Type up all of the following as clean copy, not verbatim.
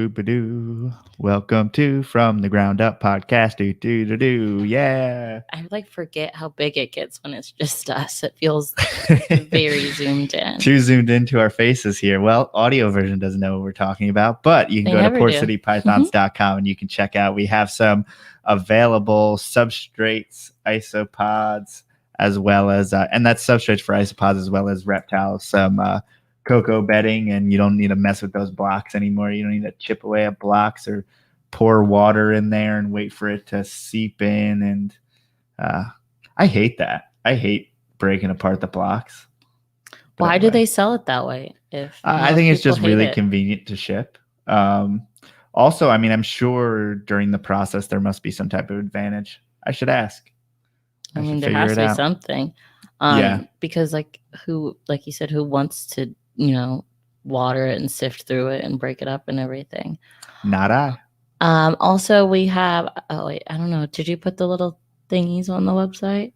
Boop-a-doo. Welcome to From the Ground Up podcast. Do. Yeah. I forget how big it gets when it's just us. It feels very zoomed in. Too zoomed into our faces here. Well, audio version doesn't know what we're talking about, but you can go to Theportcitypythons.com and you can check out. We have some available substrates, isopods, as well as, and that's substrates for isopods as well as reptiles, some cocoa bedding, and you don't need to mess with those blocks anymore. You don't need to chip away at blocks or pour water in there and wait for it to seep in. And I hate that. I hate breaking apart the blocks. Why do they sell it that way? I think it's just really convenient to ship. Also, I mean, I'm sure during the process there must be some type of advantage. I should ask. I mean, there has to be something. Because like you said, who wants to, water it and sift through it and break it up and everything? Not I. Also, we have, I don't know. Did you put the little thingies on the website?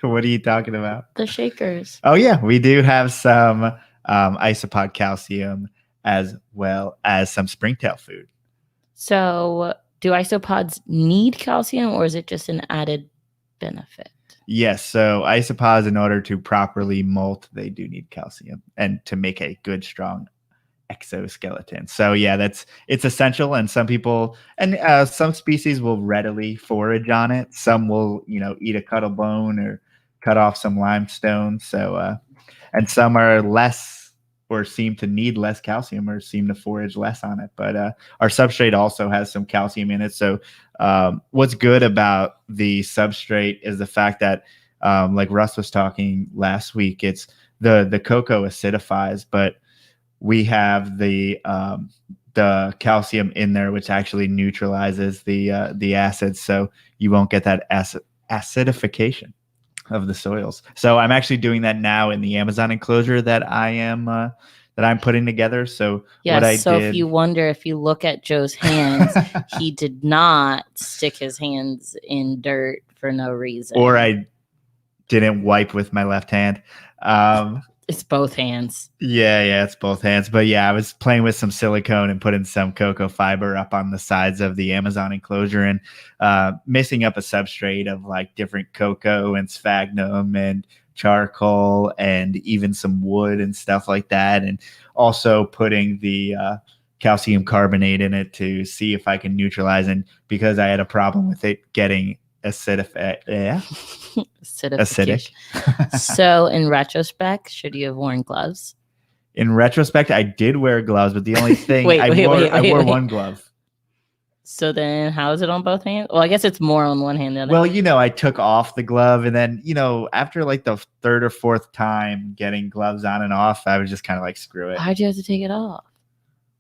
What are you talking about? The shakers. Oh, yeah. We do have some isopod calcium as well as some springtail food. So do isopods need calcium, or is it just an added benefit? Yes. So isopods, in order to properly molt, they do need calcium and to make a good, strong exoskeleton. So yeah, it's essential. And some people and some species will readily forage on it. Some will, eat a cuttle bone or cut off some limestone. So and some are less or seem to need less calcium or seem to forage less on it. But our substrate also has some calcium in it. So what's good about the substrate is the fact that, like Russ was talking last week, it's the cocoa acidifies, but we have the calcium in there, which actually neutralizes the acids, so you won't get that acidification of the soils. So I'm actually doing that now in the Amazon enclosure that I'm putting together. So if you wonder, if you look at Joe's hands, he did not stick his hands in dirt for no reason. Or I didn't wipe with my left hand. It's both hands. Yeah, it's both hands. But yeah, I was playing with some silicone and putting some cocoa fiber up on the sides of the Amazon enclosure and mixing up a substrate of like different cocoa and sphagnum and charcoal and even some wood and stuff like that. And also putting the calcium carbonate in it to see if I can neutralize. And because I had a problem with it getting acidic. So in retrospect, should you have worn gloves? In retrospect, I did wear gloves, but the only thing I wore one glove. So then how is it on both hands? Well, I guess it's more on one hand than the other. Well, I took off the glove, and then, after like the third or fourth time getting gloves on and off, I was just kind of like, screw it. Why'd you have to take it off?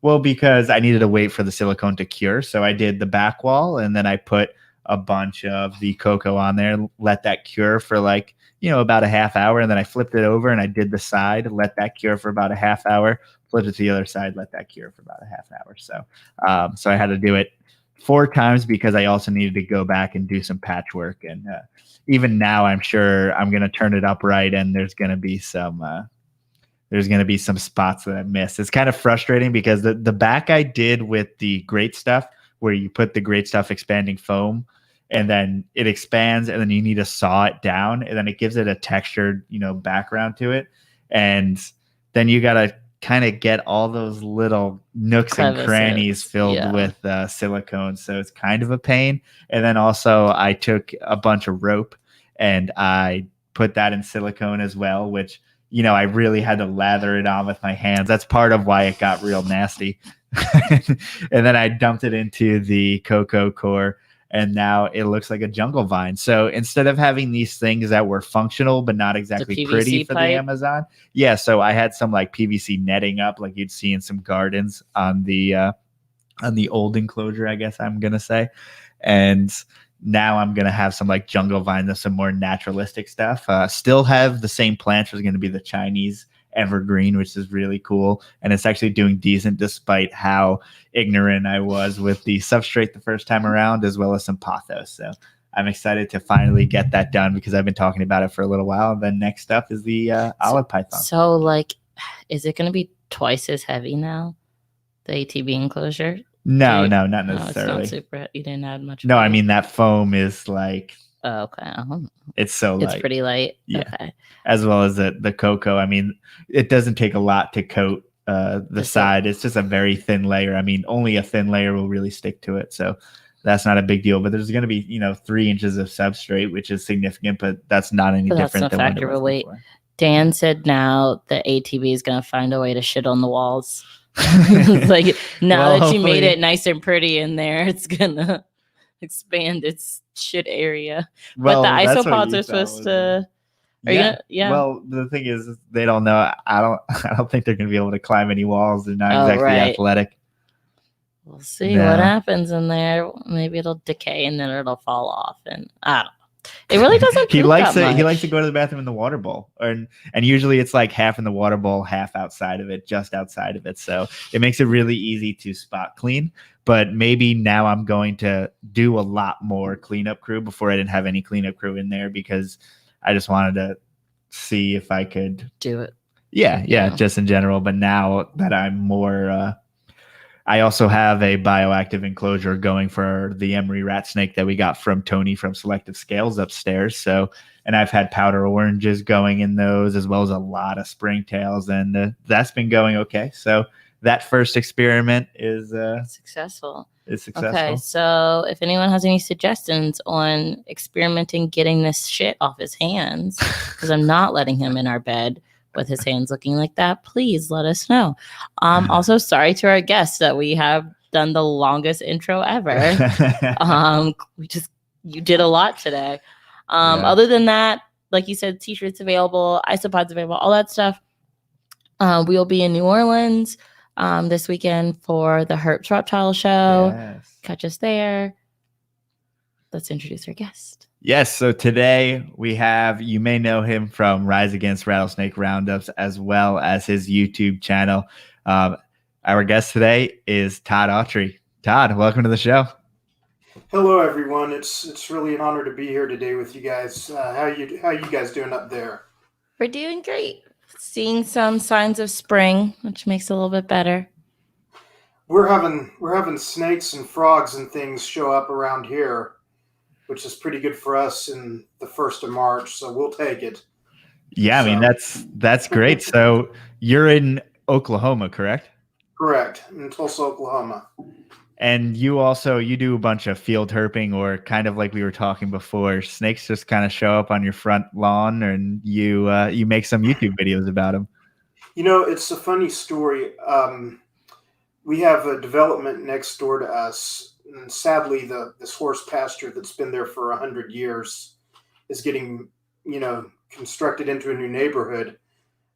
Well, because I needed to wait for the silicone to cure. So I did the back wall, and then I put a bunch of the cocoa on there, let that cure for like, about a half hour. And then I flipped it over and I did the side, let that cure for about a half hour, flipped it to the other side, let that cure for about a half hour. So, so I had to do it 4 times because I also needed to go back and do some patchwork. And even now I'm sure I'm going to turn it upright and there's going to be some spots that I missed. It's kind of frustrating because the back I did with the great stuff, where you put the great stuff expanding foam and then it expands and then you need to saw it down and then it gives it a textured, background to it. And then you got to kind of get all those little nooks and crannies filled with silicone. So it's kind of a pain. And then also I took a bunch of rope and I put that in silicone as well, which, I really had to lather it on with my hands. That's part of why it got real nasty. And then I dumped it into the cocoa core and now it looks like a jungle vine. So instead of having these things that were functional but not exactly pretty for the Amazon, so I had some like PVC netting up like you'd see in some gardens on the old enclosure, I guess I'm gonna say. And now I'm gonna have some like jungle vines and some more naturalistic stuff. Still have the same plants, which is gonna be the Chinese evergreen, which is really cool, and it's actually doing decent despite how ignorant I was with the substrate the first time around, as well as some pothos. So I'm excited to finally get that done because I've been talking about it for a little while. And then next up is the olive python. So like, is it going to be twice as heavy now? The ATV enclosure? No, not necessarily. It's not super. You didn't add much. No, weight. I mean that foam is like. Oh, okay. It's so light. It's pretty light. Yeah. Okay. As well as the cocoa. I mean, it doesn't take a lot to coat the side. It's just a very thin layer. I mean, only a thin layer will really stick to it. So that's not a big deal. But there's going to be 3 inches of substrate, which is significant, but that's not any different than what it was weight. Before. Dan said now the ATV is going to find a way to shit on the walls. Like now that you made it nice and pretty in there, it's gonna expand its shit area. But the isopods are supposed to. Well, the thing is, they don't know. I don't think they're gonna be able to climb any walls. They're not exactly athletic. We'll see what happens in there. Maybe it'll decay and then it'll fall off, and I don't know. It really doesn't. He likes to go to the bathroom in the water bowl, and usually it's like half in the water bowl, half outside of it, just outside of it. So it makes it really easy to spot clean. But maybe now I'm going to do a lot more cleanup crew. Before I didn't have any cleanup crew in there because I just wanted to see if I could do it. Yeah, just in general. But now that I'm more. I also have a bioactive enclosure going for the emery rat snake that we got from Tony from Selective Scales upstairs. So, and I've had powder oranges going in those as well as a lot of springtails, and that's been going okay. So that first experiment is successful. It's successful. Okay, so if anyone has any suggestions on experimenting getting this shit off his hands, because I'm not letting him in our bed with his hands looking like that, please let us know. Also, sorry to our guests that we have done the longest intro ever. You did a lot today. Other than that, like you said, t-shirts available, isopods available, all that stuff. We'll be in New Orleans this weekend for the Herps Reptile Show. Yes. Catch us there. Let's introduce our guest. Yes, so today we have, you may know him from Rise Against Rattlesnake Roundups as well as his YouTube channel. Our guest today is Todd Autry. Todd, welcome to the show. Hello, everyone. It's really an honor to be here today with you guys. How you guys doing up there? We're doing great. Seeing some signs of spring, which makes it a little bit better. We're having snakes and frogs and things show up around here, which is pretty good for us in the 1st of March, so we'll take it. Yeah, I mean, that's great. So you're in Oklahoma, correct? Correct, in Tulsa, Oklahoma. And you do a bunch of field herping, or kind of like we were talking before, snakes just kind of show up on your front lawn and you make some YouTube videos about them. It's a funny story. We have a development next door to us. And sadly, this horse pasture that's been there for 100 years is getting, constructed into a new neighborhood.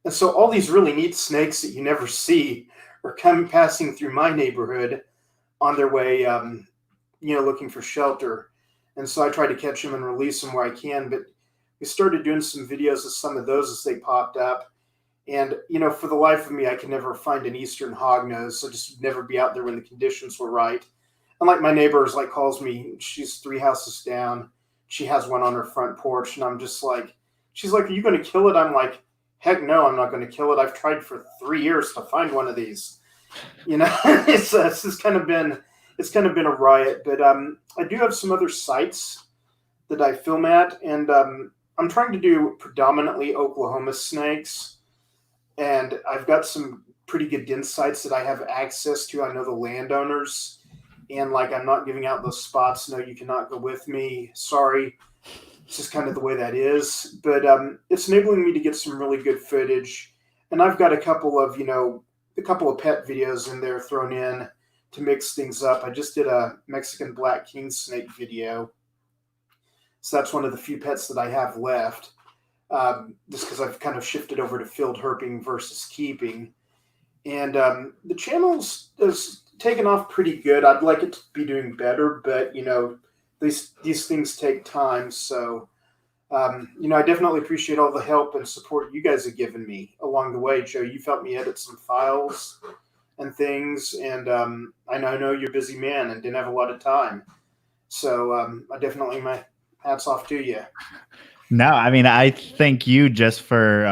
And so all these really neat snakes that you never see are passing through my neighborhood on their way, looking for shelter. And so I try to catch them and release them where I can. But we started doing some videos of some of those as they popped up. And, for the life of me, I could never find an eastern hognose. So just would never be out there when the conditions were right. And like my neighbors calls me, she's 3 houses down. She has one on her front porch. And I'm just like, she's like, are you going to kill it? I'm like, heck no, I'm not going to kill it. I've tried for 3 years to find one of these. It's kind of been a riot. But I do have some other sites that I film at. And I'm trying to do predominantly Oklahoma snakes. And I've got some pretty good den sites that I have access to. I know the landowners. And I'm not giving out those spots. No, you cannot go with me. Sorry. It's just kind of the way that is. But it's enabling me to get some really good footage. And I've got a couple of pet videos in there thrown in to mix things up. I just did a Mexican black king snake video. So that's one of the few pets that I have left. Just because I've kind of shifted over to field herping versus keeping. And the channel's taken off pretty good. I'd like it to be doing better, but these things take time. So I definitely appreciate all the help and support you guys have given me along the way. Joe, you've helped me edit some files and things, and I know you're a busy man and didn't have a lot of time. So I definitely, my hats off to you. No, I mean, I thank you just for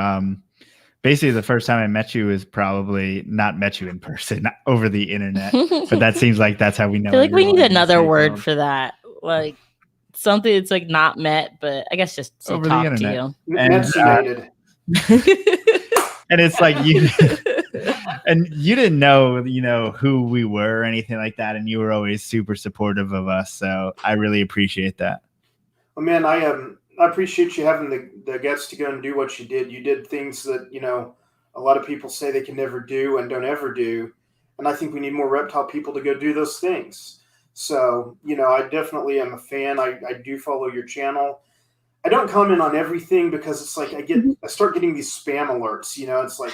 basically the first time I met you is probably not met you in person, not over the internet. But that seems like that's how we know. I feel like we need everyone in the another snake word world. for that. Like something that's like not met, but I guess just say Over the talk to internet. you. And, Metsinated. and it's like you and you didn't know, who we were or anything like that. And you were always super supportive of us. So I really appreciate that. Well, man, I appreciate you having the guts to go and do what you did. You did things that, a lot of people say they can never do and don't ever do. And I think we need more reptile people to go do those things. So, I definitely am a fan. I do follow your channel. I don't comment on everything because it's like I start getting these spam alerts. It's like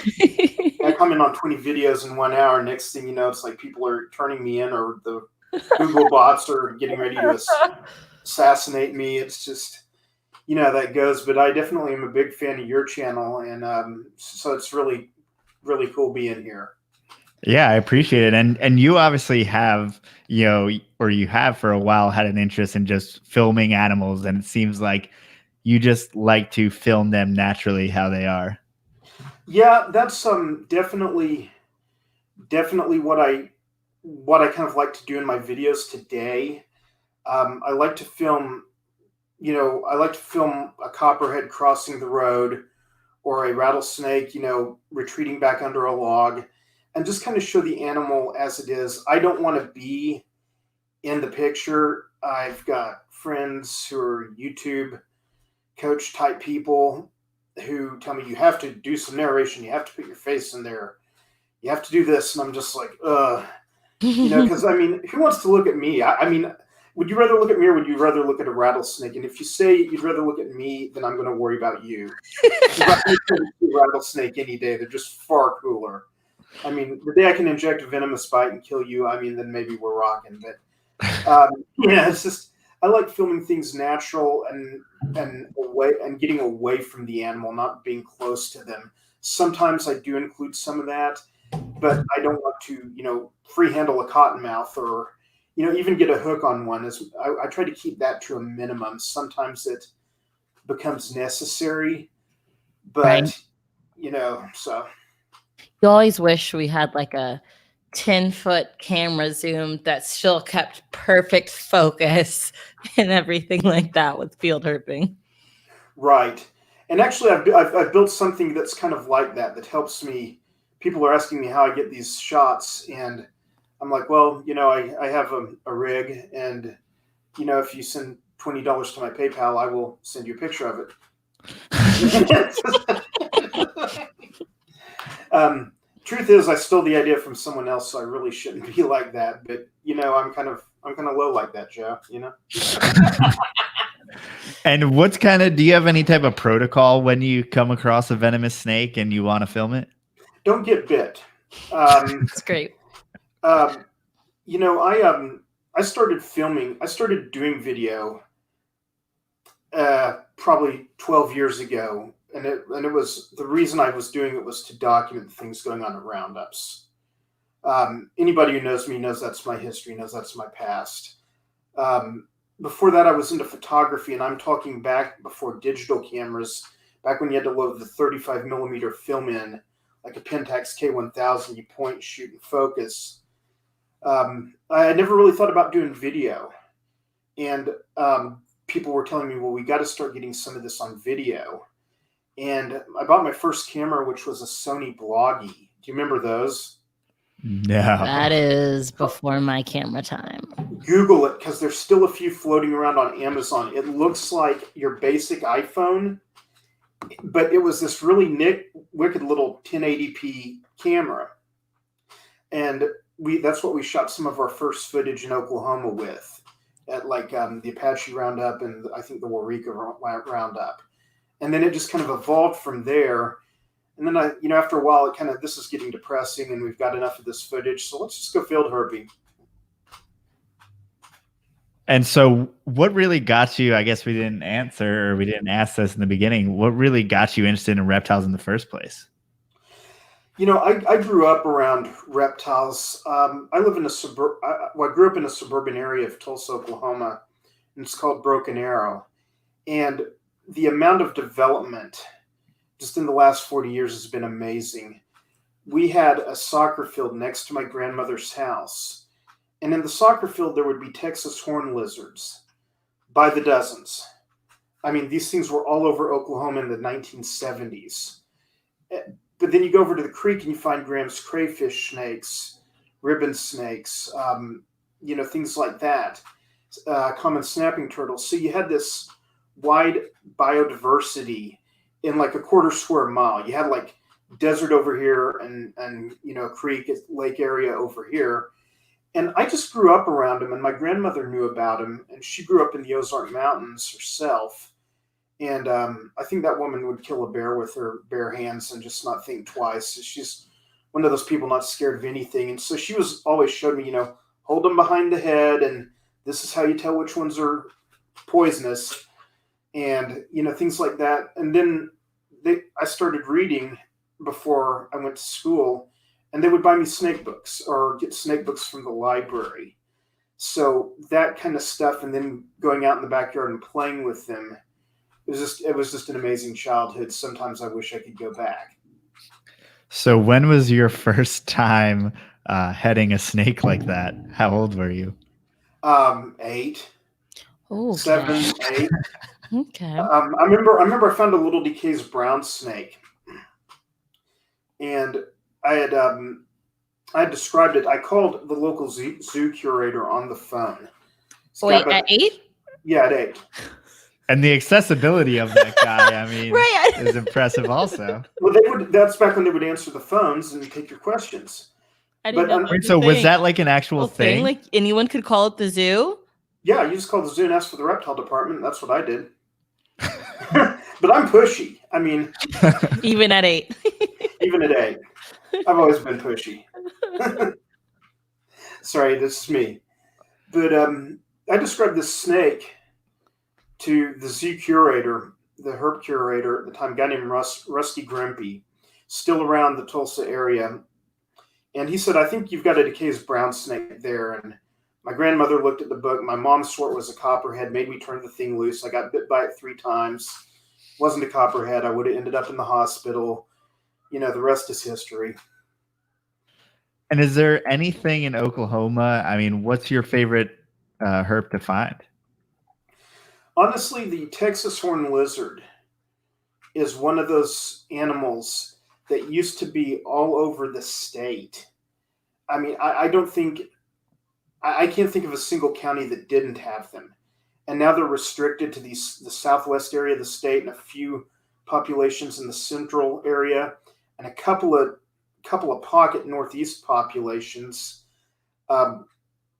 I comment on 20 videos in 1 hour. Next thing you know, it's like people are turning me in, or the Google bots are getting ready to assassinate me. It's just, that goes. But I definitely am a big fan of your channel, and so it's really, really cool being here. Yeah, I appreciate it. And you obviously have, or you have for a while had an interest in just filming animals, and it seems like you just like to film them naturally how they are. Yeah, that's definitely what I kind of like to do in my videos today. I like to film, a copperhead crossing the road, or a rattlesnake, retreating back under a log, and just kind of show the animal as it is. I don't want to be in the picture. I've got friends who are YouTube coach type people who tell me you have to do some narration, you have to put your face in there, you have to do this, and I'm just like, because who wants to look at me? I mean, would you rather look at me, or would you rather look at a rattlesnake? And if you say you'd rather look at me, then I'm going to worry about you. I can see a rattlesnake any day. They're just far cooler. I mean, the day I can inject a venomous bite and kill you, then maybe we're rocking. But it's just, I like filming things natural and getting away from the animal, not being close to them. Sometimes I do include some of that, but I don't want to, free handle a cottonmouth, or, even get a hook on one. I try to keep that to a minimum. Sometimes it becomes necessary, but, Right. so. You always wish we had like a 10-foot camera zoom that still kept perfect focus and everything like that with field herping. Right. And actually, I've built something that's kind of like that helps me. People are asking me how I get these shots, and I'm like, well, I have a rig, and, if you send $20 to my PayPal, I will send you a picture of it. Truth is, I stole the idea from someone else, so I really shouldn't be like that. But I'm kind of low like that, Joe. And do you have any type of protocol when you come across a venomous snake and you want to film it? Don't get bit. That's great. I started doing video probably 12 years ago. And it was, the reason I was doing it was to document things going on at roundups. Anybody who knows me knows that's my history, knows that's my past. Before that, I was into photography, and I'm talking back before digital cameras, back when you had to load the 35 millimeter film in, like a Pentax K1000, you point, shoot, and focus. I never really thought about doing video. And people were telling me, well, we got to start getting some of this on video. And I bought my first camera, which was a Sony Bloggie. Do you remember those? No. That is before my camera time. Google it, because there's still a few floating around on Amazon. It looks like your basic iPhone, but it was this really wicked little 1080p camera. And that's what we shot some of our first footage in Oklahoma with, at like the Apache Roundup and I think the Warika Roundup. And then it just kind of evolved from there. And then after a while, this is getting depressing, and we've got enough of this footage, so let's just go field herping. And so what really got you, I guess we didn't ask this in the beginning, what really got you interested in reptiles in the first place? I grew up around reptiles. I live in I grew up in a suburban area of Tulsa, Oklahoma, and it's called Broken Arrow. And the amount of development just in the last 40 years has been amazing. We had a soccer field next to my grandmother's house. And in the soccer field, there would be Texas horn lizards by the dozens. I mean, these things were all over Oklahoma in the 1970s. But then you go over to the creek and you find Graham's crayfish snakes, ribbon snakes, things like that, common snapping turtles. So you had this wide biodiversity in like a quarter square mile. You had like desert over here and creek, lake area over here. And I just grew up around them, and my grandmother knew about them, and she grew up in the Ozark Mountains herself. And I think that woman would kill a bear with her bare hands and just not think twice. She's one of those people not scared of anything. And so she was always showed me, hold them behind the head, and this is how you tell which ones are poisonous, and things like that. And then I started reading before I went to school, and they would buy me snake books or get snake books from the library. So that kind of stuff, and then going out in the backyard and playing with them. It was just an amazing childhood. Sometimes I wish I could go back. So when was your first time heading a snake like that? How old were you? 8. Oh, 7, 8. Okay. I remember I found a little DeKay's brown snake, and I had described it. I called the local zoo curator on the phone. Wait, at 8? Yeah, at 8. And the accessibility of that guy, I mean, right. is impressive also. Well, that's back when they would answer the phones and take your questions. I didn't know that so was that like an actual thing? Like anyone could call it the zoo? Yeah, you just call the zoo and ask for the reptile department. That's what I did. But I'm pushy. I mean, even at 8. Even at 8. I've always been pushy. Sorry, this is me. But I described this snake to the zoo curator, the herp curator at the time, a guy named Rusty Grimpy, still around the Tulsa area. And he said, I think you've got a DeKay's brown snake there. And my grandmother looked at the book. My mom swore it was a copperhead, made me turn the thing loose. I got bit by it 3 times. Wasn't a copperhead. I would have ended up in the hospital. The rest is history. And is there anything in Oklahoma? I mean, what's your favorite herp to find? Honestly, the Texas horned lizard is one of those animals that used to be all over the state. I mean, I can't think of a single county that didn't have them. And now they're restricted to the southwest area of the state and a few populations in the central area and a couple of pocket northeast populations. But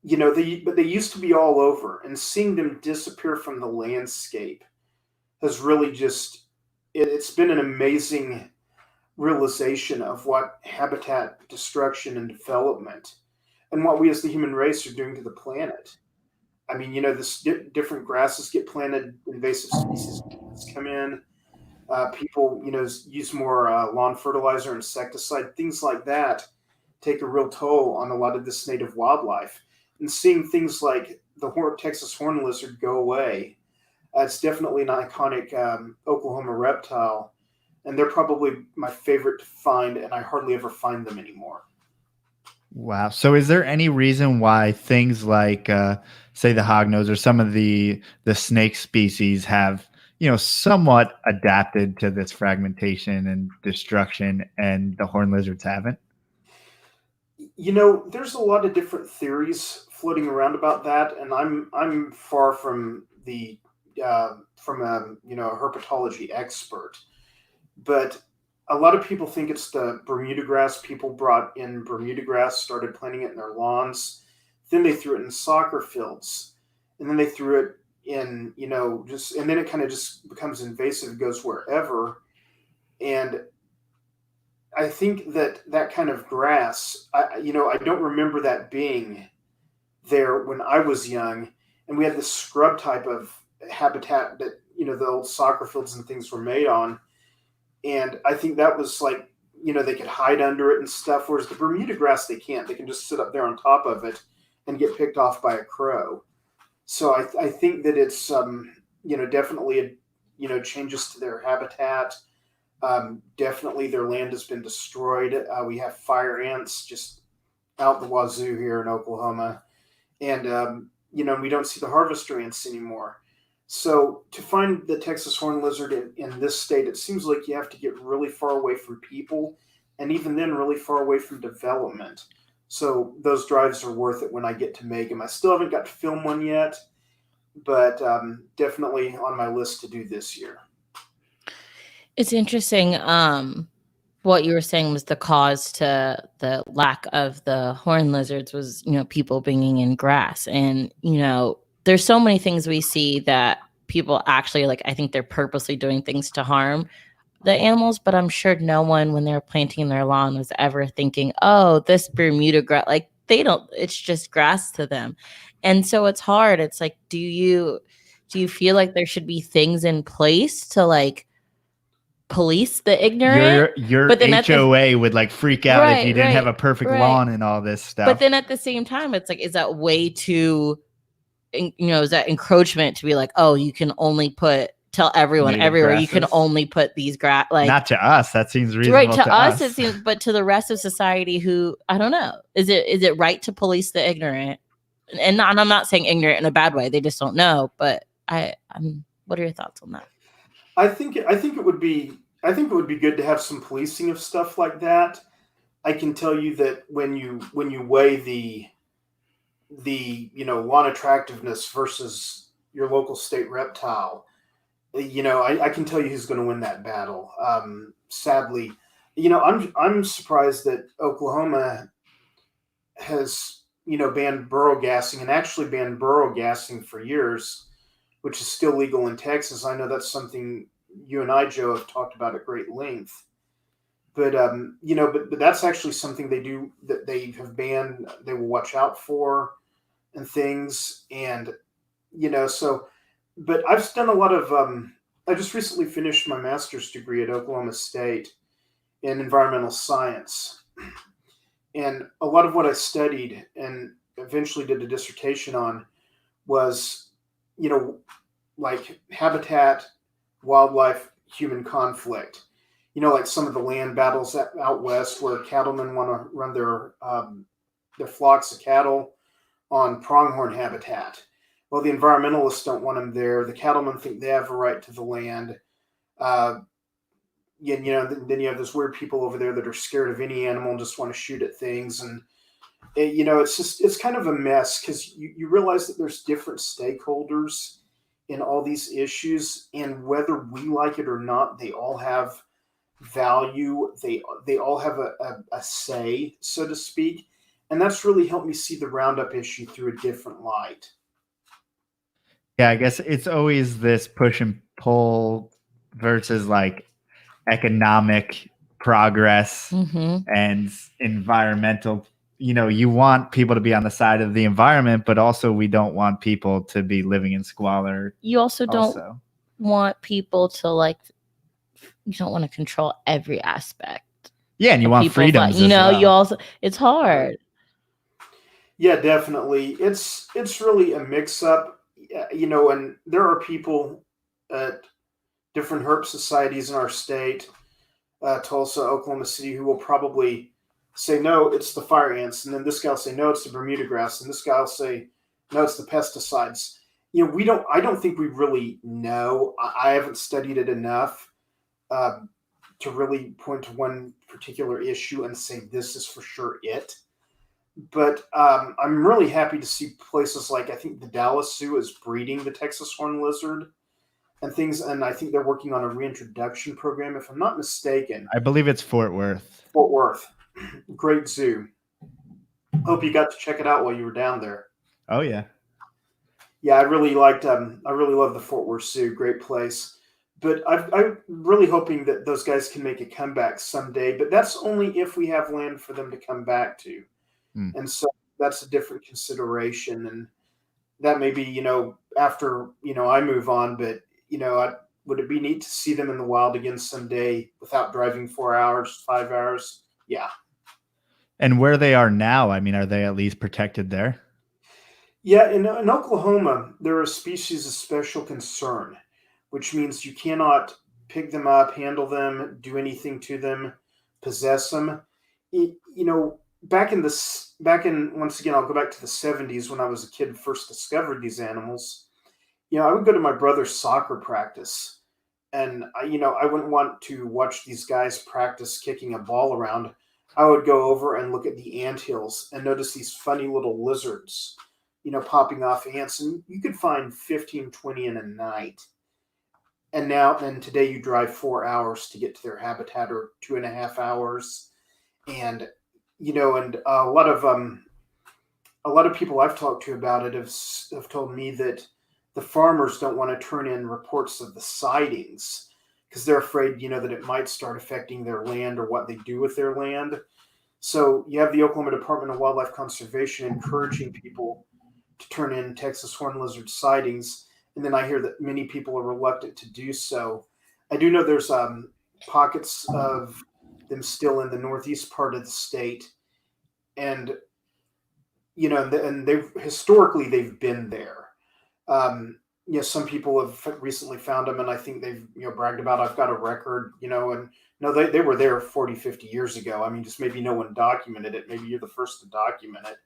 they used to be all over, and seeing them disappear from the landscape has really it's been an amazing realization of what habitat destruction and development and what we as the human race are doing to the planet. I mean, different grasses get planted, invasive species come in, people, use more lawn fertilizer, insecticide, things like that take a real toll on a lot of this native wildlife. And seeing things like the Texas horned lizard go away, it's definitely an iconic Oklahoma reptile. And they're probably my favorite to find, and I hardly ever find them anymore. Wow. So is there any reason why things like, say, the hognose or some of the snake species have, somewhat adapted to this fragmentation and destruction, and the horned lizards haven't? There's a lot of different theories floating around about that, and I'm far from a herpetology expert, but a lot of people think it's the Bermuda grass. People brought in Bermuda grass, started planting it in their lawns, then they threw it in soccer fields, and then they threw it in, and then it kind of just becomes invasive, goes wherever, and I think that kind of grass, I don't remember that being there when I was young, and we had this scrub type of habitat that, the old soccer fields and things were made on. And I think that was like, they could hide under it and stuff, whereas the Bermuda grass, they can't. They can just sit up there on top of it and get picked off by a crow. So I think that it's, definitely, changes to their habitat. Definitely their land has been destroyed. We have fire ants just out the wazoo here in Oklahoma. And, we don't see the harvester ants anymore. So to find the Texas horned lizard in this state, it seems like you have to get really far away from people, and even then really far away from development. So those drives are worth it when I get to make them. I still haven't got to film one yet, but definitely on my list to do this year. It's interesting. What you were saying was the cause to the lack of the horned lizards was, people bringing in grass. And, there's so many things we see that people actually, like, I think they're purposely doing things to harm the animals, but I'm sure no one, when they're planting their lawn, was ever thinking, oh, this Bermuda grass, like, it's just grass to them. And so it's hard. It's like, do you feel like there should be things in place to, like, police the ignorant? Your HOA would like freak out if you didn't have a perfect lawn and all this stuff. But then at the same time, it's like, is that way too, is that encroachment to be like, oh, you can only tell everyone native everywhere grasses. You can only put these grass, like, not to us, that seems reasonable. Right, to us it seems, but to the rest of society, who, I don't know, is it right to police the ignorant? And I'm not saying ignorant in a bad way, they just don't know, but what are your thoughts on that? I think it would be good to have some policing of stuff like that. I can tell you that when you weigh the lawn attractiveness versus your local state reptile, I can tell you who's going to win that battle. Sadly, I'm surprised that Oklahoma has banned burrow gassing, and actually banned burrow gassing for years, which is still legal in Texas. I know that's something you and I, Joe, have talked about at great length. But but that's actually something they do, that they have banned. They will watch out for and things, and so. But I've done a lot of. I just recently finished my master's degree at Oklahoma State in environmental science, and a lot of what I studied and eventually did a dissertation on was, like habitat, wildlife, human conflict. Like some of the land battles out west where cattlemen want to run their flocks of cattle on pronghorn habitat. Well, the environmentalists don't want them there. The cattlemen think they have a right to the land. Then you have those weird people over there that are scared of any animal and just want to shoot at things. And it's kind of a mess, because you realize that there's different stakeholders in all these issues, and whether we like it or not, they all have value. They all have a say, so to speak. And that's really helped me see the Roundup issue through a different light. Yeah, I guess it's always this push and pull versus like economic progress and environmental. You want people to be on the side of the environment, but also we don't want people to be living in squalor. You also don't want people to you don't want to control every aspect. Yeah, and you want freedom. You also, it's hard. Yeah, definitely. It's really a mix up. And there are people at different herp societies in our state, Tulsa, Oklahoma City, who will probably say, no, it's the fire ants. And then this guy will say, no, it's the Bermuda grass. And this guy will say, no, it's the pesticides. I don't think we really know. I haven't studied it enough to really point to one particular issue and say, this is for sure it. But I'm really happy to see places like, I think the Dallas Zoo is breeding the Texas horned lizard and things. And I think they're working on a reintroduction program, if I'm not mistaken. I believe it's Fort Worth. Fort Worth. Great zoo. Hope you got to check it out while you were down there. Oh, yeah. Yeah, I really love the Fort Worth Zoo. Great place. But I'm really hoping that those guys can make a comeback someday. But that's only if we have land for them to come back to. And so that's a different consideration. And that may be, after, I move on. But, would it be neat to see them in the wild again someday without driving 4 hours, 5 hours? Yeah. And where they are now, I mean, are they at least protected there? Yeah, in Oklahoma, they're a species of special concern, which means you cannot pick them up, handle them, do anything to them, possess them. Back in once again, I'll go back to the 70s when I was a kid and first discovered these animals. I would go to my brother's soccer practice, and I wouldn't want to watch these guys practice kicking a ball around. I would go over and look at the anthills and notice these funny little lizards, popping off ants, and you could find 15, 20 in a night. And today you drive 4 hours to get to their habitat, or 2.5 hours. And, and a lot of people I've talked to about it have told me that the farmers don't want to turn in reports of the sightings because they're afraid, that it might start affecting their land or what they do with their land. So you have the Oklahoma Department of Wildlife Conservation encouraging people to turn in Texas horned lizard sightings. And then I hear that many people are reluctant to do so. I do know there's pockets of them still in the northeast part of the state. And, and historically they've been there. Some people have recently found them, and I think they've, bragged about, I've got a record, and no, they were there 40, 50 years ago. I mean, just maybe no one documented it. Maybe you're the first to document it.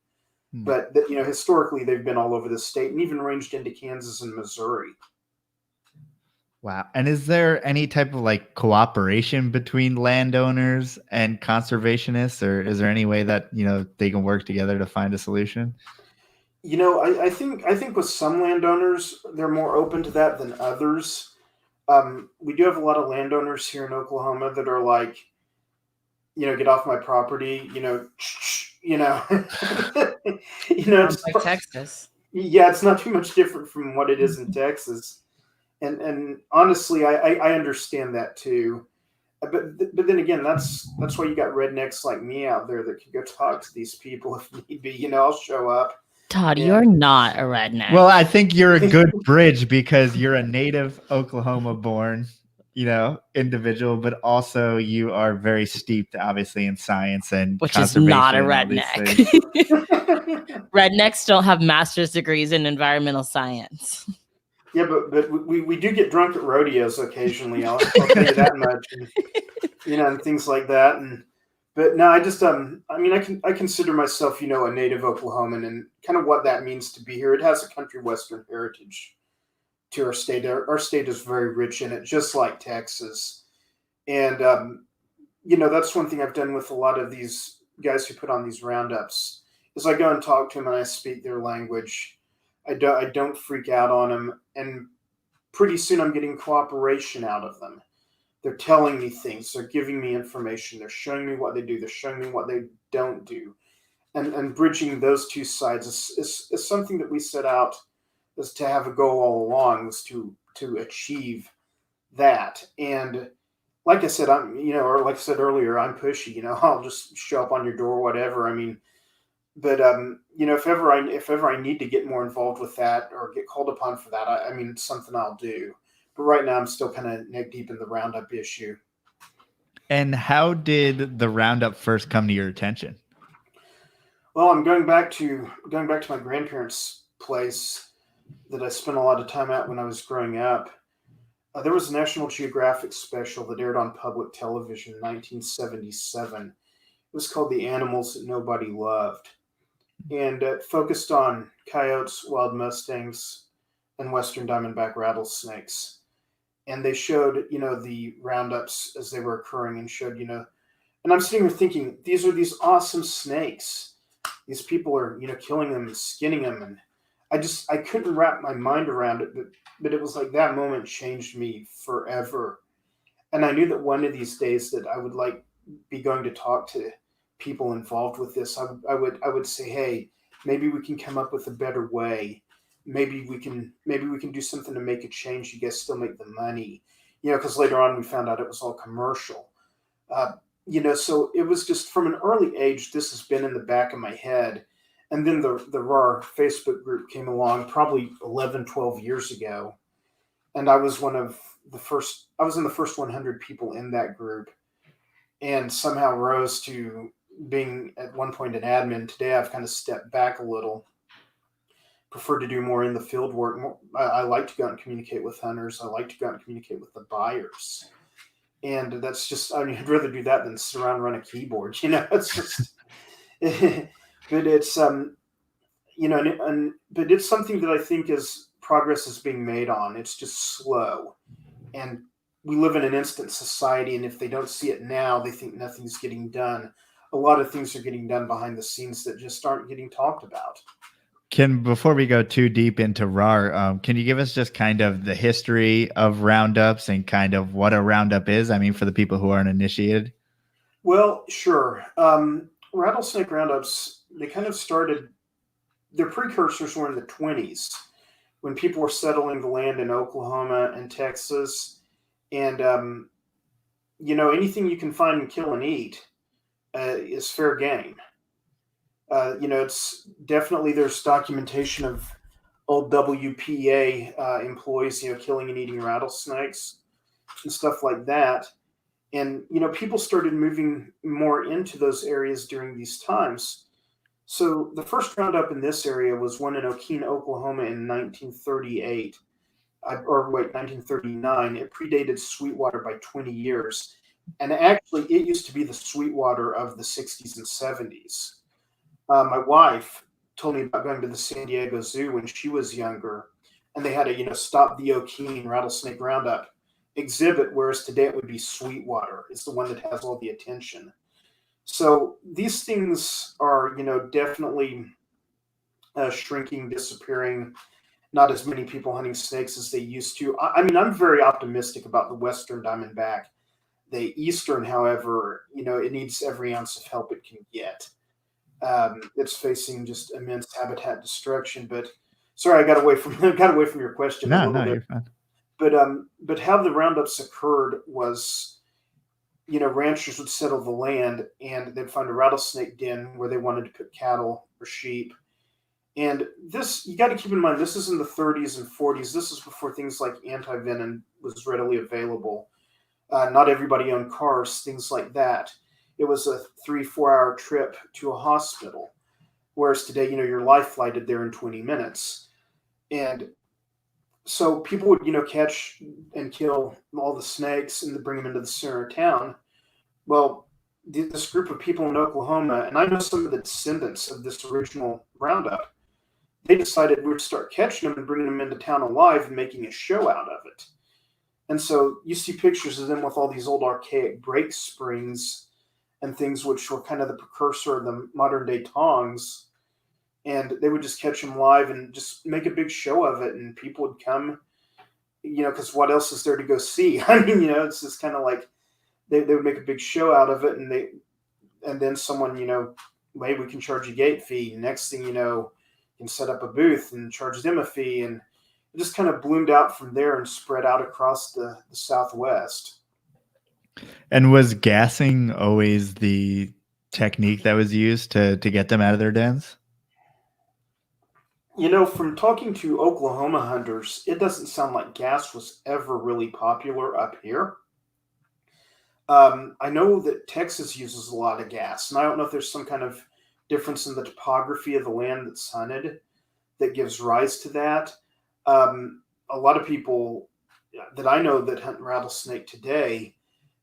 But, historically they've been all over the state and even ranged into Kansas and Missouri. Wow. And is there any type of cooperation between landowners and conservationists, or is there any way that, they can work together to find a solution? I think with some landowners, they're more open to that than others. We do have a lot of landowners here in Oklahoma that are like, get off my property, Sounds like Texas. Yeah, it's not too much different from what it is in Texas. And honestly, I understand that too. But then again, that's why you got rednecks like me out there that can go talk to these people if need be. I'll show up. Todd, you're not a redneck. Well, I think you're a good bridge because you're a native Oklahoma-born, individual, but also you are very steeped, obviously, in science and which is not a redneck. Rednecks don't have master's degrees in environmental science. Yeah, but we do get drunk at rodeos occasionally. I'll tell you that much, and things like that. But no, I just I consider myself, a native Oklahoman, and kind of what that means to be here. It has a country western heritage to our state. Our state is very rich in it, just like Texas. And that's one thing I've done with a lot of these guys who put on these roundups is I go and talk to them and I speak their language. I don't freak out on them, and pretty soon I'm getting cooperation out of them. They're telling me things. They're giving me information. They're showing me what they do. They're showing me what they don't do. And bridging those two sides is something that we set out as to have a goal all along, was to achieve that. And like I said, or like I said earlier, I'm pushy, I'll just show up on your door, whatever. But if ever I need to get more involved with that or get called upon for that, it's something I'll do. But right now I'm still kind of neck deep in the Roundup issue. And how did the Roundup first come to your attention? Well, I'm going back to my grandparents' place that I spent a lot of time at when I was growing up. There was a National Geographic special that aired on public television in 1977. It was called The Animals That Nobody Loved. And it focused on coyotes, wild mustangs, and western diamondback rattlesnakes. And they showed, the roundups as they were occurring, and showed, and I'm sitting here thinking, these are these awesome snakes. These people are, killing them and skinning them. And I couldn't wrap my mind around it, but it was like that moment changed me forever. And I knew that one of these days that I would be going to talk to people involved with this. I would say, hey, maybe we can come up with a better way. Maybe we can do something to make a change. You guys still make the money, because later on we found out it was all commercial. So it was just from an early age, this has been in the back of my head. And then the RAR Facebook group came along probably 11, 12 years ago. And I was in the first 100 people in that group, and somehow rose to being at one point an admin. Today I've kind of stepped back a little, prefer to do more in the field work. I like to go out and communicate with hunters. I like to go out and communicate with the buyers. And that's just, I mean, I'd rather do that than sit around and run a keyboard, it's just, but it's, but it's something that I think progress is being made on. It's just slow. And we live in an instant society. And if they don't see it now, they think nothing's getting done. A lot of things are getting done behind the scenes that just aren't getting talked about. Before we go too deep into RAR, can you give us just kind of the history of roundups and kind of what a roundup is? I mean, for the people who aren't initiated. Well, sure. Rattlesnake roundups, they kind of started, their precursors were in the 20s when people were settling the land in Oklahoma and Texas. And, anything you can find and kill and eat is fair game. It's definitely, there's documentation of old WPA employees, killing and eating rattlesnakes and stuff like that. And, people started moving more into those areas during these times. So the first roundup in this area was one in Okeen, Oklahoma in 1938, 1939. It predated Sweetwater by 20 years. And actually, it used to be the Sweetwater of the 60s and 70s. My wife told me about going to the San Diego Zoo when she was younger, and they had a, Stop the Okeen Rattlesnake Roundup exhibit, whereas today it would be Sweetwater. It's the one that has all the attention. So these things are, definitely shrinking, disappearing. Not as many people hunting snakes as they used to. I mean, I'm very optimistic about the Western Diamondback. The Eastern, however, it needs every ounce of help it can get. It's facing just immense habitat destruction. But sorry, I got away from your question a little bit. You're fine. But how the roundups occurred was, ranchers would settle the land and they'd find a rattlesnake den where they wanted to put cattle or sheep. And this, you got to keep in mind, this is in the 30s and 40s. This is before things like anti-venom was readily available. Not everybody owned cars, things like that. It was a 3-4 hour trip to a hospital, whereas today, you're life flighted there in 20 minutes. And so people would, catch and kill all the snakes and bring them into the center of town. Well, this group of people in Oklahoma, and I know some of the descendants of this original roundup, they decided we would start catching them and bringing them into town alive and making a show out of it. And so you see pictures of them with all these old archaic brake springs and things which were kind of the precursor of the modern day tongs. And they would just catch them live and just make a big show of it. And people would come, because what else is there to go see? I mean, it's just kind of like they would make a big show out of it. And then someone, maybe we can charge a gate fee. Next thing you know, you can set up a booth and charge them a fee. And it just kind of bloomed out from there and spread out across the Southwest. And was gassing always the technique that was used to get them out of their dens? From talking to Oklahoma hunters, it doesn't sound like gas was ever really popular up here. I know that Texas uses a lot of gas, and I don't know if there's some kind of difference in the topography of the land that's hunted that gives rise to that. A lot of people that I know that hunt rattlesnake today,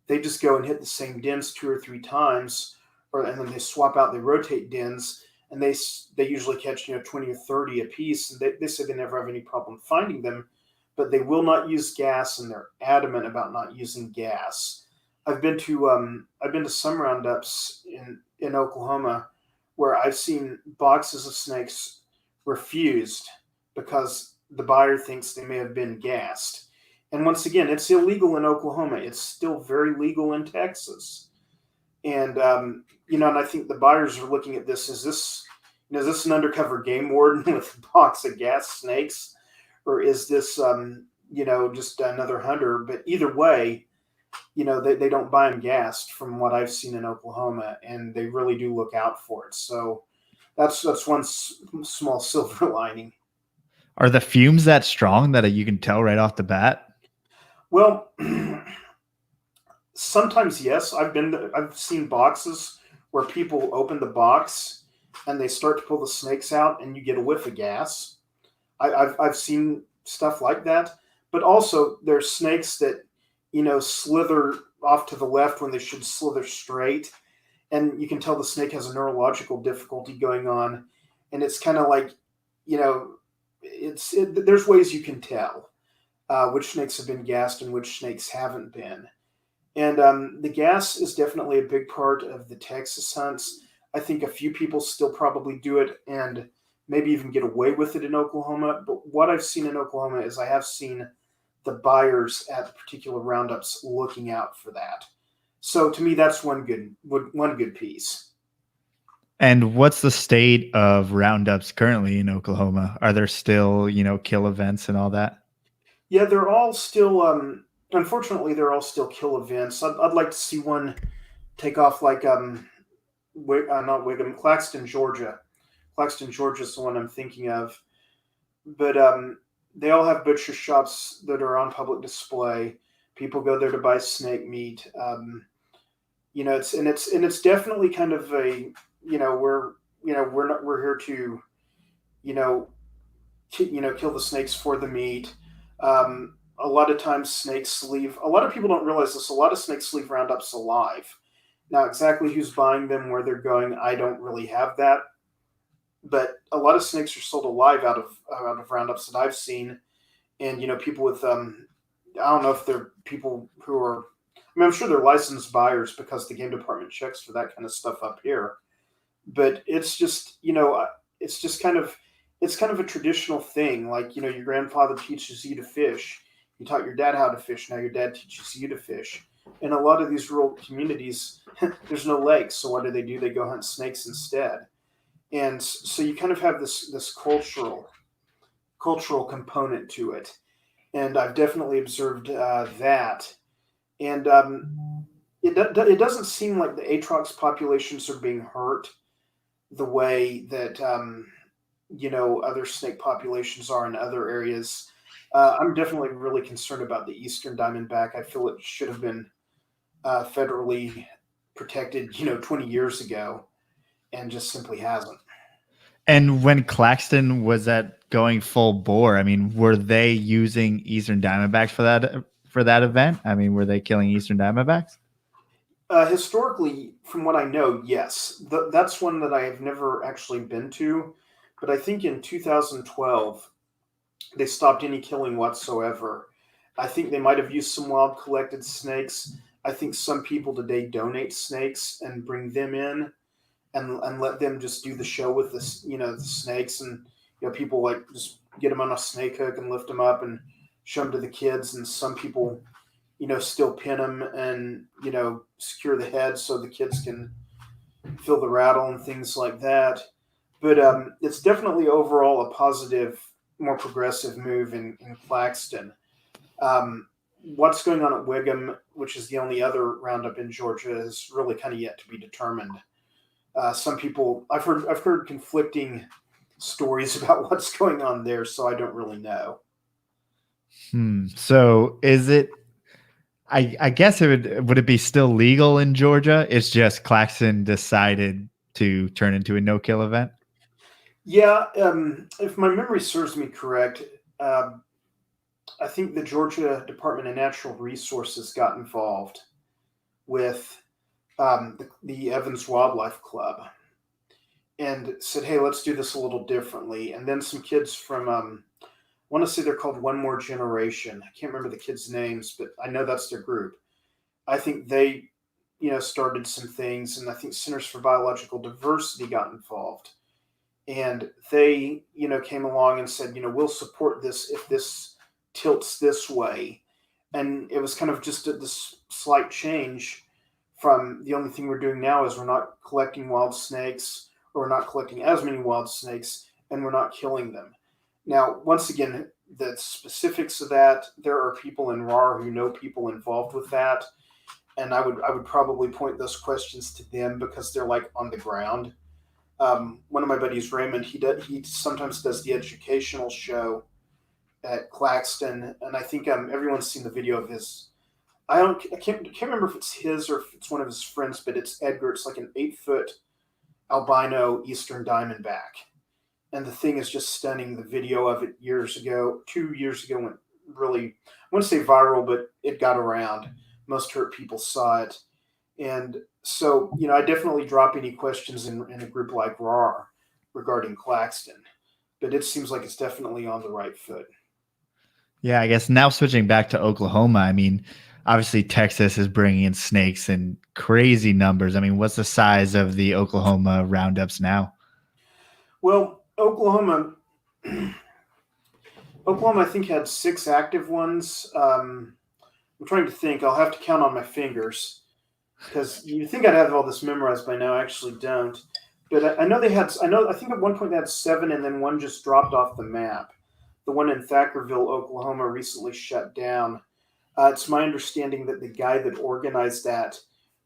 they just go and hit the same dens 2 or 3 times, and then they swap out, they rotate dens, and they usually catch 20 or 30 a piece, and they say they never have any problem finding them, but they will not use gas, and they're adamant about not using gas. I've been to some roundups in Oklahoma where I've seen boxes of snakes refused because the buyer thinks they may have been gassed. And once again, it's illegal in Oklahoma. It's still very legal in Texas. And, and I think the buyers are looking at this. Is this an undercover game warden with a box of gas snakes? Or is this, just another hunter? But either way, they don't buy them gassed from what I've seen in Oklahoma, and they really do look out for it. So that's one small silver lining. Are the fumes that strong that you can tell right off the bat? Well, sometimes yes. I've seen boxes where people open the box and they start to pull the snakes out, and you get a whiff of gas. I've seen stuff like that, but also there's snakes that, slither off to the left when they should slither straight. And you can tell the snake has a neurological difficulty going on. And it's kind of like, there's ways you can tell which snakes have been gassed and which snakes haven't been. And the gas is definitely a big part of the Texas hunts. I think a few people still probably do it and maybe even get away with it in Oklahoma. But what I've seen in Oklahoma is I have seen the buyers at the particular roundups looking out for that. So to me, that's one good piece. And what's the state of roundups currently in Oklahoma? Are there still, kill events and all that? Yeah, they're all still, unfortunately, they're all still kill events. I'd like to see one take off like, not Wiggum, Claxton, Georgia. Claxton, Georgia is the one I'm thinking of. But they all have butcher shops that are on public display. People go there to buy snake meat. It's definitely kind of a, we're here to, kill the snakes for the meat. A lot of times a lot of people don't realize this. A lot of snakes leave roundups alive. Now, exactly who's buying them, where they're going, I don't really have that. But a lot of snakes are sold alive out of roundups that I've seen. And, people with, I don't know if they're people who are, I'm sure they're licensed buyers because the game department checks for that kind of stuff up here. But it's just, it's kind of a traditional thing. Like, your grandfather teaches you to fish. You taught your dad how to fish. Now your dad teaches you to fish. In a lot of these rural communities, there's no lakes. So what do? They go hunt snakes instead. And so you kind of have this cultural component to it. And I've definitely observed that. And it doesn't seem like the Atrox populations are being hurt the way that, other snake populations are in other areas. I'm definitely really concerned about the eastern diamondback. I feel it should have been federally protected, 20 years ago, and just simply hasn't. And when Claxton was at going full bore, were they using eastern diamondbacks for that event? Were they killing eastern diamondbacks? Historically, from what I know, yes. That's one that I have never actually been to, but I think in 2012 they stopped any killing whatsoever. I think they might have used some wild collected snakes. I think some people today donate snakes and bring them in and let them just do the show with the snakes, and people like just get them on a snake hook and lift them up and show them to the kids, and some people still pin them and secure the head so the kids can feel the rattle and things like that. But it's definitely overall a positive, more progressive move in Claxton. What's going on at Wiggum, which is the only other roundup in Georgia, is really kind of yet to be determined. Some people, I've heard conflicting stories about what's going on there, so I don't really know. So is it? I guess would it be still legal in Georgia? It's just Claxton decided to turn into a no-kill event. Yeah, if my memory serves me correct, I think the Georgia Department of Natural Resources got involved with the Evans Wildlife Club and said, hey, let's do this a little differently. And then some kids from, I want to say they're called One More Generation. I can't remember the kids' names, but I know that's their group. I think they, started some things, and I think Centers for Biological Diversity got involved. And they, came along and said, we'll support this if this tilts this way. And it was kind of just this slight change from the only thing we're doing now is we're not collecting wild snakes, or we're not collecting as many wild snakes, and we're not killing them. Now, once again, the specifics of that, there are people in RAR who know people involved with that. And I would probably point those questions to them because they're like on the ground. One of my buddies, Raymond, he sometimes does the educational show at Claxton, and I think everyone's seen the video of his. I can't remember if it's his or if it's one of his friends, but it's Edgar. It's like an 8-foot albino eastern diamondback, and the thing is just stunning. The video of it 2 years ago, went really, I wouldn't say viral, but it got around. Most hurt people saw it. And so, I definitely drop any questions in a group like RAR regarding Claxton, but it seems like it's definitely on the right foot. Yeah, I guess now switching back to Oklahoma, I mean, obviously Texas is bringing in snakes in crazy numbers. I mean, what's the size of the Oklahoma roundups now? Well, Oklahoma, I think, had 6 active ones. I'm trying to think. I'll have to count on my fingers because you think I'd have all this memorized by now. I actually don't. But I know they had. I think at one point they had 7, and then one just dropped off the map. The one in Thackerville, Oklahoma, recently shut down. It's my understanding that the guy that organized that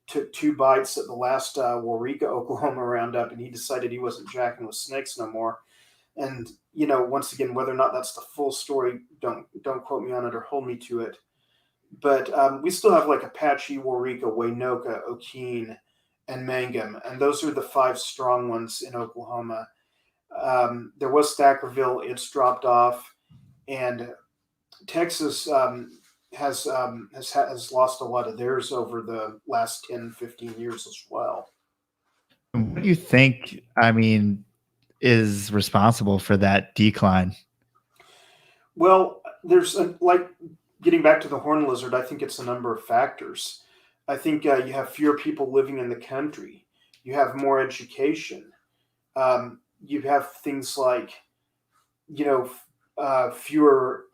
took 2 bites at the last Warrika, Oklahoma roundup, and he decided he wasn't jacking with snakes no more. And once again, whether or not that's the full story, don't quote me on it or hold me to it. But we still have like Apache, Warrika, Waynoka, Okeen, and Mangum, and those are the 5 strong ones in Oklahoma. There was Thackerville; it's dropped off, and Texas has lost a lot of theirs over the last 10, 15 years as well. What do you think, I mean, is responsible for that decline? Well, there's like getting back to the horned lizard, I think it's a number of factors. I think you have fewer people living in the country. You have more education. You have things like, fewer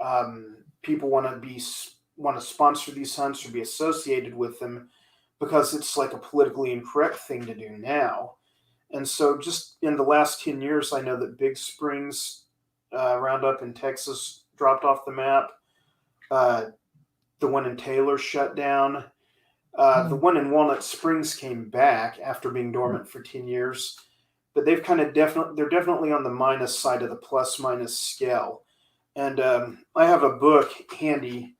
people want to sponsor these hunts or be associated with them because it's like a politically incorrect thing to do now. And so just in the last 10 years, I know that Big Springs Roundup in Texas dropped off the map. The one in Taylor shut down. The one in Walnut Springs came back after being dormant for 10 years. But they've they're definitely on the minus side of the plus minus scale. And I have a book handy.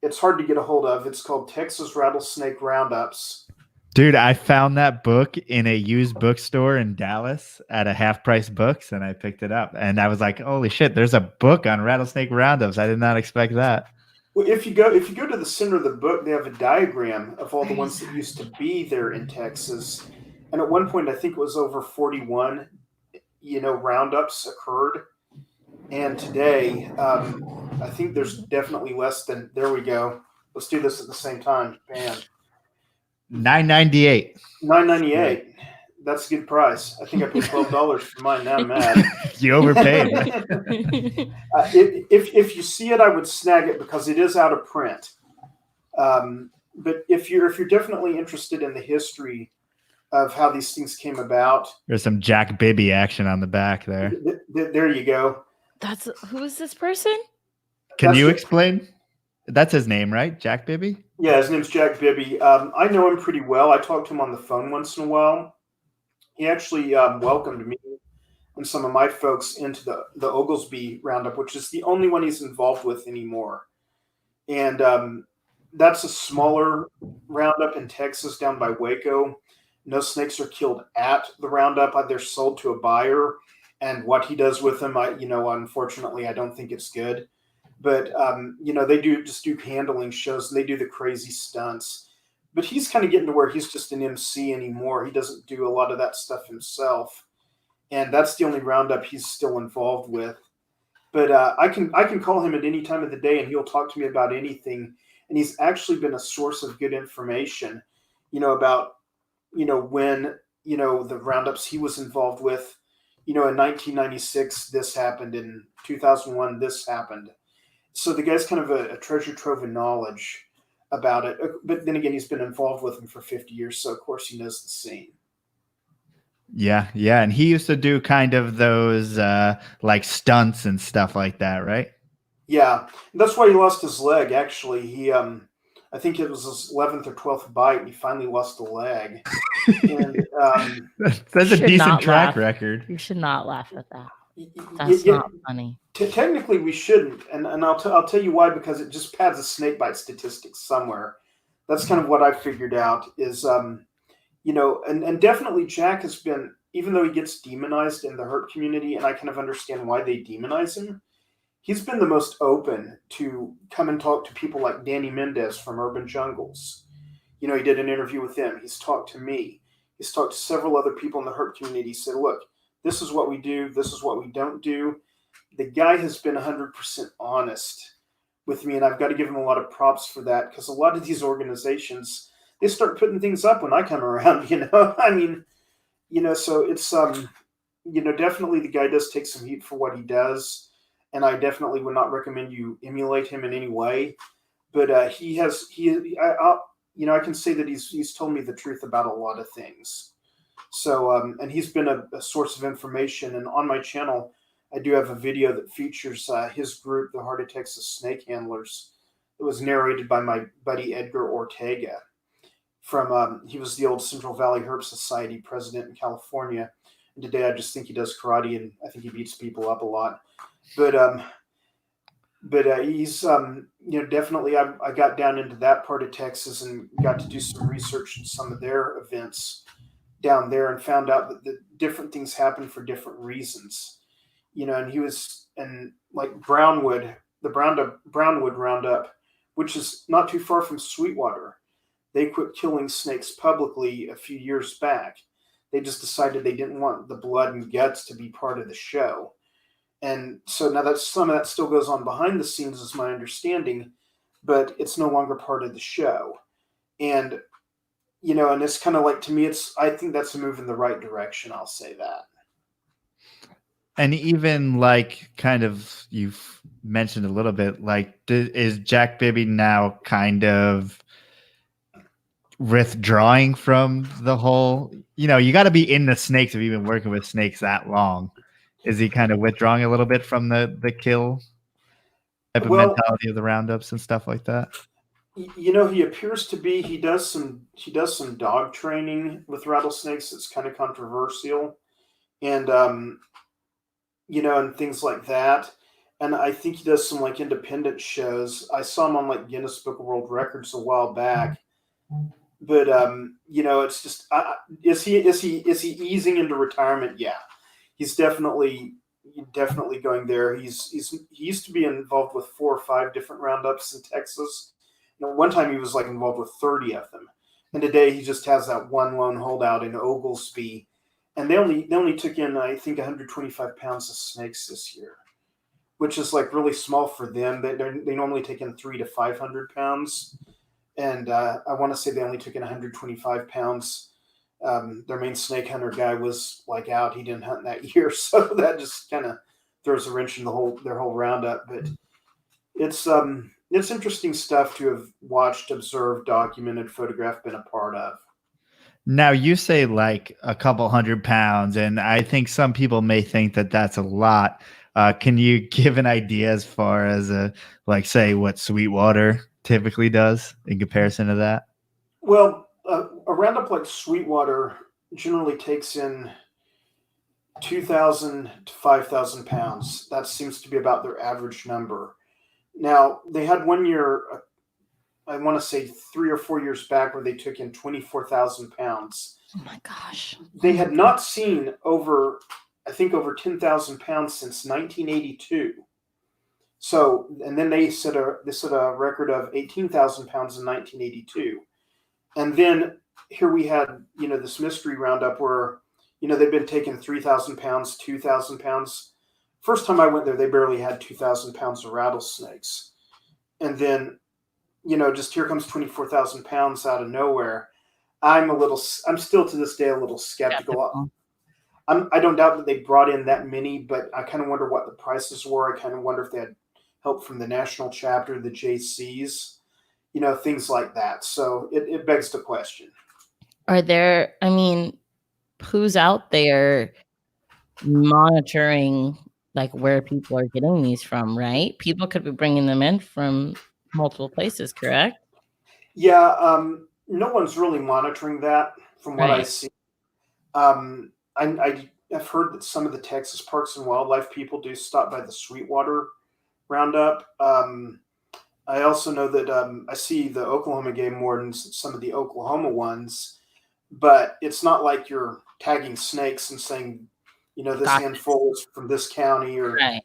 It's hard to get a hold of. It's called Texas Rattlesnake Roundups. Dude, I found that book in a used bookstore in Dallas at a half price books, and I picked it up. And I was like, holy shit, there's a book on rattlesnake roundups. I did not expect that. Well, if you go to the center of the book, they have a diagram of all the ones that used to be there in Texas. And at one point, I think it was over 41, roundups occurred. And today, I think there's definitely less than. There we go. Let's do this at the same time. Bam. $9.98. $9.98. That's a good price. I think I paid $12 for mine. Now I'm mad. You overpaid. If you see it, I would snag it because it is out of print. But if you're definitely interested in the history of how these things came about, There's some Jack Bibby action on the back there. There you go. Who is this person? Can you explain? That's his name, right? Jack Bibby? Yeah, his name's Jack Bibby. I know him pretty well. I talk to him on the phone once in a while. He actually welcomed me and some of my folks into the Oglesby Roundup, which is the only one he's involved with anymore. And that's a smaller roundup in Texas down by Waco. No snakes are killed at the roundup. They're sold to a buyer. And what he does with them, unfortunately, I don't think it's good. But, they do handling shows and they do the crazy stunts. But he's kind of getting to where he's just an MC anymore. He doesn't do a lot of that stuff himself. And that's the only roundup he's still involved with. But I can call him at any time of the day and he'll talk to me about anything. And he's actually been a source of good information, about, when, the roundups he was involved with. In 1996, this happened. In 2001, this happened. So the guy's kind of a treasure trove of knowledge about it. But then again, he's been involved with him for 50 years. So, of course, he knows the scene. Yeah. And he used to do kind of those like stunts and stuff like that, right? Yeah. That's why he lost his leg, actually. He, I think it was his 11th or 12th bite, and he finally lost a leg. And, that's a decent track record. You should not laugh at that. That's not funny. Technically, we shouldn't, and I'll tell you why, because it just pads a snakebite statistics somewhere. That's kind of what I figured out is, and definitely Jack has been even though he gets demonized in the herp community, and I kind of understand why they demonize him, he's been the most open to come and talk to people like Danny Mendez from Urban Jungles. He did an interview with them. He's talked to me. He's talked to several other people in the herp community. He said, look, this is what we do. This is what we don't do. The guy has been 100% honest with me, and I've got to give him a lot of props for that, because a lot of these organizations, they start putting things up when I come around, I mean, so it's, definitely the guy does take some heat for what he does, and I definitely would not recommend you emulate him in any way, but I can say that he's told me the truth about a lot of things. So, and he's been a source of information, and on my channel, I do have a video that features his group, the Heart of Texas Snake Handlers. It was narrated by my buddy Edgar Ortega. He was the old Central Valley Herp Society president in California. And today I just think he does karate, and I think he beats people up a lot. But he's, definitely, I got down into that part of Texas and got to do some research in some of their events down there, and found out that the different things happen for different reasons. And he was, and like Brownwood, the Brownwood Roundup, which is not too far from Sweetwater, they quit killing snakes publicly a few years back. They just decided they didn't want the blood and guts to be part of the show. And so now that some of that still goes on behind the scenes, is my understanding, but it's no longer part of the show. And, and it's kind of like, to me, I think that's a move in the right direction. I'll say that. And even like, kind of, you've mentioned a little bit, like, is Jack Bibby now kind of withdrawing from the whole, you got to be in the snakes if you've been working with snakes that long. Is he kind of withdrawing a little bit from the kill type of mentality of the roundups and stuff like that? He appears to be. He does some dog training with rattlesnakes. It's kind of controversial, and and things like that. And I think he does some like independent shows. I saw him on like Guinness Book of World Records a while back. But it's just, is he easing into retirement? Yeah, he's definitely going there. He used to be involved with 4 or 5 different roundups in Texas. One time he was like involved with 30 of them, and today he just has that one lone holdout in Oglesby, and they only took in, I think, 125 pounds of snakes this year, which is like really small for them. They normally take in 300 to 500 pounds. And I want to say they only took in 125 pounds. Their main snake hunter guy was like out; he didn't hunt that year, so that just kind of throws a wrench in their whole roundup. But it's interesting stuff to have watched, observed, documented, photographed, been a part of. Now, you say like a couple 100 pounds, and I think some people may think that that's a lot. Can you give an idea as far as say what Sweetwater typically does in comparison to that? Well, a roundup like Sweetwater generally takes in 2,000 to 5,000 pounds. That seems to be about their average number. Now, they had one year, I want to say 3 or 4 years back, where they took in 24,000 pounds. Oh my gosh. They had not seen over 10,000 pounds since 1982. So, and then they set a record of 18,000 pounds in 1982. And then here we had, this mystery roundup where, they've been taking 3,000 pounds, 2,000 pounds. First time I went there, they barely had 2,000 pounds of rattlesnakes. And then, just here comes 24,000 pounds out of nowhere. I'm still to this day a little skeptical. I don't doubt that they brought in that many, but I kind of wonder what the prices were. I kind of wonder if they had help from the national chapter, the JCs, things like that. So it begs the question. Are there, who's out there monitoring like where people are getting these from, right? People could be bringing them in from multiple places, correct? Yeah, no one's really monitoring that from what I see. I've heard that some of the Texas Parks and Wildlife people do stop by the Sweetwater Roundup. I also know that I see the Oklahoma game wardens, some of the Oklahoma ones, but it's not like you're tagging snakes and saying, this Got handful is from this county, or right.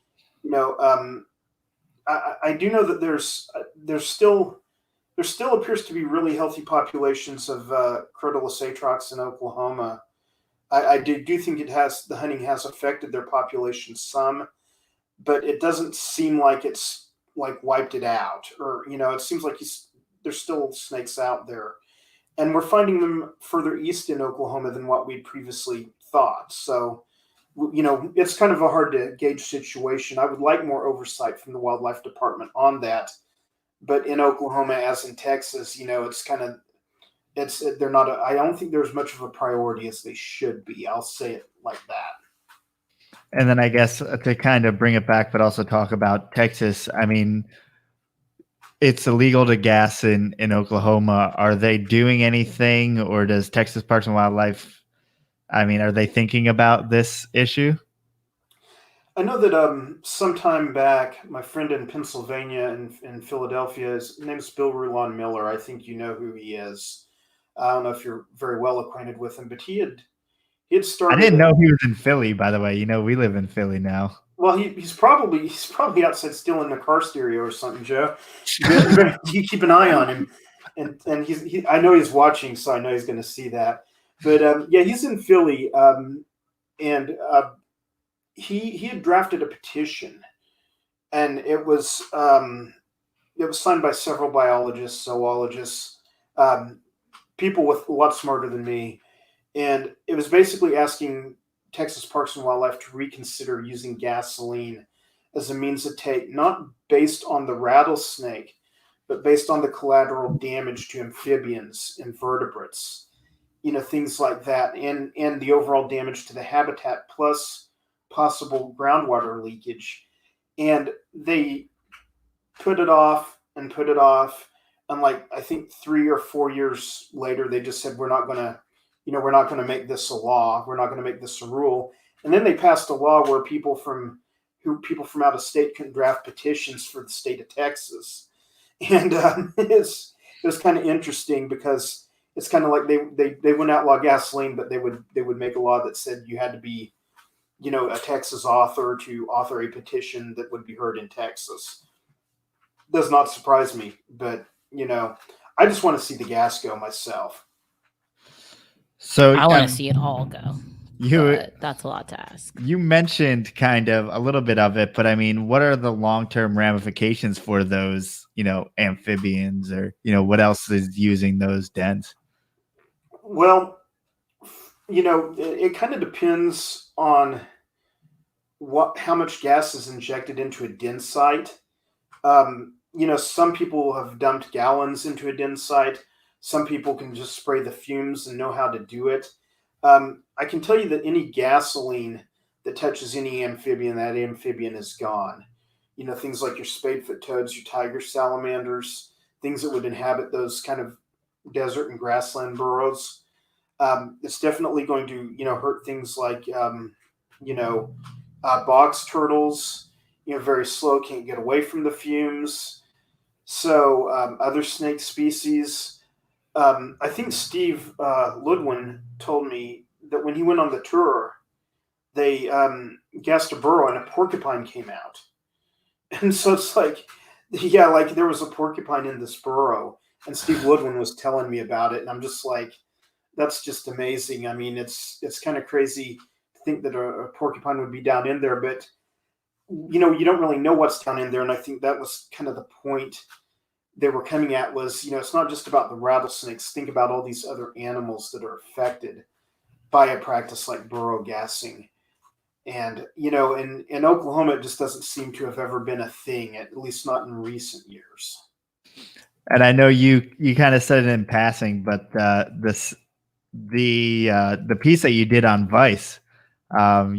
I do know that there still appears to be really healthy populations of Crotalus atrox in Oklahoma. I do think the hunting has affected their population some, but it doesn't seem like it's like wiped it out, or it seems like there's still snakes out there, and we're finding them further east in Oklahoma than what we'd previously thought. So, it's kind of a hard to gauge situation. I would like more oversight from the wildlife department on that, but in Oklahoma, as in Texas, it's kind of they're not. I don't think there's much of a priority as they should be. I'll say it like that. And then I guess to kind of bring it back, but also talk about Texas. I mean, it's illegal to gas in Oklahoma. Are they doing anything, or does Texas Parks and Wildlife, I mean, are they thinking about this issue? I know that sometime back, my friend in Pennsylvania in Philadelphia, his name's Bill Rulon Miller. I think you know who he is. I don't know if you're very well acquainted with him, but he had started. I didn't know he was in Philly, by the way. We live in Philly now. Well, he's probably outside stealing the car stereo or something, Joe. You keep an eye on him, and he I know he's watching, so I know he's going to see that. But yeah, he's in Philly, and he had drafted a petition, and it was signed by several biologists, zoologists, people with a lot smarter than me, and it was basically asking Texas Parks and Wildlife to reconsider using gasoline as a means of take, not based on the rattlesnake, but based on the collateral damage to amphibians, invertebrates, things like that, and the overall damage to the habitat, plus possible groundwater leakage. And they put it off and put it off. And I think 3 or 4 years later, they just said, we're not going to make this a law. We're not going to make this a rule. And then they passed a law where people from out of state can draft petitions for the state of Texas. And it was kind of interesting, because it's kind of like they wouldn't outlaw gasoline, but they would make a law that said you had to be, a Texas author to author a petition that would be heard in Texas. Does not surprise me, but I just want to see the gas go myself. So I want to see it all go. But that's a lot to ask. You mentioned kind of a little bit of it, but I mean, what are the long-term ramifications for those, amphibians, or, what else is using those dens? Well, it kind of depends on how much gas is injected into a den site. Some people have dumped gallons into a den site. Some people can just spray the fumes and know how to do it. I can tell you that any gasoline that touches any amphibian, that amphibian is gone. Things like your spadefoot toads, your tiger salamanders, things that would inhabit those kind of desert and grassland burrows. It's definitely going to, hurt things like, box turtles, very slow, can't get away from the fumes. So other snake species. I think Steve Ludwin told me that when he went on the tour, they gassed a burrow and a porcupine came out. And so it's like there was a porcupine in this burrow, and Steve Ludwin was telling me about it. And I'm just like, that's just amazing. I mean, it's kind of crazy to think that a porcupine would be down in there, but you don't really know what's down in there. And I think that was kind of the point they were coming at was, it's not just about the rattlesnakes. Think about all these other animals that are affected by a practice like burrow gassing. And, in Oklahoma, it just doesn't seem to have ever been a thing, at least not in recent years. And I know you kind of said it in passing, but the piece that you did on Vice,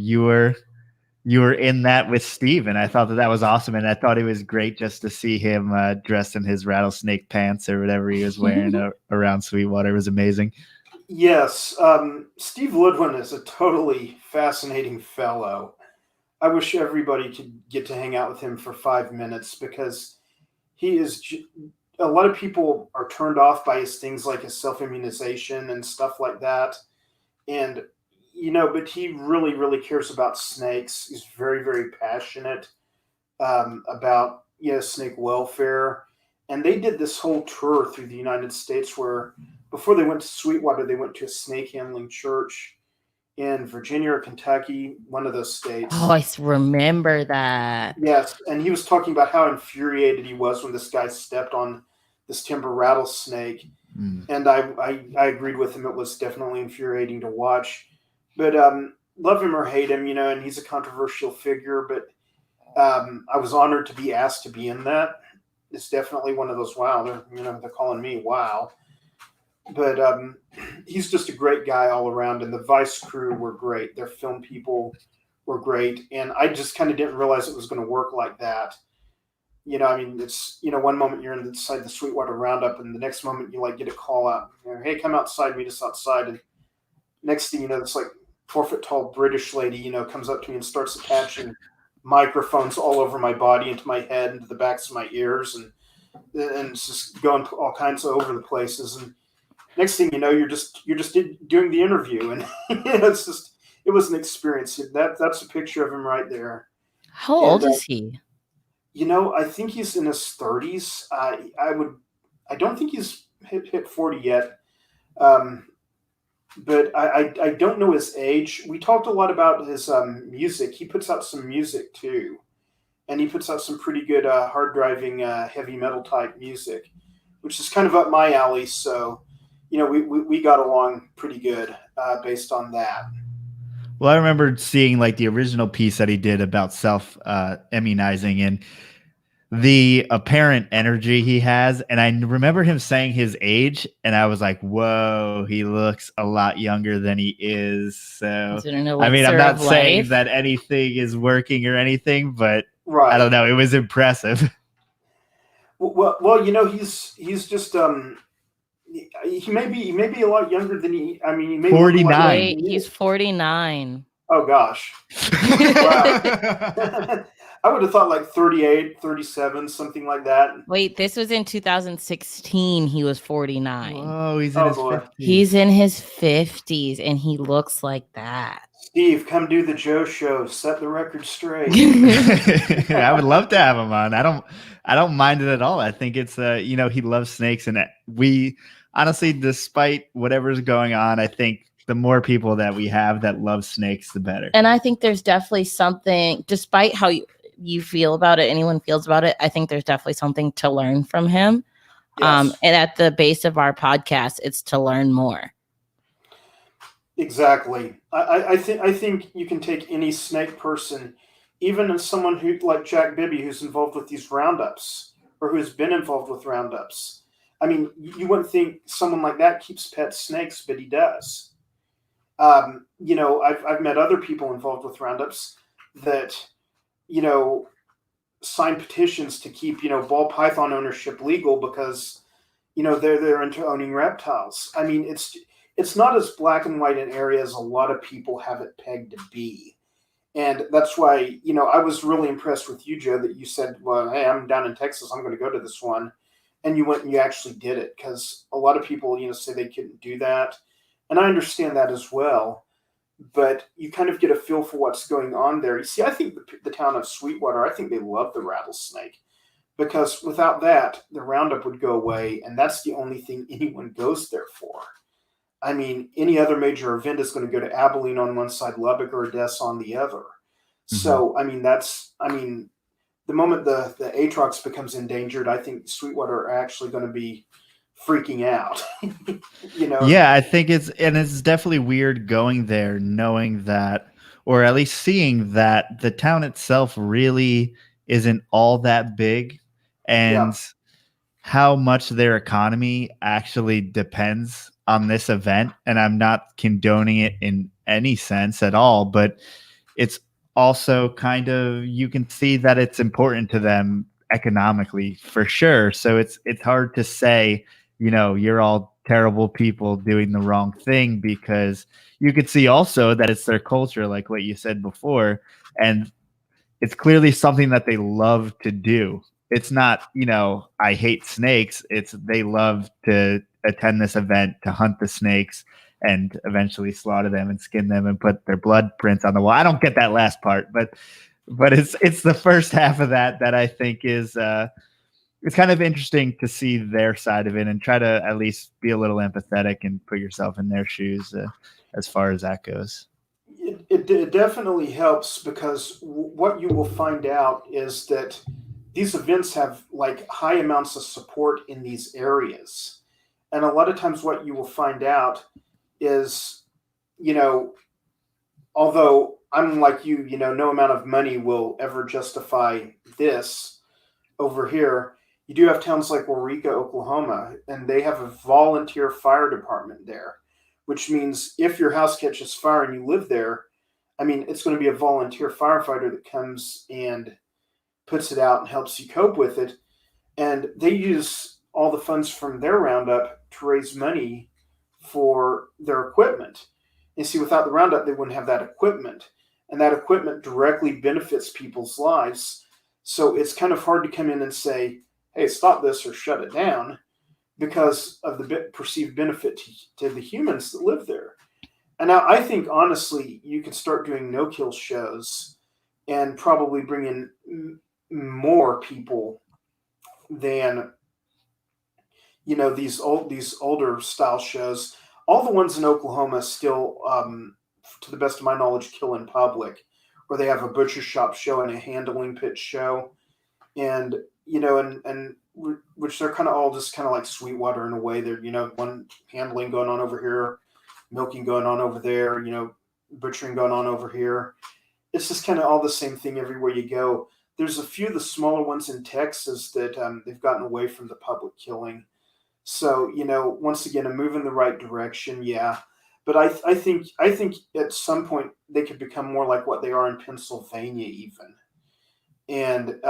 you were in that with Steve, and I thought that was awesome. And I thought it was great just to see him dressed in his rattlesnake pants or whatever he was wearing around Sweetwater. It was amazing. Yes. Steve Ludwin is a totally fascinating fellow. I wish everybody could get to hang out with him for 5 minutes, because he is a lot of people are turned off by his things like his self-immunization and stuff like that. And but he really, really cares about snakes. He's very, very passionate about snake welfare. And they did this whole tour through the United States where before they went to Sweetwater, they went to a snake handling church in Virginia or Kentucky, one of those states. Oh, I remember that. Yes, and he was talking about how infuriated he was when this guy stepped on this timber rattlesnake. And I agreed with him. It was definitely infuriating to watch. But love him or hate him, and he's a controversial figure. But I was honored to be asked to be in that. It's definitely one of those, wow, they're calling me wow. But he's just a great guy all around. And the Vice crew were great. Their film people were great. And I just kind of didn't realize it was going to work like that. It's, one moment you're inside the Sweetwater Roundup and the next moment you get a call out, hey, come outside, meet us outside. And next thing you know, this 4-foot tall British lady, comes up to me and starts attaching microphones all over my body, into my head, into the backs of my ears. And it's just going all kinds of over the places. And next thing you know, you're just doing the interview. And it was an experience. That's a picture of him right there. How old is he? I think he's in his 30s. I don't think he's hit 40 yet. But I don't know his age. We talked a lot about his music. He puts out some music too. And he puts out some pretty good hard driving heavy metal type music, which is kind of up my alley. So, we got along pretty good based on that. Well, I remember seeing the original piece that he did about self-immunizing and the apparent energy he has. And I remember him saying his age, and I was like, whoa, he looks a lot younger than he is. So, I'm not saying that anything is working or anything, but right. I don't know. It was impressive. Well, he's just, he may be a lot younger than he may 49. He's 49. Oh gosh. Wow. I would have thought 38, 37, something like that. Wait, this was in 2016. He was 49. Oh, he's in his 50s. He's in his 50s and he looks like that. Steve, come do the Joe show. Set the record straight. I would love to have him on. I don't mind it at all. I think it's he loves snakes, and we honestly, despite whatever's going on, I think the more people that we have that love snakes, the better. And I think there's definitely something, despite how you feel about it, anyone feels about it, I think there's definitely something to learn from him. Yes. And at the base of our podcast, it's to learn more. Exactly. I think you can take any snake person, even as someone who like Jack Bibby, who's involved with these roundups or who's been involved with roundups. You wouldn't think someone like that keeps pet snakes, but he does. I've met other people involved with roundups that, sign petitions to keep, ball python ownership legal because, they're into owning reptiles. It's not as black and white an area as a lot of people have it pegged to be. And that's why, I was really impressed with you, Joe, that you said, well, hey, I'm down in Texas. I'm going to go to this one. And you went and you actually did it, because a lot of people, say they couldn't do that. And I understand that as well. But you kind of get a feel for what's going on there. You see, I think the town of Sweetwater, I think they love the rattlesnake, because without that, the roundup would go away. And that's the only thing anyone goes there for. Any other major event is going to go to Abilene on one side, Lubbock or Odessa on the other. Mm-hmm. So, the moment the Atrox becomes endangered, I think Sweetwater are actually going to be freaking out. Yeah, I think it's definitely weird going there knowing that, or at least seeing that the town itself really isn't all that big, and how much their economy actually depends on this event. And I'm not condoning it in any sense at all, but it's also kind of, you can see that it's important to them economically for sure. So it's hard to say, you're all terrible people doing the wrong thing, because you could see also that it's their culture, like what you said before. And it's clearly something that they love to do. It's not, I hate snakes. It's they love to attend this event, to hunt the snakes. and eventually slaughter them and skin them and put their blood prints on the wall. I don't get that last part, but it's the first half of that I think is it's kind of interesting to see their side of it and try to at least be a little empathetic and put yourself in their shoes as far as that goes. It definitely helps, because what you will find out is that these events have like high amounts of support in these areas. And a lot of times what you will find out is, although I'm like you, no amount of money will ever justify this over here. You do have towns like Waurika, Oklahoma, and they have a volunteer fire department there, which means if your house catches fire and you live there, I mean, it's going to be a volunteer firefighter that comes and puts it out and helps you cope with it. And they use all the funds from their roundup to raise money for their equipment. And see, without the roundup, they wouldn't have that equipment. And that equipment directly benefits people's lives. So it's kind of hard to come in and say, hey, stop this or shut it down, because of the perceived benefit to the humans that live there. And now I think, honestly, you could start doing no-kill shows and probably bring in more people than, these older style shows. All the ones in Oklahoma still, to the best of my knowledge, kill in public, or they have a butcher shop show and a handling pit show. And, and which they're kind of all just kind of like Sweetwater in a way. They're, one handling going on over here, milking going on over there, butchering going on over here. It's just kind of all the same thing everywhere you go. There's a few of the smaller ones in Texas that they've gotten away from the public killing. So, once again, a move in the right direction, yeah. But I think at some point they could become more like what they are in Pennsylvania even. And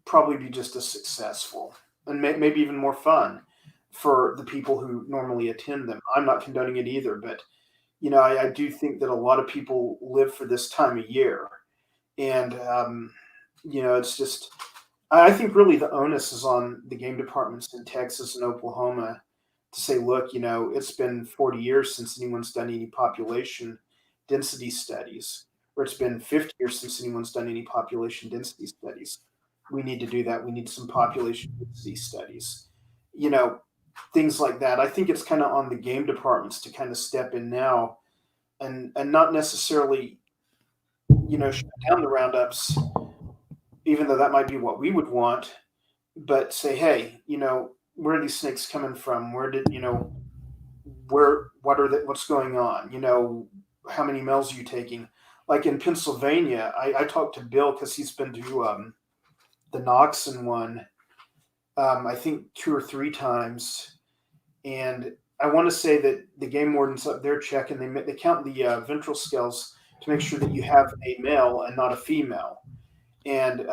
probably be just as successful and maybe even more fun for the people who normally attend them. I'm not condoning it either, but, I do think that a lot of people live for this time of year. And, it's just, I think really the onus is on the game departments in Texas and Oklahoma to say, look, it's been 40 years since anyone's done any population density studies, or it's been 50 years since anyone's done any population density studies. We need to do that. We need some population density studies, things like that. I think it's kind of on the game departments to kind of step in now and not necessarily, shut down the roundups, even though that might be what we would want, but say, hey, where are these snakes coming from? What's going on? How many males are you taking? Like in Pennsylvania, I talked to Bill because he's been to the Knoxon one, I think 2 or 3 times. And I want to say that the game wardens up there check, and they count the ventral scales to make sure that you have a male and not a female. And,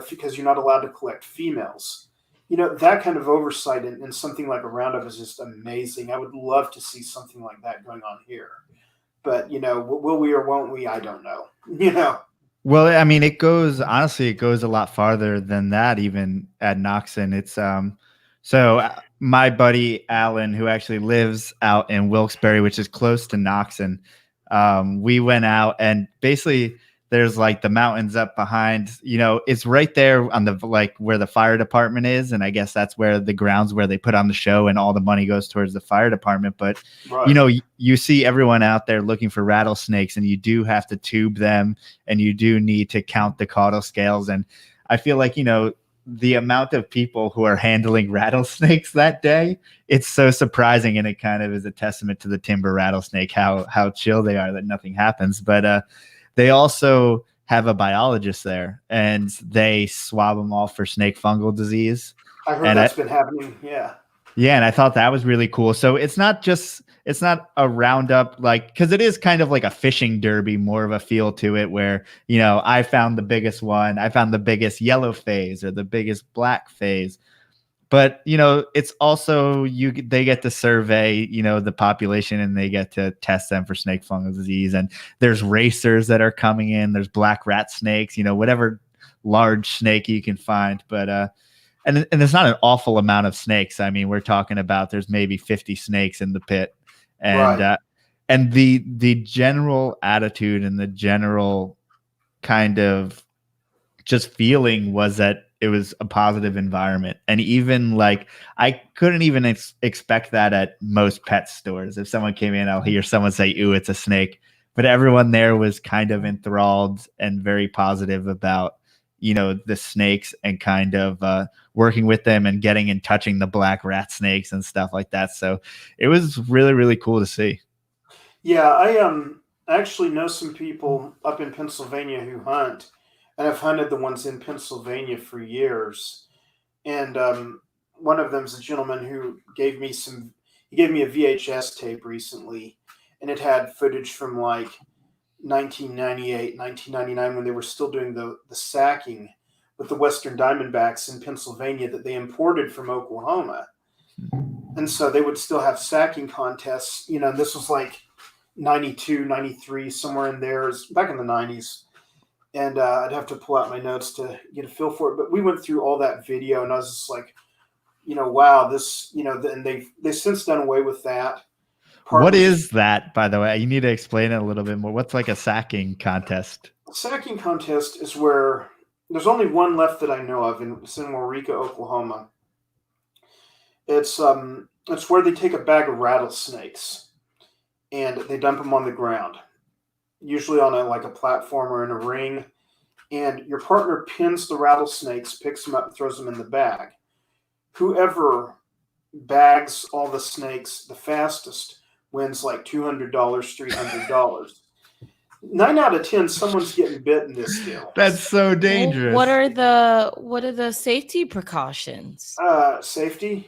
because you're not allowed to collect females. That kind of oversight in something like a roundup is just amazing. I would love to see something like that going on here. But, will we or won't we? I don't know. Well, I mean, it goes a lot farther than that, even at Knoxon. It's so my buddy Alan, who actually lives out in Wilkes-Barre, which is close to Knoxon, we went out, and basically there's like the mountains up behind, it's right there on the, like where the fire department is. And I guess that's where the grounds where they put on the show and all the money goes towards the fire department. But, right. You see everyone out there looking for rattlesnakes, and you do have to tube them, and you do need to count the caudal scales. And I feel like, the amount of people who are handling rattlesnakes that day, it's so surprising. And it kind of is a testament to the timber rattlesnake, how chill they are that nothing happens. But, they also have a biologist there, and they swab them all for snake fungal disease. I heard that's been happening. Yeah. Yeah. And I thought that was really cool. So it's not a roundup, because it is kind of like a fishing derby, more of a feel to it where, I found the biggest one. I found the biggest yellow phase or the biggest black phase. But, it's also they get to survey, the population, and they get to test them for snake fungal disease. And there's racers that are coming in. There's black rat snakes, whatever large snake you can find. But and there's not an awful amount of snakes. I mean, we're talking about there's maybe 50 snakes in the pit. And Right. and the general attitude and the general kind of just feeling was that it was a positive environment. And even like I couldn't even expect that at most pet stores. If someone came in, I'll hear someone say, "Ooh, it's a snake." But everyone there was kind of enthralled and very positive about, the snakes and kind of working with them and getting and touching the black rat snakes and stuff like that. So it was really, really cool to see. Yeah, I actually know some people up in Pennsylvania who hunt, and I've hunted the ones in Pennsylvania for years. And one of them's a gentleman who gave me some. He gave me a VHS tape recently, and it had footage from like 1998, 1999, when they were still doing the sacking with the Western Diamondbacks in Pennsylvania that they imported from Oklahoma. And so they would still have sacking contests. This was like 92, 93, somewhere in there. It was back in the 90s. And I'd have to pull out my notes to get a feel for it. But we went through all that video, and I was just like, wow, this, and they've since done away with that. What is that, by the way? You need to explain it a little bit more. What's like a sacking contest? Sacking contest is where there's only one left that I know of, and it's in Waurika, Oklahoma. It's where they take a bag of rattlesnakes and they dump them on the ground, usually on a platform or in a ring. And your partner pins the rattlesnakes, picks them up, and throws them in the bag. Whoever bags all the snakes the fastest wins like $200, $300. 9 out of 10, someone's getting bit in this deal. That's so dangerous. What are the safety precautions? Safety?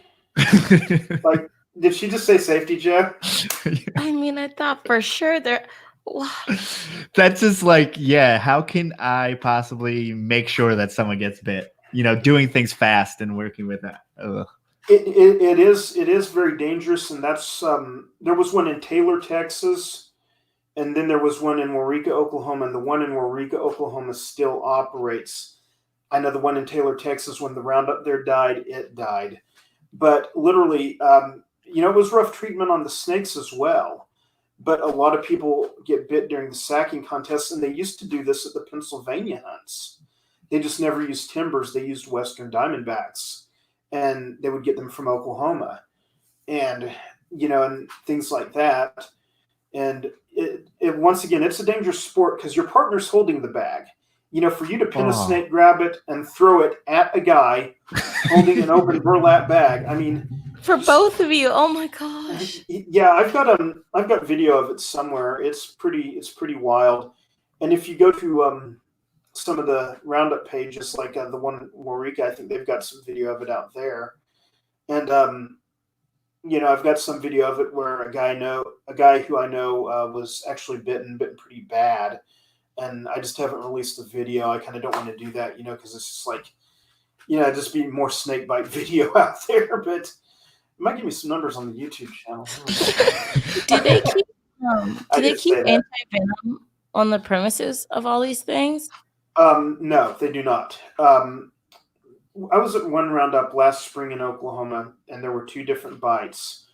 Like, did she just say safety, Joe? I mean, I thought for sure there. That's just like, yeah, how can I possibly make sure that someone gets bit? Doing things fast and working with that. Ugh. It is very dangerous, and that's there was one in Taylor, Texas, and then there was one in Waurika, Oklahoma, and the one in Waurika, Oklahoma still operates. I know the one in Taylor, Texas, when the Roundup there died, it died. But literally, it was rough treatment on the snakes as well. But a lot of people get bit during the sacking contests, and they used to do this at the Pennsylvania hunts. They just never used timbers. They used Western Diamondbacks, and they would get them from Oklahoma, and and things like that. And it once again, it's a dangerous sport because your partner's holding the bag. For you to pin a snake, grab it, and throw it at a guy holding an open burlap bag. I mean, for both of you. Oh my gosh. Yeah, I've got video of it somewhere. It's pretty wild. And if you go to some of the Roundup pages, like the one in Waurika, I think they've got some video of it out there. And I've got some video of it where a guy who I know was actually bitten pretty bad. And I just haven't released the video. I kind of don't want to do that, because it's just like, just be more snake bite video out there. But it might give me some numbers on the YouTube channel. Do they keep anti-venom on the premises of all these things? No, they do not. I was at one Roundup last spring in Oklahoma, and there were 2 different bites.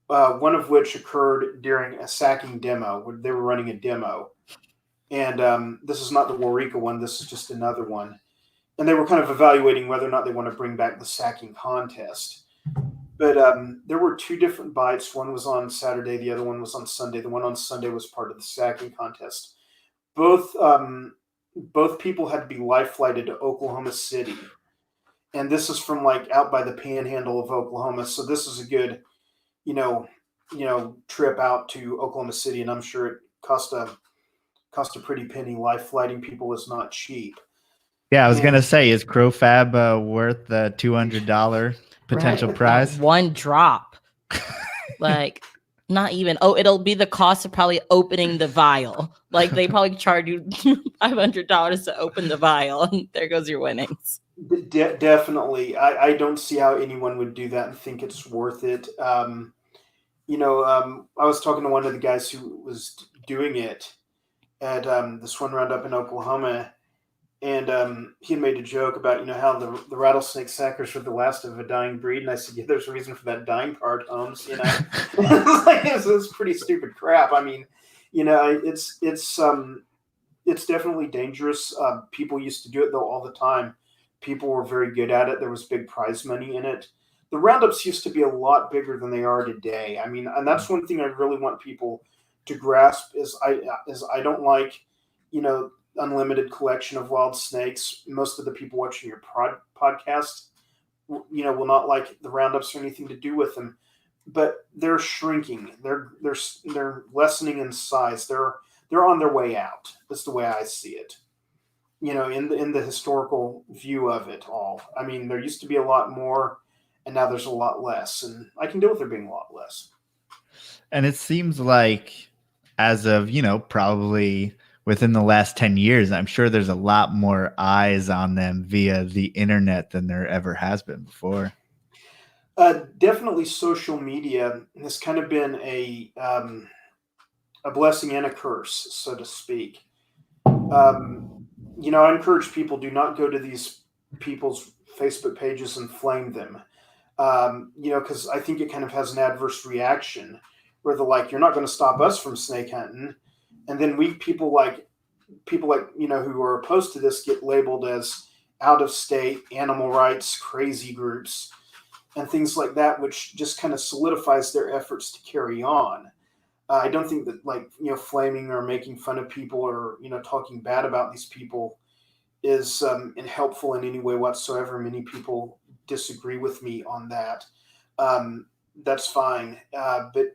One of which occurred during a sacking demo, where they were running a demo. And this is not the Waurika one. This is just another one. And they were kind of evaluating whether or not they want to bring back the sacking contest. But there were 2 different bites. One was on Saturday. The other one was on Sunday. The one on Sunday was part of the sacking contest. Both people had to be life flighted to Oklahoma City. And this is from out by the panhandle of Oklahoma. So this is a good, trip out to Oklahoma City. And I'm sure it cost a pretty penny. Life flighting people is not cheap. Yeah, I was going to say, is CrowFab worth the $200 potential prize? One drop. Not even. Oh, it'll be the cost of probably opening the vial. They probably charge you $500 to open the vial, and there goes your winnings. Definitely. I don't see how anyone would do that and think it's worth it. I was talking to one of the guys who was doing it at this one Roundup in Oklahoma, And he had made a joke about, how the rattlesnake sackers were the last of a dying breed. And I said, yeah, there's a reason for that dying part, Holmes, it's pretty stupid crap. I mean, it's definitely dangerous. People used to do it, though, all the time. People were very good at it. There was big prize money in it. The roundups used to be a lot bigger than they are today. I mean, and that's one thing I really want people to grasp is I don't like, unlimited collection of wild snakes. Most of the people watching your podcast, will not like the roundups or anything to do with them, but they're shrinking. They're lessening in size. They're on their way out. That's the way I see it. In the historical view of it all. I mean, there used to be a lot more, and now there's a lot less, and I can deal with there being a lot less. And it seems like as of, probably within the last 10 years, I'm sure there's a lot more eyes on them via the internet than there ever has been before. Definitely social media has kind of been a blessing and a curse, so to speak. I encourage people, do not go to these people's Facebook pages and flame them. Because I think it kind of has an adverse reaction where they're like, you're not going to stop us from snake hunting. And then people like, who are opposed to this get labeled as out of state, animal rights, crazy groups, and things like that, which just kind of solidifies their efforts to carry on. I don't think that flaming or making fun of people or, talking bad about these people is helpful in any way whatsoever. Many people disagree with me on that. That's fine. But,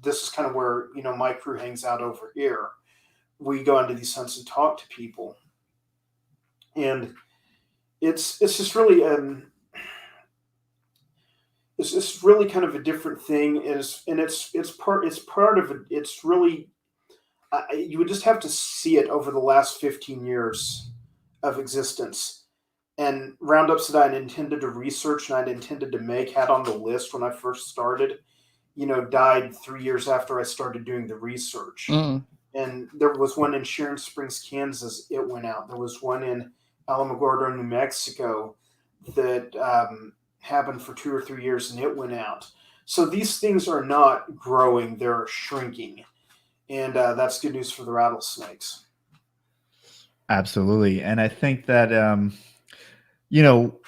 this is kind of where, my crew hangs out over here. We go into these hunts and talk to people. And it's just really, it's just really kind of a different thing. It's part of it. It's really, you would just have to see it over the last 15 years of existence. And roundups that I'd intended to research and I'd intended to make, had on the list when I first started, died 3 years after I started doing the research. And there was one in Sharon Springs, Kansas. It went out. There was one in Alamogordo, New Mexico that happened for 2 or 3 years, and it went out. So these things are not growing. They're shrinking. And that's good news for the rattlesnakes. Absolutely. And I think that,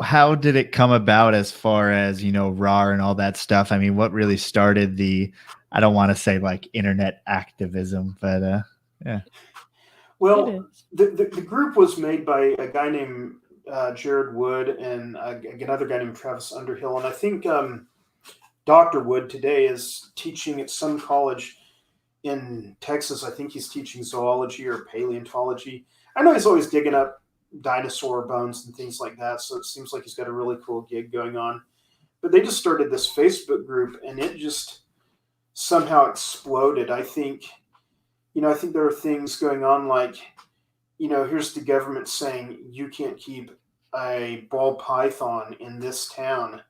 how did it come about as far as, RAR and all that stuff? I mean, what really started I don't want to say like internet activism, but yeah. Well, the group was made by a guy named Jared Wood and another guy named Travis Underhill. And I think Dr. Wood today is teaching at some college in Texas. I think he's teaching zoology or paleontology. I know he's always digging up dinosaur bones and things like that. So it seems like he's got a really cool gig going on. But they just started this Facebook group and it just somehow exploded. I think there are things going on like, here's the government saying you can't keep a ball python in this town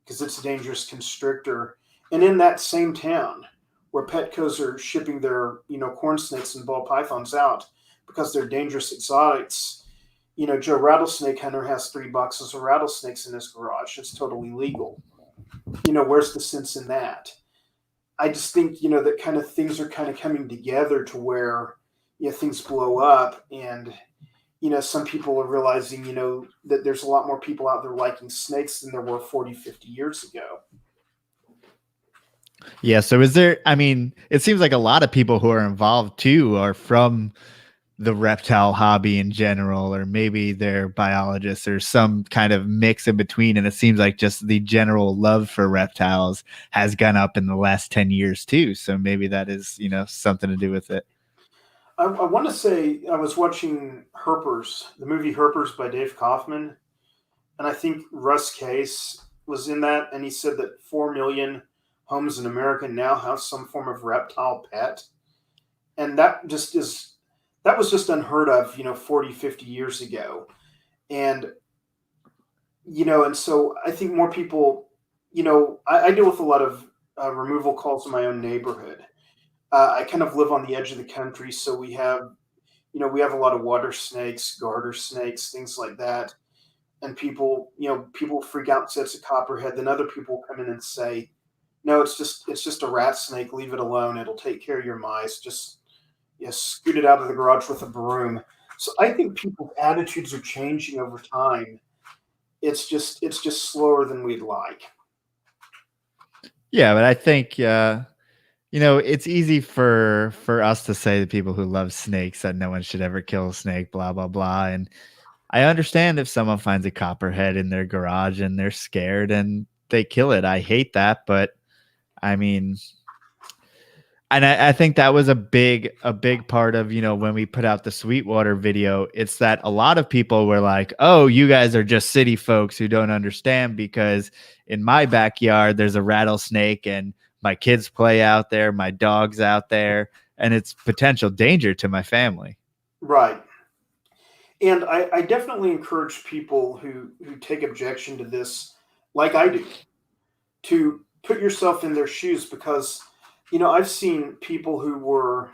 because it's a dangerous constrictor. And in that same town where Petcos are shipping their, corn snakes and ball pythons out because they're dangerous exotics, Joe Rattlesnake Hunter has 3 boxes of rattlesnakes in his garage. It's totally legal. Where's the sense in that? I just think, that kind of things are kind of coming together to where, things blow up and, some people are realizing, that there's a lot more people out there liking snakes than there were 40, 50 years ago. Yeah. So it seems like a lot of people who are involved too are from the reptile hobby in general, or maybe they're biologists or some kind of mix in between. And it seems like just the general love for reptiles has gone up in the last 10 years too. So maybe that is, something to do with it. I want to say I was watching Herpers, the movie Herpers by Dave Kaufman. And I think Russ Case was in that. And he said that 4 million homes in America now have some form of reptile pet. And that was just unheard of, 40, 50 years ago. And, and so I think more people, I deal with a lot of removal calls in my own neighborhood. I kind of live on the edge of the country. So we have, we have a lot of water snakes, garter snakes, things like that. And people freak out and say it's a copperhead. Then other people come in and say, no, it's just a rat snake. Leave it alone. It'll take care of your mice. Just scoot it out of the garage with a broom. So I think people's attitudes are changing over time. It's just slower than we'd like. Yeah, but I think it's easy for us to say to people who love snakes that no one should ever kill a snake, blah blah blah. And I understand if someone finds a copperhead in their garage and they're scared and they kill it. I hate that, but I mean, and I think that was a big part of, when we put out the Sweetwater video. It's that a lot of people were like, oh, you guys are just city folks who don't understand, because in my backyard, there's a rattlesnake and my kids play out there, my dog's out there, and it's potential danger to my family. Right. And I definitely encourage people who take objection to this, like I do, to put yourself in their shoes, because I've seen people who were,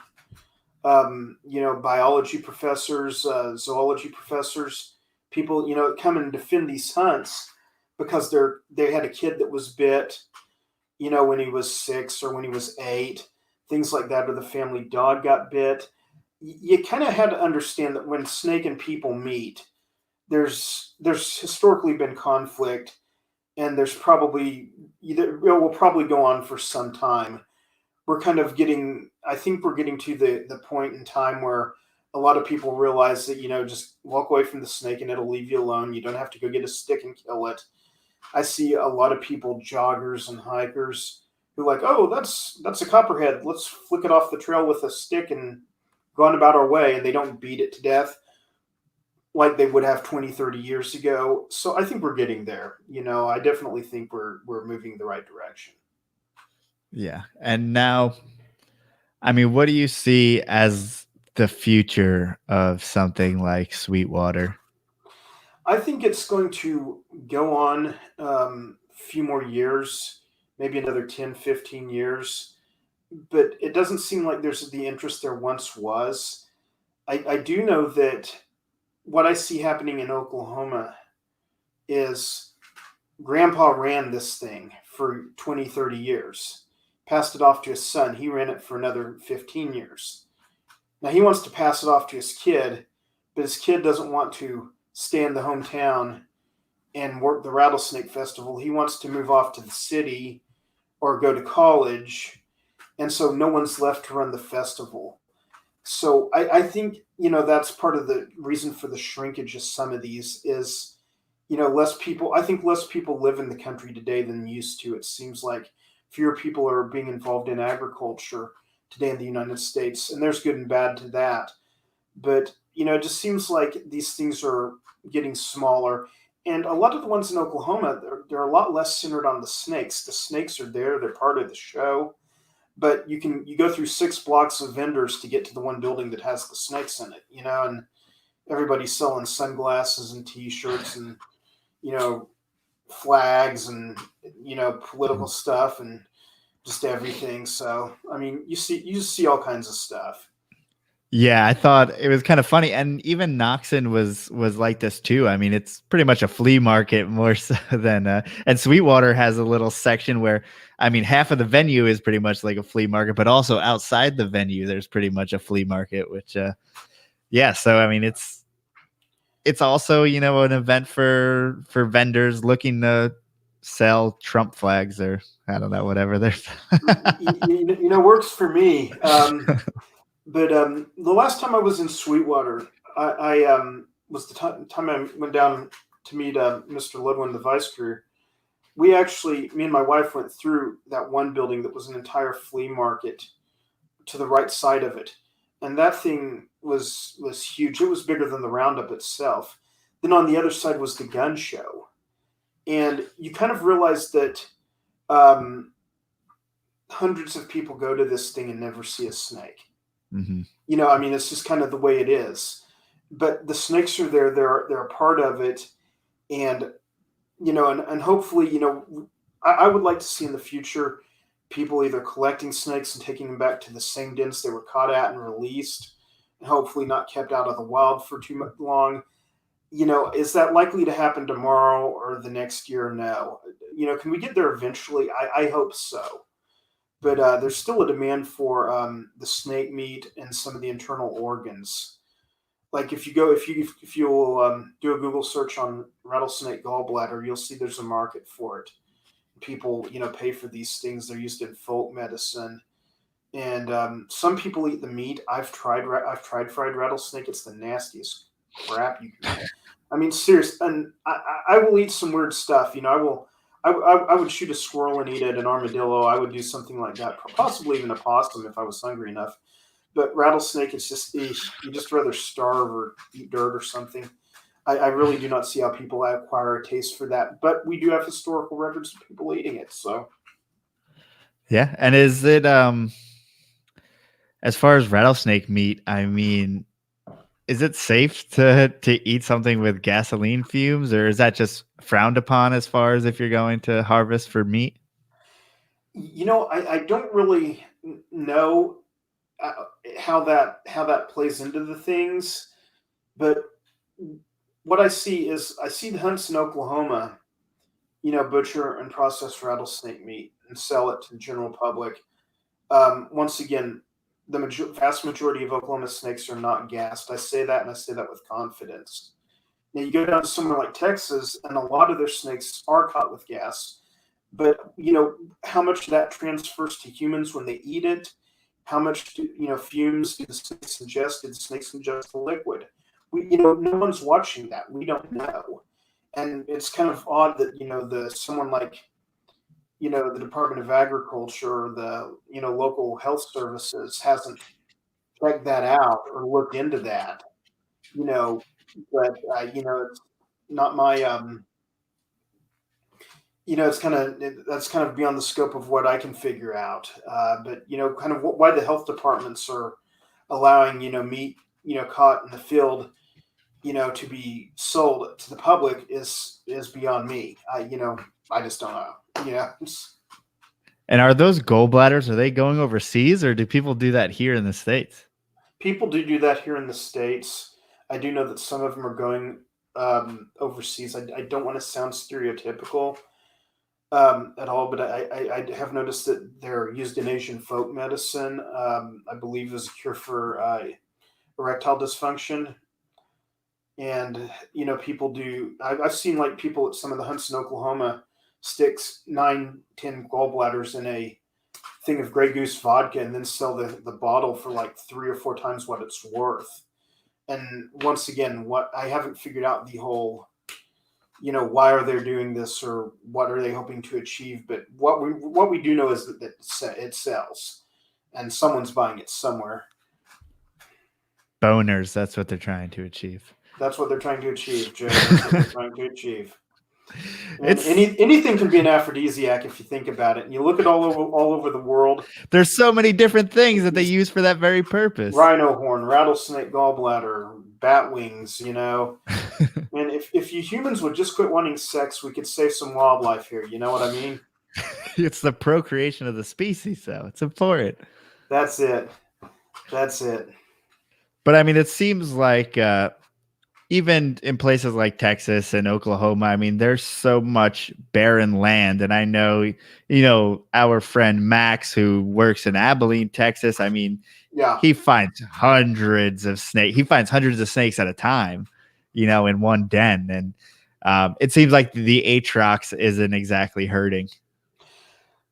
biology professors, zoology professors, people, come and defend these hunts because they had a kid that was bit, when he was 6 or when he was 8, things like that, or the family dog got bit. You kind of had to understand that when snake and people meet, there's historically been conflict, and there's probably will probably go on for some time. I think we're getting to the point in time where a lot of people realize that, just walk away from the snake and it'll leave you alone. You don't have to go get a stick and kill it. I see a lot of people, joggers and hikers, who like, oh, that's a copperhead. Let's flick it off the trail with a stick and go on about our way. And they don't beat it to death like they would have 20, 30 years ago. So I think we're getting there. I definitely think we're moving the right direction. Yeah. And now, I mean, what do you see as the future of something like Sweetwater? I think it's going to go on a few more years, maybe another 10, 15 years. But it doesn't seem like there's the interest there once was. I do know that what I see happening in Oklahoma is Grandpa ran this thing for 20, 30 years, passed it off to his son. He ran it for another 15 years. Now he wants to pass it off to his kid, but his kid doesn't want to stay in the hometown and work the Rattlesnake Festival. He wants to move off to the city or go to college. And so no one's left to run the festival. So I think, that's part of the reason for the shrinkage of some of these is, less people. I think less people live in the country today than used to. It seems like fewer people are being involved in agriculture today in the United States. And there's good and bad to that. But, it just seems like these things are getting smaller. And a lot of the ones in Oklahoma, they're a lot less centered on the snakes. The snakes are there. They're part of the show. But you go through 6 blocks of vendors to get to the one building that has the snakes in it, and everybody's selling sunglasses and T-shirts and, flags and, political stuff and just everything. So, I mean, you see all kinds of stuff. Yeah, I thought it was kind of funny. And even Knoxon was like this too. I mean, it's pretty much a flea market more so than and Sweetwater has a little section where, I mean, half of the venue is pretty much like a flea market, but also outside the venue there's pretty much a flea market, which yeah, so I mean it's also, an event for vendors looking to sell Trump flags, or I don't know, whatever they're works for me. But the last time I was in Sweetwater, I was the time I went down to meet Mr. Ludwin, the vice career. Me and my wife went through that one building that was an entire flea market to the right side of it. And that thing was huge. It was bigger than the Roundup itself. Then on the other side was the gun show. And you kind of realize that hundreds of people go to this thing and never see a snake. Mm-hmm. I mean, it's just kind of the way it is. But the snakes are there. They're a part of it. And, and hopefully, I would like to see in the future people either collecting snakes and taking them back to the same dens they were caught at and released hopefully not kept out of the wild for too long. Is that likely to happen tomorrow or the next year? No. Can we get there eventually? I hope so. But there's still a demand for the snake meat and some of the internal organs. Like if you'll do a Google search on rattlesnake gallbladder, you'll see there's a market for it. People pay for these things. They're used in folk medicine, and some people eat the meat. I've tried fried rattlesnake. It's the nastiest crap you can. I mean, serious. And I will eat some weird stuff. I would shoot a squirrel and eat it, an armadillo. I would do something like that, possibly even a possum if I was hungry enough. But rattlesnake, it's just, you just rather starve or eat dirt or something. I really do not see how people acquire a taste for that. But we do have historical records of people eating it. So, yeah. And is it, as far as rattlesnake meat, I mean, is it safe to eat something with gasoline fumes, or is that just frowned upon as far as if you're going to harvest for meat? I don't really know how that plays into the things, but what I see the hunts in Oklahoma, butcher and process rattlesnake meat and sell it to the general public. Once again, the vast majority of Oklahoma snakes are not gassed. I say that, and I say that with confidence. Now, you go down to somewhere like Texas, and a lot of their snakes are caught with gas. But, how much that transfers to humans when they eat it, how much, fumes do the snakes ingest? Did the snakes ingest the liquid? No one's watching that. We don't know. And it's kind of odd that, someone like, the Department of Agriculture or the, local health services hasn't checked that out or looked into that, but, it's not my, that's kind of beyond the scope of what I can figure out. But, kind of why the health departments are allowing, meat, caught in the field, to be sold to the public is beyond me. I just don't know. And are those gallbladders, are they going overseas, or do people do that here in the States? People do that here in the States. I do know that some of them are going overseas. I don't want to sound stereotypical at all, but I have noticed that they're used in Asian folk medicine. I believe as a cure for erectile dysfunction. And, people do, I've seen like people at some of the hunts in Oklahoma sticks 9-10 gallbladders in a thing of Grey Goose vodka and then sell the bottle for like 3 or 4 times what it's worth. And once again, what I haven't figured out the whole, why are they doing this or what are they hoping to achieve? But what we do know is that it sells and someone's buying it somewhere. Boners, that's what they're trying to achieve. That's what they're trying to achieve, Joe. That's what they're trying to achieve. Anything can be an aphrodisiac if you think about it. And you look at all over the world. There's so many different things that they use for that very purpose. Rhino horn, rattlesnake gallbladder, bat wings, And if you humans would just quit wanting sex, we could save some wildlife here. You know what I mean? It's the procreation of the species, though. It's important. That's it. But I mean, it seems like even in places like Texas and Oklahoma, I mean, there's so much barren land. And I know, our friend Max, who works in Abilene, Texas, I mean, yeah, he finds hundreds of snakes. He finds hundreds of snakes at a time, in one den. And it seems like the Atrox isn't exactly hurting.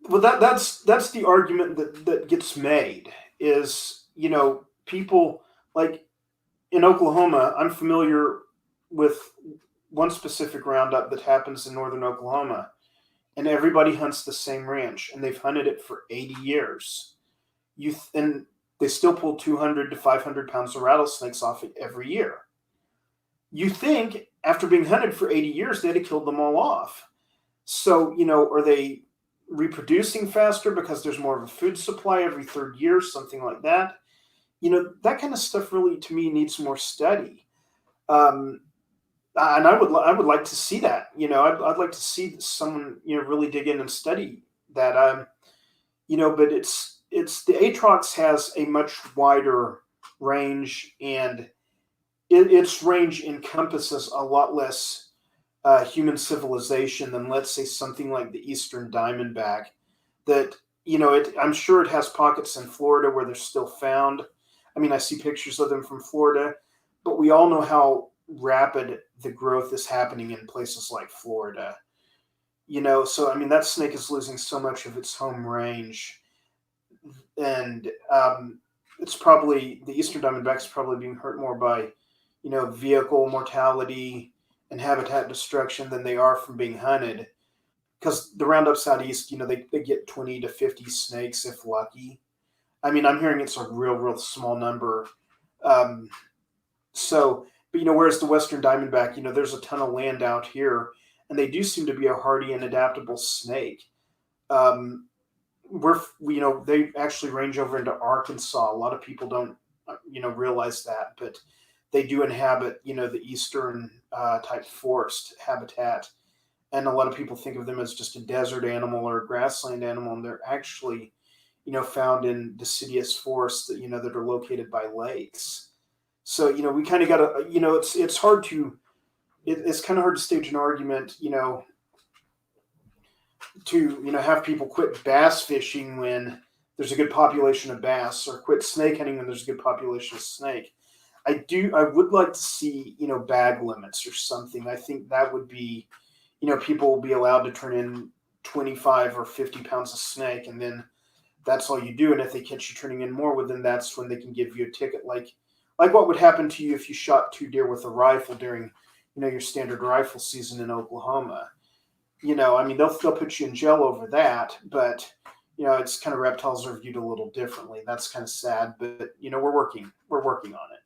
Well, that's the argument that gets made is, people like in Oklahoma, I'm familiar with one specific roundup that happens in northern Oklahoma, and everybody hunts the same ranch, and they've hunted it for 80 years. And they still pull 200 to 500 pounds of rattlesnakes off it every year. You think after being hunted for 80 years, they'd have killed them all off. So, are they reproducing faster because there's more of a food supply every third year, something like that? That kind of stuff really, to me, needs more study. And I would like to see that. I'd like to see someone, really dig in and study that. But it's the Atrox has a much wider range, and its range encompasses a lot less human civilization than, let's say, something like the eastern diamondback. That, I'm sure it has pockets in Florida where they're still found. I mean, I see pictures of them from Florida, but we all know how rapid the growth is happening in places like Florida. So I mean, that snake is losing so much of its home range, and it's probably the eastern diamondback is probably being hurt more by, vehicle mortality and habitat destruction than they are from being hunted. Because the roundups out east, they get 20 to 50 snakes if lucky. I mean, I'm hearing it's a real small number. But whereas the western diamondback, there's a ton of land out here, and they do seem to be a hardy and adaptable snake. They actually range over into Arkansas. A lot of people don't, realize that, but they do inhabit, the eastern type forest habitat. And a lot of people think of them as just a desert animal or a grassland animal, and they're actually, found in deciduous forests that, that are located by lakes. So, we kind of got to, it's hard to, it's kind of hard to stage an argument, to, have people quit bass fishing when there's a good population of bass, or quit snake hunting when there's a good population of snake. I would like to see, bag limits or something. I think that would be, people will be allowed to turn in 25 or 50 pounds of snake, and then that's all you do. And if they catch you turning in more, well, then that's when they can give you a ticket. Like what would happen to you if you shot 2 deer with a rifle during, your standard rifle season in Oklahoma. I mean, they'll put you in jail over that, but, it's kind of, reptiles are viewed a little differently. That's kind of sad, but, we're working on it.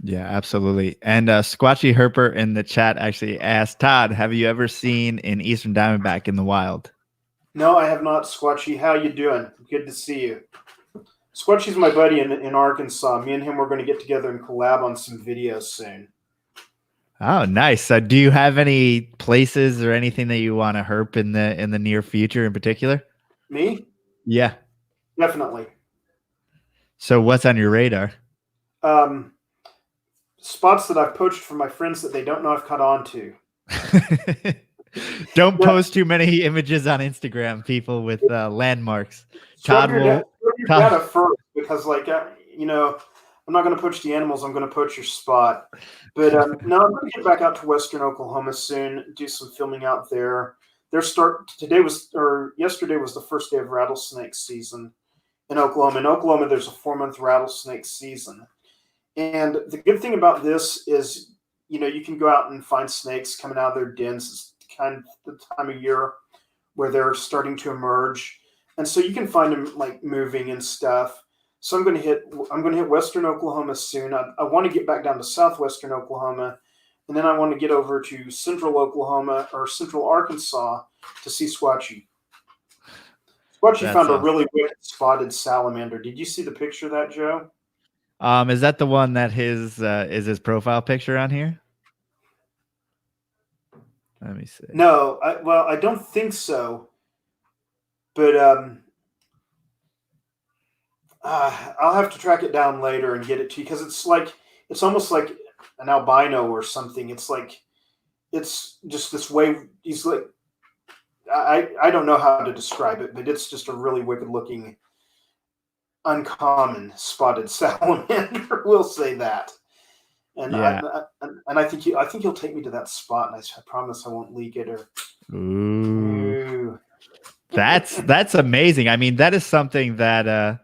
Yeah, absolutely. And Squatchy Herper in the chat actually asked, Todd, have you ever seen an eastern diamondback in the wild? No, I have not, Squatchy. How you doing? Good to see you. Squatchy's my buddy in Arkansas. Me and him are going to get together and collab on some videos soon. Oh, nice. Do you have any places or anything that you want to herp in the near future in particular? Me? Yeah. Definitely. So what's on your radar? Spots that I've poached for my friends that they don't know I've caught on to. Don't post too many images on Instagram, people, with landmarks. Todd will data first, because, I'm not going to poach the animals. I'm going to poach your spot. But no, I'm going to get back out to Western Oklahoma soon. Do some filming out there. Yesterday was the first day of rattlesnake season in Oklahoma. In Oklahoma, there's a 4-month rattlesnake season. And the good thing about this is, you can go out and find snakes coming out of their dens. It's kind of the time of year where they're starting to emerge. And so you can find them moving and stuff. So I'm going to hit Western Oklahoma soon. I want to get back down to Southwestern Oklahoma, and then I want to get over to Central Oklahoma or Central Arkansas to see Squatchy. Squatchy found a really wicked spotted salamander. Did you see the picture of that, Joe? Is that the one that is his profile picture on here? Let me see. No, I don't think so. But I'll have to track it down later and get it to you, because it's almost like an albino or something. It's just this way. He's like, I don't know how to describe it, but it's just a really wicked looking, uncommon spotted salamander. We'll say that. And yeah. I think he'll take me to that spot, and I promise I won't leak it. Ooh. That's amazing. I mean, that is something that a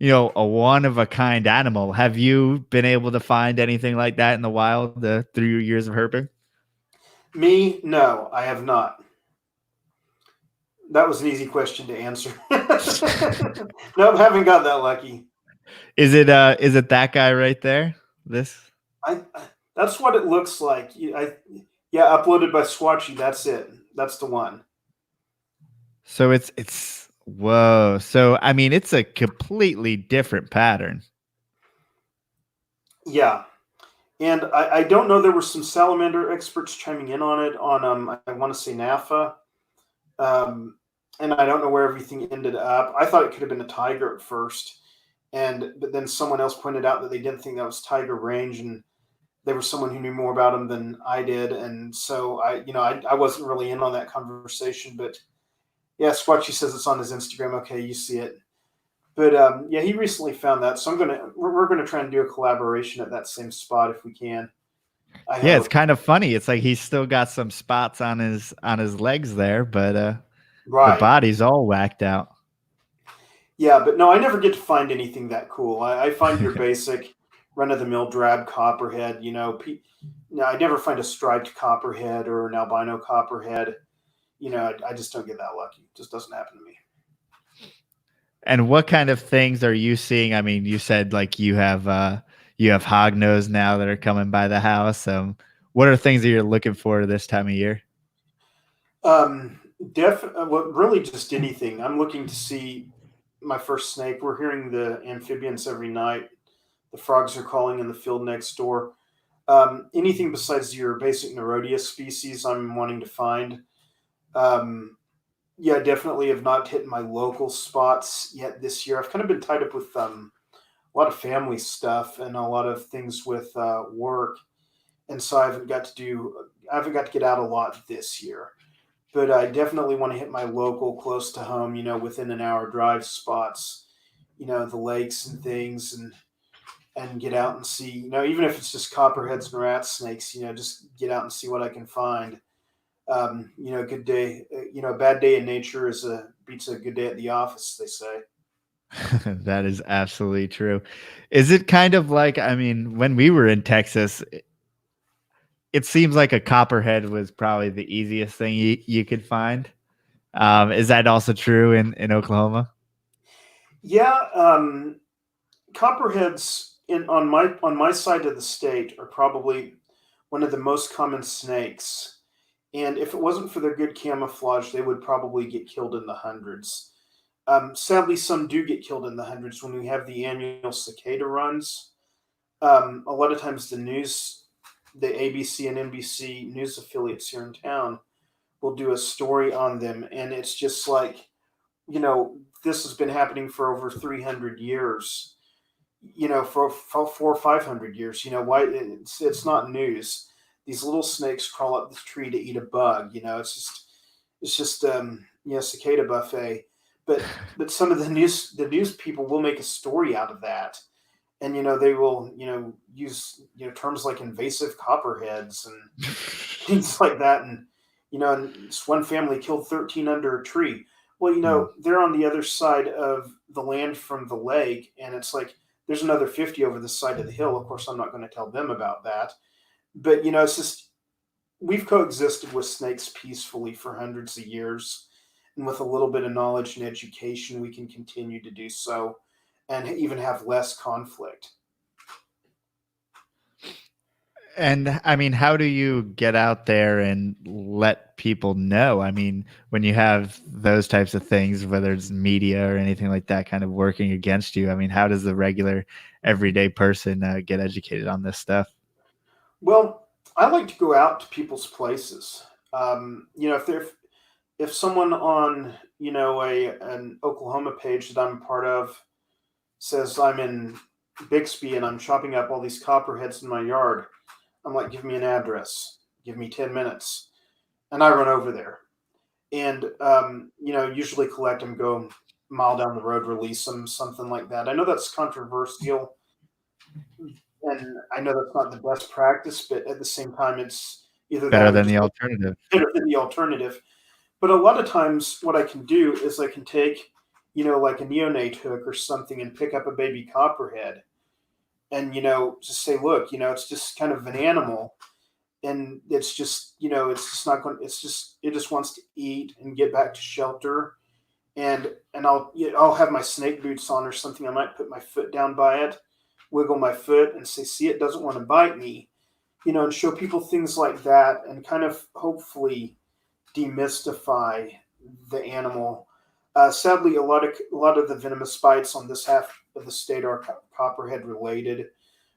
one of a kind animal. Have you been able to find anything like that in the wild through your years of herping? Me? No, I have not. That was an easy question to answer. No, I haven't got that lucky. Is it that guy right there? That's what it looks like. Uploaded by Squatchy. That's it. That's the one. So it's whoa. So I mean, it's a completely different pattern. Yeah. And I don't know, there were some salamander experts chiming in on it on I want to say NAFA. And I don't know where everything ended up. I thought it could have been a tiger at first. but then someone else pointed out that they didn't think that was tiger range, and they were someone who knew more about them than I did, and so I wasn't really in on that conversation. But yeah, Squatchy says it's on his Instagram. Okay, you see it. But yeah, he recently found that, so we're gonna try and do a collaboration at that same spot if we can. Yeah, it's kind of funny. It's like he's still got some spots on his legs there, but the right. body's all whacked out. Yeah, but no, I never get to find anything that cool. I find your basic run-of-the-mill drab copperhead. No, I never find a striped copperhead or an albino copperhead. I just don't get that lucky. It just doesn't happen to me. And what kind of things are you seeing? I mean, you said like you have hognose now that are coming by the house. What are things that you're looking for this time of year? Well, really just anything. I'm looking to see my first snake. We're hearing the amphibians every night. The frogs are calling in the field next door. Anything besides your basic Nerodia species, I'm wanting to find. Yeah, definitely have not hit my local spots yet this year. I've kind of been tied up with a lot of family stuff and a lot of things with work, and so I haven't got to get out a lot this year. But I definitely want to hit my local, close to home, within an hour drive spots, the lakes and things, and get out and see, even if it's just copperheads and rat snakes, just get out and see what I can find. A good day, a bad day in nature beats a good day at the office, they say. That is absolutely true. Is it kind of like, I mean, when we were in Texas, it seems like a copperhead was probably the easiest thing you could find. Is that also true in Oklahoma? Yeah, copperheads on my side of the state are probably one of the most common snakes. And if it wasn't for their good camouflage, they would probably get killed in the hundreds. Sadly, some do get killed in the hundreds when we have the annual cicada runs. A lot of times the ABC and NBC news affiliates here in town will do a story on them. And it's just like, this has been happening for over 300 years, for 400 or 500 years. Why it's not news. These little snakes crawl up the tree to eat a bug. It's just cicada buffet. But some of the news people will make a story out of that, and they will use terms like invasive copperheads and things like that, and this one family killed 13 under a tree. Well, they're on the other side of the land from the lake, and it's like there's another 50 over the side of the hill. Of course, I'm not going to tell them about that. But it's just we've coexisted with snakes peacefully for hundreds of years, and with a little bit of knowledge and education, we can continue to do so, and even have less conflict. And I mean, how do you get out there and let people know? I mean, when you have those types of things, whether it's media or anything like that kind of working against you, I mean, how does the regular everyday person get educated on this stuff? Well, I like to go out to people's places. If someone on an Oklahoma page that I'm a part of says I'm in Bixby and I'm chopping up all these copperheads in my yard, I'm like, give me an address, give me 10 minutes, and I run over there, and usually collect them, go a mile down the road, release them, something like that. I know that's controversial, and I know that's not the best practice, but at the same time, it's either Better that or than just the alternative. better than the alternative. But a lot of times, what I can do is I can take, like a neonate hook or something, and pick up a baby copperhead, and just say, look, it's just kind of an animal, and it's just, it's just not going. It just wants to eat and get back to shelter, and I'll have my snake boots on or something. I might put my foot down by it, wiggle my foot, and say, see, it doesn't want to bite me, and show people things like that, and kind of hopefully demystify the animal. Sadly, a lot of the venomous bites on this half of the state are copperhead related.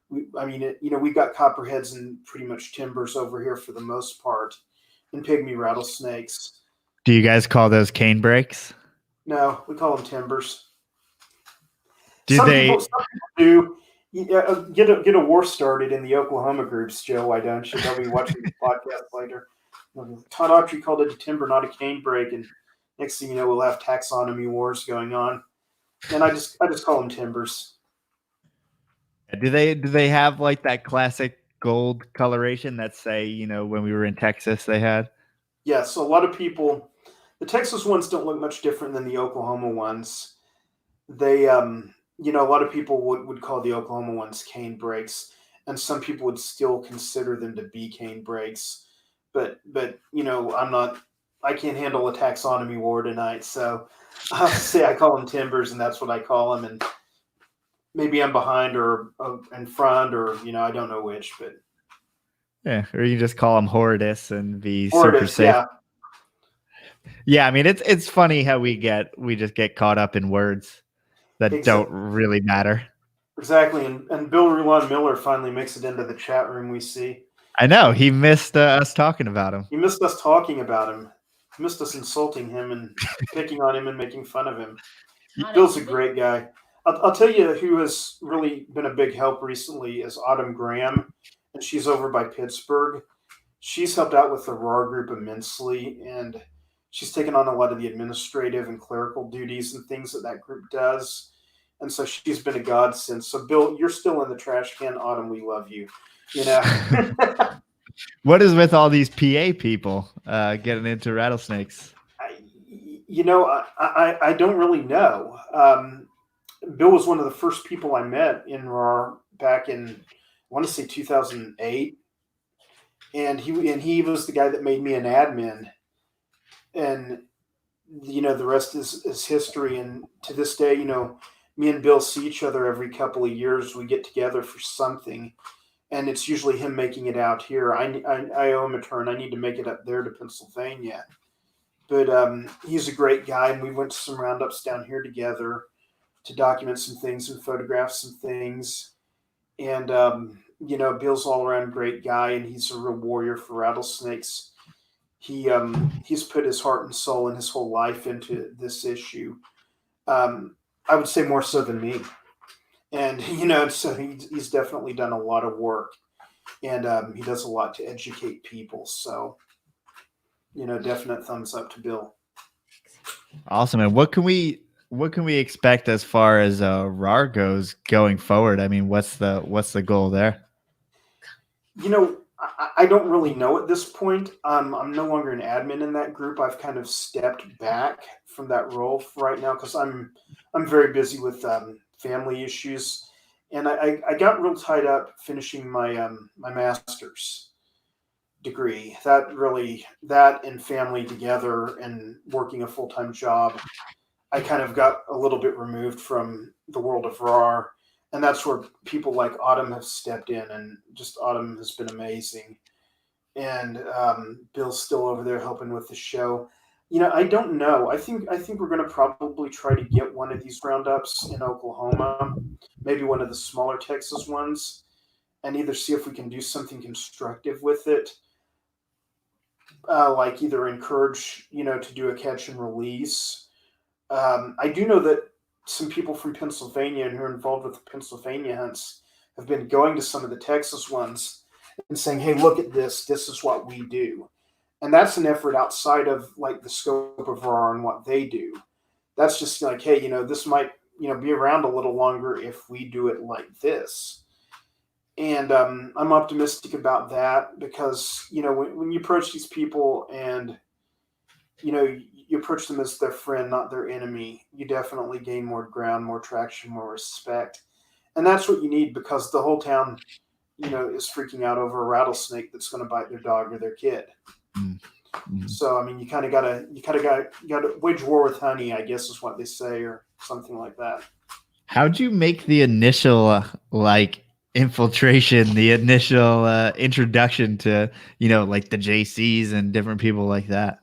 We've got copperheads in pretty much timbers over here for the most part, and pygmy rattlesnakes. Do you guys call those cane breaks? No, we call them timbers. Some people do. Get a war started in the Oklahoma groups, Joe. Why don't you? They'll be watching the podcast later. Todd Autry called it a timber, not a cane break, and next thing you know, we'll have taxonomy wars going on. And I just call them timbers. Do they have like that classic gold coloration that say, when we were in Texas they had? Yes, a lot of people. The Texas ones don't look much different than the Oklahoma ones. They, a lot of people would call the Oklahoma ones cane breaks, and some people would still consider them to be cane breaks. But I can't handle a taxonomy war tonight, so I'll say I call them timbers, and that's what I call them. And maybe I'm behind or in front, or I don't know which, but yeah, or you just call them horridus and be super safe. Yeah. Yeah, I mean it's funny how we just get caught up in words that don't really matter. Exactly, and Bill Rulon Miller finally makes it into the chat room. We see. I know he missed us talking about him. He missed us talking about him. He missed us insulting him and picking on him and making fun of him. Bill's a great guy. I'll tell you who has really been a big help recently is Autumn Graham, and she's over by Pittsburgh. She's helped out with the RAR group immensely, and she's taken on a lot of the administrative and clerical duties and things that group does. And so she's been a godsend. So, Bill, you're still in the trash can. Autumn, we love you. What is with all these PA people getting into rattlesnakes? I don't really know. Bill was one of the first people I met in RAR back in, I want to say 2008. And he was the guy that made me an admin. And, the rest is history. And to this day, me and Bill see each other every couple of years. We get together for something. And it's usually him making it out here. I owe him a turn. I need to make it up there to Pennsylvania. But he's a great guy, and we went to some roundups down here together to document some things and photograph some things. And, Bill's all around great guy, and he's a real warrior for rattlesnakes. He's put his heart and soul and his whole life into this issue. I would say more so than me. And, so he's definitely done a lot of work, and he does a lot to educate people. So, definite thumbs up to Bill. Awesome. And what can we expect as far as RAR goes going forward? I mean, what's the goal there? I don't really know at this point. I'm no longer an admin in that group. I've kind of stepped back from that role right now because I'm very busy with family issues, and I got real tied up finishing my my master's degree. That and family together and working a full-time job, I kind of got a little bit removed from the world of RAR, and that's where people like Autumn have stepped in, and just Autumn has been amazing. And Bill's still over there helping with the show. I don't know. I think we're going to probably try to get one of these roundups in Oklahoma, maybe one of the smaller Texas ones, and either see if we can do something constructive with it, like either encourage, to do a catch and release. I do know that some people from Pennsylvania and who are involved with the Pennsylvania hunts have been going to some of the Texas ones and saying, hey, look at this. This is what we do. And that's an effort outside of like the scope of RAR and what they do. That's just like, hey, this might, be around a little longer if we do it like this. And I'm optimistic about that because, when you approach these people and, you approach them as their friend, not their enemy, you definitely gain more ground, more traction, more respect. And that's what you need because the whole town, is freaking out over a rattlesnake that's going to bite their dog or their kid. Mm-hmm. So, I mean, you kind of got to wage war with honey, I guess is what they say, or something like that. How'd you make the initial, infiltration, the initial introduction to, like the JCs and different people like that?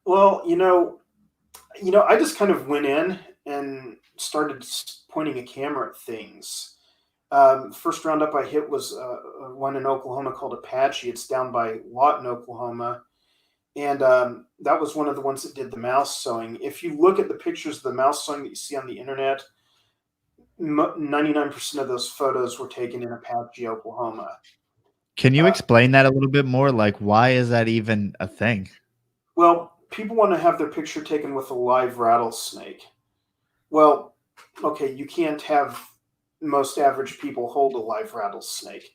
Well, I just kind of went in and started pointing a camera at things. First roundup I hit was one in Oklahoma called Apache. It's down by Lawton, Oklahoma. And that was one of the ones that did the mouse sewing. If you look at the pictures of the mouse sewing that you see on the internet, 99% of those photos were taken in Apache, Oklahoma. Can you explain that a little bit more? Like, why is that even a thing? Well, people want to have their picture taken with a live rattlesnake. Well, okay, you can't have most average people hold a live rattlesnake.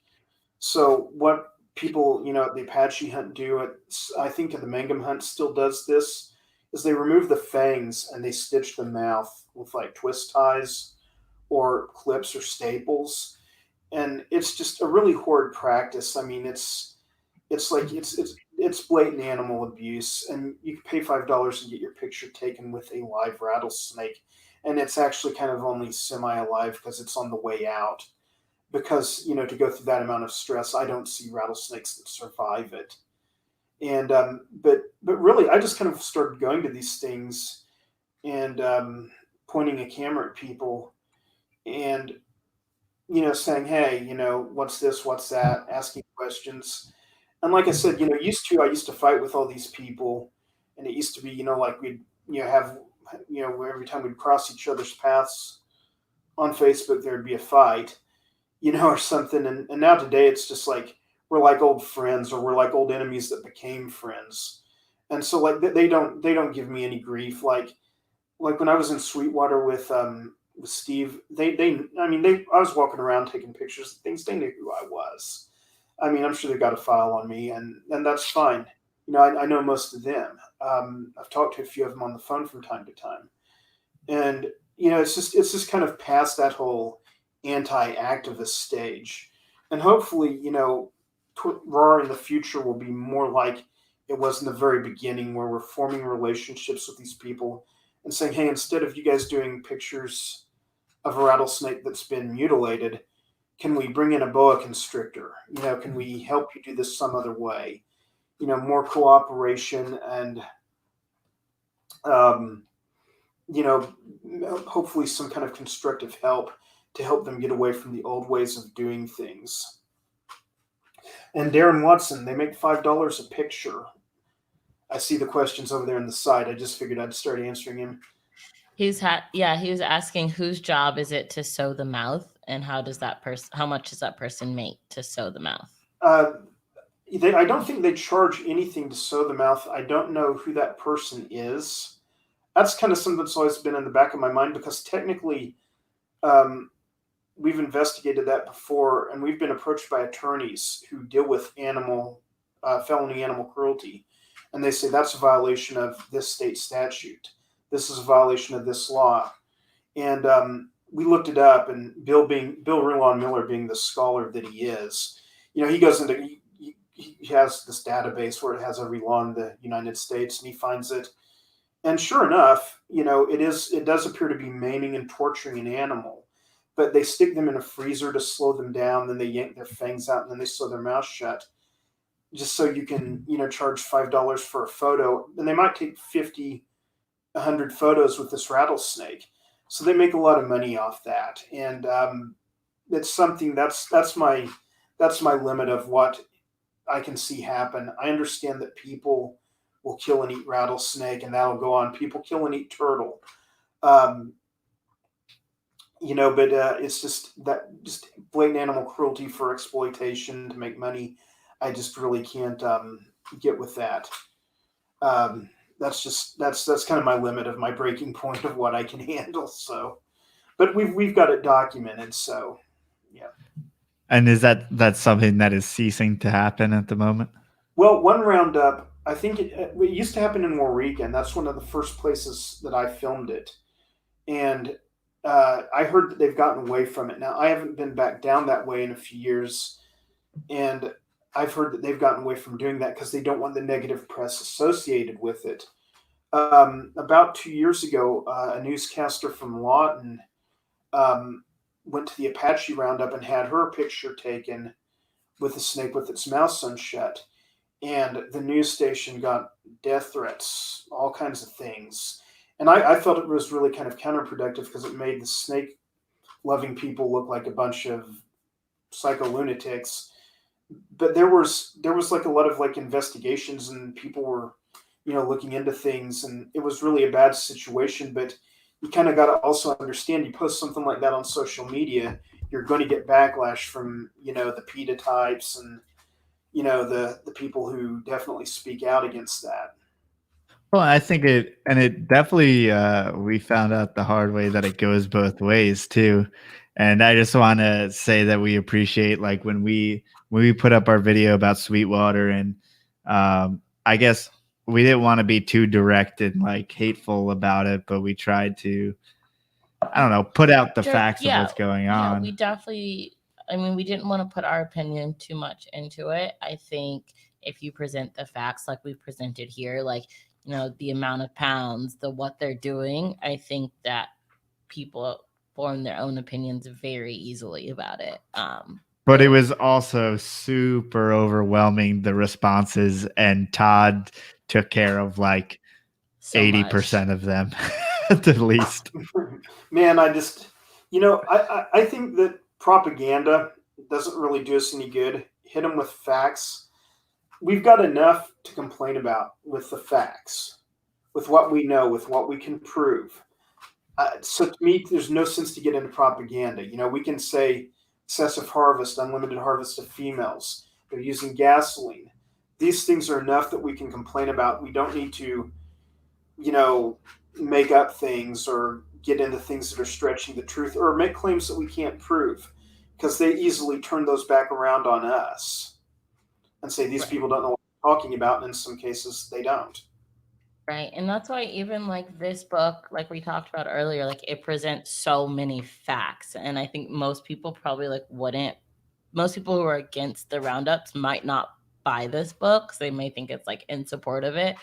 So what people, at the Apache hunt do, I think the Mangum hunt still does this, is they remove the fangs and they stitch the mouth with like twist ties or clips or staples. And it's just a really horrid practice. I mean, it's blatant animal abuse, and you can pay $5 and get your picture taken with a live rattlesnake, and it's actually kind of only semi-alive because it's on the way out. Because to go through that amount of stress, I don't see rattlesnakes that survive it. And but really, I just kind of started going to these things and pointing a camera at people and saying, hey, what's this, what's that, asking questions. And like I said, I used to fight with all these people, and it used to be, like we'd, have, every time we'd cross each other's paths on Facebook, there'd be a fight, or something. And now today it's just like, we're like old friends, or we're like old enemies that became friends. And so like they don't give me any grief. Like when I was in Sweetwater with Steve, I was walking around taking pictures of things. They knew who I was. I mean, I'm sure they got a file on me, and that's fine. I know most of them. I've talked to a few of them on the phone from time to time, and it's just kind of past that whole anti-activist stage, and hopefully, RAR in the future will be more like it was in the very beginning, where we're forming relationships with these people and saying, hey, instead of you guys doing pictures of a rattlesnake that's been mutilated, can we bring in a boa constrictor? Can we help you do this some other way? More cooperation and, hopefully some kind of constructive help to help them get away from the old ways of doing things. And Darren Watson, they make $5 a picture. I see the questions over there on the side. I just figured I'd start answering him. He was asking whose job is it to sew the mouth, and how much does that person make to sew the mouth? I don't think they charge anything to sew the mouth. I don't know who that person is. That's kind of something that's always been in the back of my mind, because technically we've investigated that before, and we've been approached by attorneys who deal with felony animal cruelty, and they say that's a violation of this state statute. This is a violation of this law. And we looked it up, and Bill Rulon Miller, being the scholar that he is, he goes into, he has this database where it has every law in the United States, and he finds it. And sure enough, it does appear to be maiming and torturing an animal, but they stick them in a freezer to slow them down. Then they yank their fangs out, and then they sew their mouth shut, just so you can, charge $5 for a photo. And they might take 50, 100 photos with this rattlesnake. So they make a lot of money off that. And it's something that's my limit of what I can see happen. I understand that people will kill and eat rattlesnake, and that'll go on. People kill and eat turtle. But it's just blatant animal cruelty for exploitation to make money. I just really can't get with that. That's kind of my limit of my breaking point of what I can handle. So, but we've got it documented. So, yeah. And is that's something that is ceasing to happen at the moment? Well, one roundup, I think it used to happen in Waurika, and that's one of the first places that I filmed it. And I heard that they've gotten away from it. Now, I haven't been back down that way in a few years, and I've heard that they've gotten away from doing that because they don't want the negative press associated with it. About 2 years ago, a newscaster from Lawton went to the Apache Roundup and had her picture taken with a snake with its mouth sewn shut. And the news station got death threats, all kinds of things. And I felt it was really kind of counterproductive because it made the snake-loving people look like a bunch of psycho lunatics. But there was like a lot of like investigations, and people were looking into things, and it was really a bad situation. But you kind of got to also understand, you post something like that on social media, you're going to get backlash from, the PETA types and, the people who definitely speak out against that. Well, I think it definitely, we found out the hard way that it goes both ways too. And I just want to say that we appreciate, like, when we put up our video about Sweetwater, and I guess we didn't want to be too direct and like hateful about it, but we tried to, I don't know, put out the facts of what's going on. Yeah, we definitely, I mean, we didn't want to put our opinion too much into it. I think if you present the facts like we presented here, like, the amount of pounds, what they're doing, I think that people form their own opinions very easily about it. But it was also super overwhelming, the responses, and Todd took care of like 80% of them at the least. Man, I just, I think that propaganda doesn't really do us any good. Hit them with facts. We've got enough to complain about with the facts, with what we know, with what we can prove. So to me, there's no sense to get into propaganda. We can say excessive harvest, unlimited harvest of females. They're using gasoline. These things are enough that we can complain about. We don't need to, make up things or get into things that are stretching the truth or make claims that we can't prove, because they easily turn those back around on us and say these people don't know what they're talking about, and in some cases they don't. Right. And that's why even like this book, like we talked about earlier, like it presents so many facts. And I think most people probably most people who are against the roundups might not buy this book, because they may think it's like in support of it.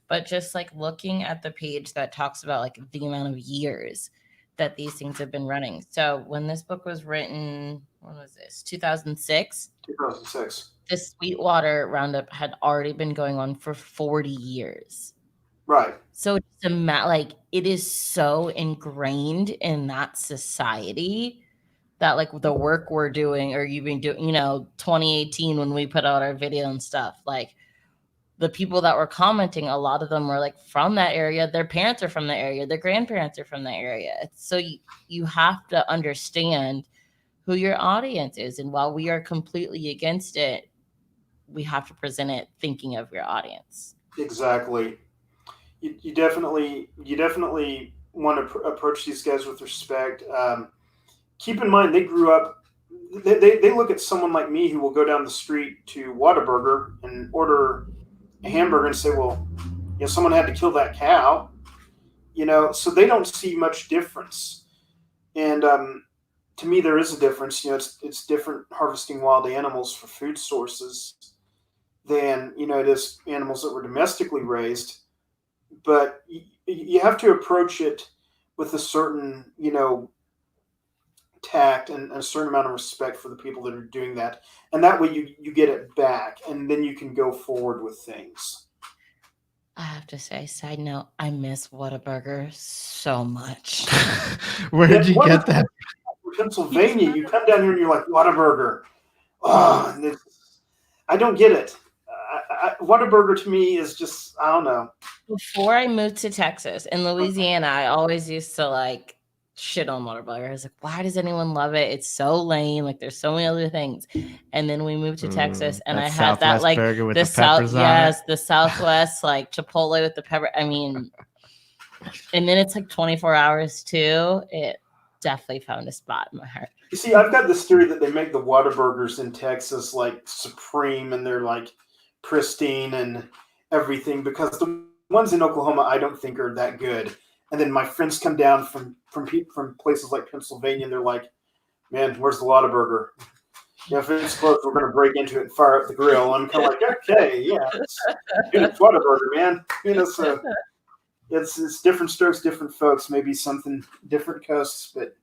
But just like looking at the page that talks about like the amount of years that these things have been running. So when this book was written, when was this? 2006? 2006. The Sweetwater Roundup had already been going on for 40 years. Right. So it's like it is so ingrained in that society that like the work we're doing, or you've been doing, 2018 when we put out our video and stuff, like the people that were commenting, a lot of them were like from that area. Their parents are from the area. Their grandparents are from the area. So you have to understand who your audience is. And while we are completely against it, we have to present it thinking of your audience. Exactly. You definitely want to approach these guys with respect. Keep in mind, they grew up. They look at someone like me who will go down the street to Whataburger and order a hamburger and say, "Well, someone had to kill that cow." So they don't see much difference. And to me, there is a difference. It's different harvesting wild animals for food sources than it is animals that were domestically raised. But you have to approach it with a certain, tact and a certain amount of respect for the people that are doing that. And that way you get it back, and then you can go forward with things. I have to say, side note, I miss Whataburger so much. Where did you get that? Pennsylvania, you come down here and you're like, Whataburger. Oh, I don't get it. Whataburger to me is just, I don't know. Before I moved to Texas and Louisiana, I always used to like shit on Whataburger. I was like, why does anyone love it? It's so lame. Like there's so many other things. And then we moved to Texas, and I had that like burger with the peppers on yes, it. the Southwest like Chipotle with the pepper. I mean, and then it's like 24 hours too. It definitely found a spot in my heart. You see, I've got this theory that they make the Whataburgers in Texas like supreme, and they're like pristine and everything, because the ones in Oklahoma I don't think are that good. And then my friends come down from places like Pennsylvania, and they're like, "Man, where's the Whataburger? If it's close, we're going to break into it and fire up the grill." I'm kind of like, "Okay, yeah, it's Whataburger, man." So it's different strokes, different folks. Maybe something different coasts, but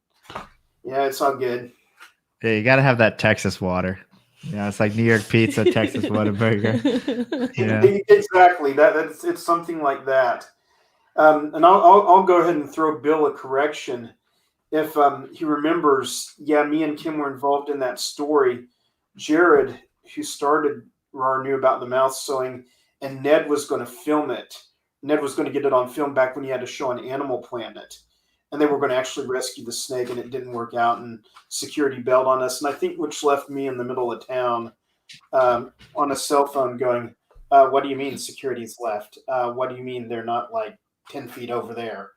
yeah, it's all good. Yeah, you got to have that Texas water. It's like New York pizza, Texas Whataburger. Exactly. It's something like that. And I'll go ahead and throw Bill a correction. If he remembers, me and Kim were involved in that story. Jared, who started RAR, knew about the mouth sewing, and Ned was going to film it Ned was going to get it on film back when he had a show on Animal Planet, and they were going to actually rescue the snake, and it didn't work out, and security bailed on us, and I think which left me in the middle of town on a cell phone going, what do you mean security's left? What do you mean they're not like 10 feet over there?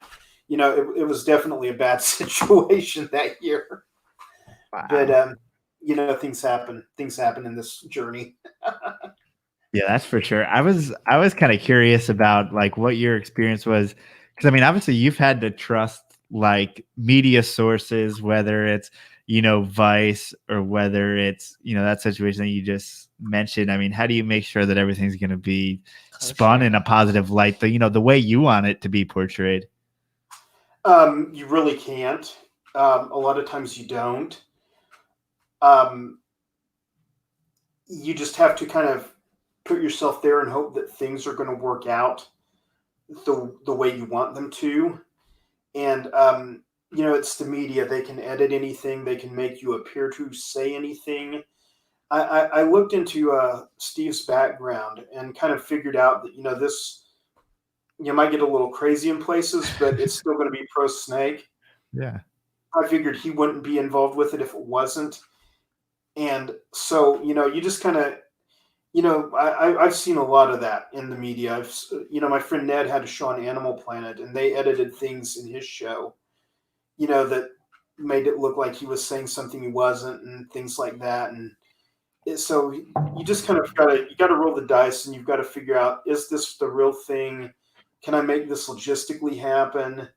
You know, it was definitely a bad situation that year. Wow. But, you know, things happen in this journey. Yeah, that's for sure. I was kind of curious about like what your experience was, because I mean, obviously you've had to trust like media sources, whether it's, you know, Vice or whether it's, you know, that situation that you just mentioned. I mean, how do you make sure that everything's going to be spun in a positive light, the, you know, the way you want it to be portrayed? You really can't. A lot of times you don't. You just have to kind of put yourself there and hope that things are going to work out the way you want them to. And, you know, it's the media. They can edit anything. They can make you appear to say anything. I looked into Steve's background and kind of figured out that, you know, this, you might get a little crazy in places, but it's still going to be pro snake. Yeah. I figured he wouldn't be involved with it if it wasn't. And so, you know, you just kind of, you know, I've seen a lot of that in the media. You know, my friend Ned had a show on Animal Planet, and they edited things in his show, you know, that made it look like he was saying something he wasn't, and things like that. And so you just kind of got to roll the dice, and you've got to figure out, is this the real thing? Can I make this logistically happen?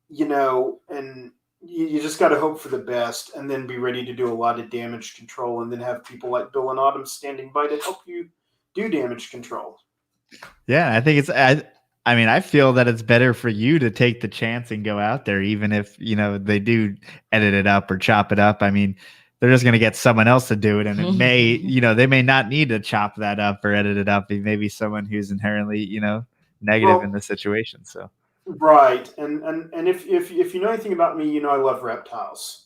You know, and you just got to hope for the best, and then be ready to do a lot of damage control, and then have people like Bill and Autumn standing by to help you do damage control. Yeah, I think I mean, I feel that it's better for you to take the chance and go out there, even if, you know, they do edit it up or chop it up. I mean, they're just going to get someone else to do it, and it may, you know, they may not need to chop that up or edit it up. It may be someone who's inherently, you know, negative in the situation. So. Right. And if you know anything about me, you know I love reptiles.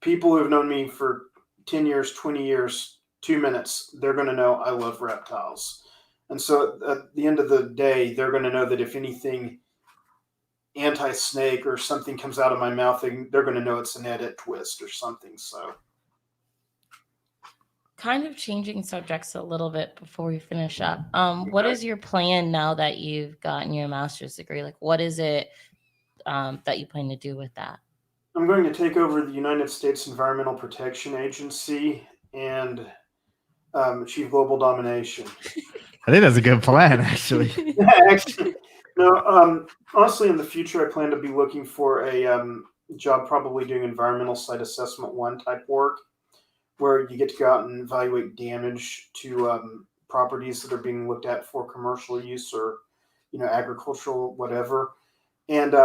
People who have known me for 10 years, 20 years, 2 minutes, they're going to know I love reptiles. And so at the end of the day, they're going to know that if anything anti-snake or something comes out of my mouth, they're going to know it's an edit twist or something. So kind of changing subjects a little bit before we finish up. What is your plan now that you've gotten your master's degree? Like, what is it that you plan to do with that? I'm going to take over the United States Environmental Protection Agency and achieve global domination. I think that's a good plan, actually. Actually, no. Honestly, in the future, I plan to be looking for a job, probably doing environmental site assessment 1 type work, where you get to go out and evaluate damage to properties that are being looked at for commercial use or, you know, agricultural, whatever, and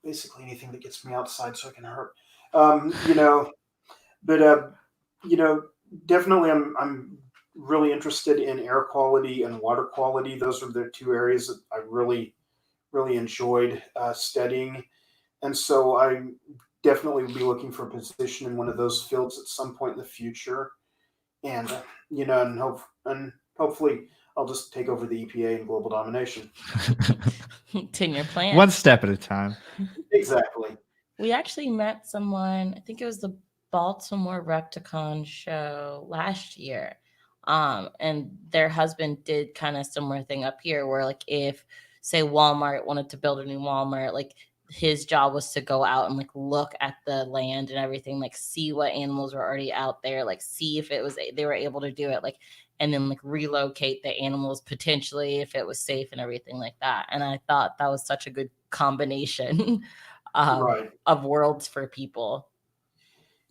basically anything that gets me outside so I can hurt. You know, but you know, definitely, I'm really interested in air quality and water quality. Those are the 2 areas that I really enjoyed studying, and so I definitely will be looking for a position in one of those fields at some point in the future. And you know, and hopefully I'll just take over the EPA and global domination. 10-year plan. One step at a time. Exactly. We actually met someone, I think it was the Baltimore Repticon show last year. And their husband did kind of similar thing up here where, like, if say Walmart wanted to build a new Walmart, like his job was to go out and like look at the land and everything, like see what animals were already out there, like see if it was they were able to do it, like, and then like relocate the animals potentially if it was safe and everything like that. And I thought that was such a good combination Right. of worlds for people.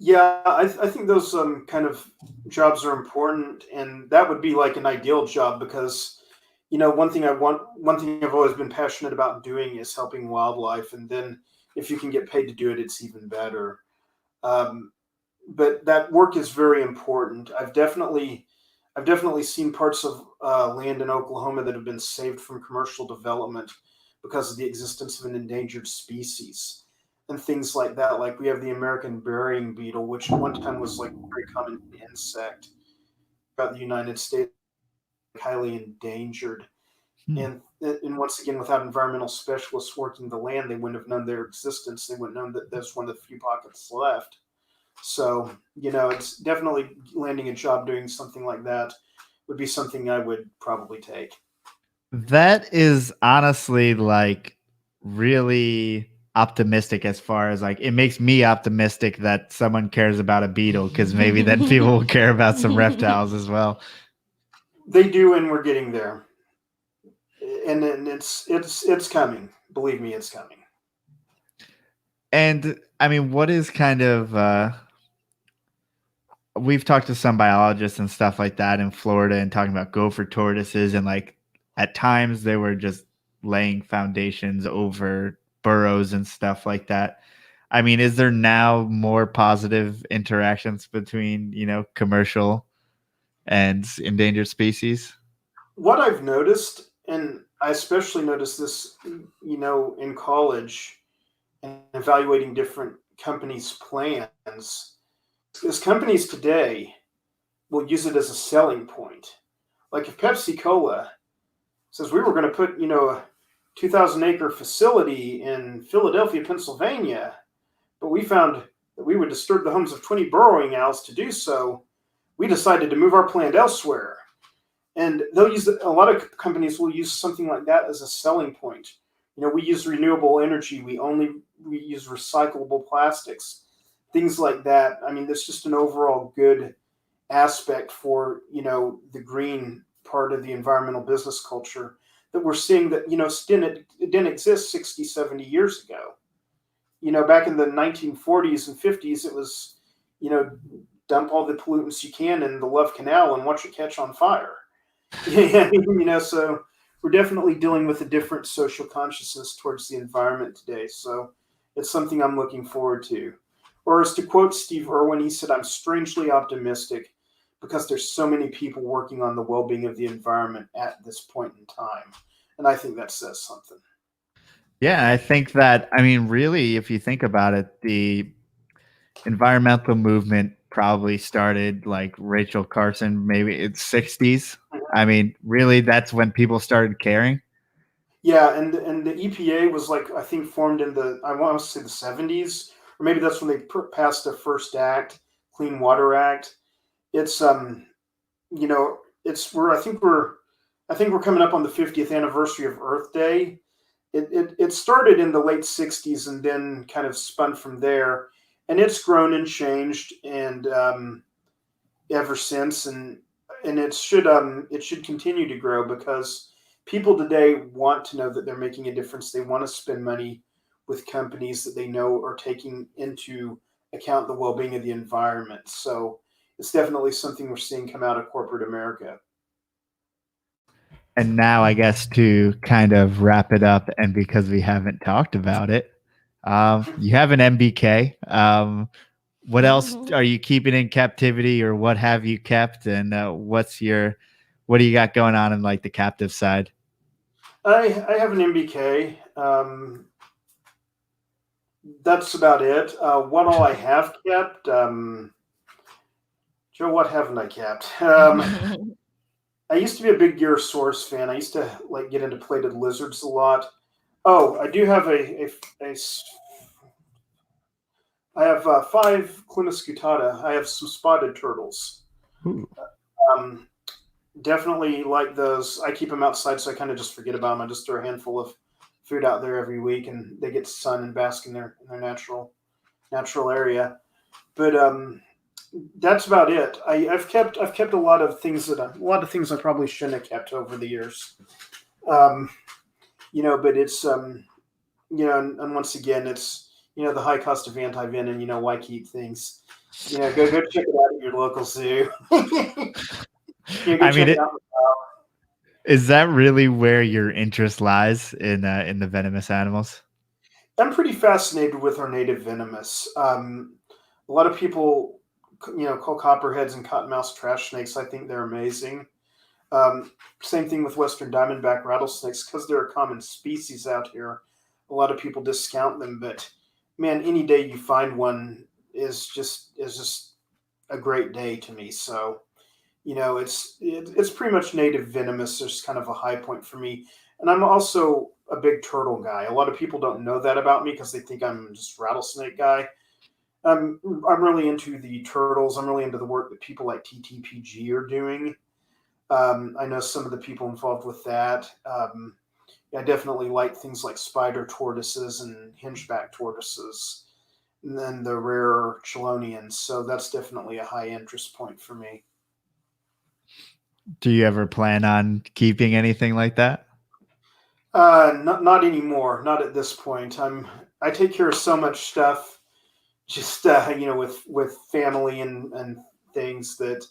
Yeah, I think those kind of jobs are important, and that would be like an ideal job because, you know, one thing I've always been passionate about doing is helping wildlife, and then if you can get paid to do it, it's even better. But that work is very important. I've definitely seen parts of land in Oklahoma that have been saved from commercial development because of the existence of an endangered species and things like that. Like we have the American burying beetle, which at one time was like a very common insect throughout the United States, highly endangered. And and once again, without environmental specialists working the land, they wouldn't have known their existence. They wouldn't have known that there's one of the few pockets left. So, it's definitely landing a job doing something like that would be something I would probably take. That is honestly like really optimistic as far as like it makes me optimistic that someone cares about a beetle because maybe then people will care about some reptiles as well. They do, and we're getting there. And it's coming. Believe me, it's coming. And I mean, what is kind of we've talked to some biologists and stuff like that in Florida and talking about gopher tortoises and like at times they were just laying foundations over burrows and stuff like that. I mean, is there now more positive interactions between, commercial and endangered species? What I've noticed, and I especially noticed this, in college and evaluating different companies' plans, is companies today will use it as a selling point. Like if Pepsi Cola says we were going to put, a 2,000-acre facility in Philadelphia, Pennsylvania, but we found that we would disturb the homes of 20 burrowing owls to do so, we decided to move our plant elsewhere. And they'll use a lot of companies will use something like that as a selling point. We use renewable energy. We use recyclable plastics, things like that. I mean, there's just an overall good aspect for, the green part of the environmental business culture that we're seeing that, it didn't exist 60, 70 years ago. Back in the 1940s and 50s, it was, dump all the pollutants you can in the Love Canal and watch it catch on fire. So we're definitely dealing with a different social consciousness towards the environment today. So it's something I'm looking forward to. Or as to quote Steve Irwin, he said, "I'm strangely optimistic because there's so many people working on the well-being of the environment at this point in time." And I think that says something. Yeah, I think that, I mean, really, if you think about it, the environmental movement probably started like Rachel Carson, maybe it's 60s. I mean, really, that's when people started caring. Yeah, and the EPA was I think formed in I want to say the 70s, or maybe that's when they passed their first act, Clean Water Act. It's I think we're coming up on the 50th anniversary of Earth Day. It started in the late 60s and then kind of spun from there, and it's grown and changed and ever since, and it should continue to grow because people today want to know that they're making a difference. They want to spend money with companies that they know are taking into account the well-being of the environment. So it's definitely something we're seeing come out of corporate America. And now, I guess, to kind of wrap it up, and because we haven't talked about it, you have an MBK. What else are you keeping in captivity, or what have you kept, and what do you got going on in like the captive side? I have an MBK. That's about it. What all I have kept, Joe, what haven't I kept? I used to be a big Gyrosaurus fan. I used to get into plated lizards a lot. Oh, I do have I have 5 Cliniscutata. I have some spotted turtles. Definitely like those. I keep them outside, so I kind of just forget about them. I just throw a handful of food out there every week, and they get sun and bask in their natural area. But that's about it. I've kept a lot of things I probably shouldn't have kept over the years. But it's and once again, it's the high cost of anti-venom. Why keep things? Go check it out at your local zoo. I mean, is that really where your interest lies in the venomous animals? I'm pretty fascinated with our native venomous. A lot of people, call copperheads and cottonmouth trash snakes. I think they're amazing. Same thing with western diamondback rattlesnakes because they're a common species out here. A lot of people discount them, but man, any day you find one is just a great day to me. So, it's pretty much native venomous. There's kind of a high point for me. And I'm also a big turtle guy. A lot of people don't know that about me because they think I'm just a rattlesnake guy. I'm really into the turtles. I'm really into the work that people like TTPG are doing. I know some of the people involved with that. I definitely like things like spider tortoises and hingeback tortoises, and then the rare chelonians. So that's definitely a high interest point for me. Do you ever plan on keeping anything like that? Not anymore. Not at this point. I take care of so much stuff, just with family and things that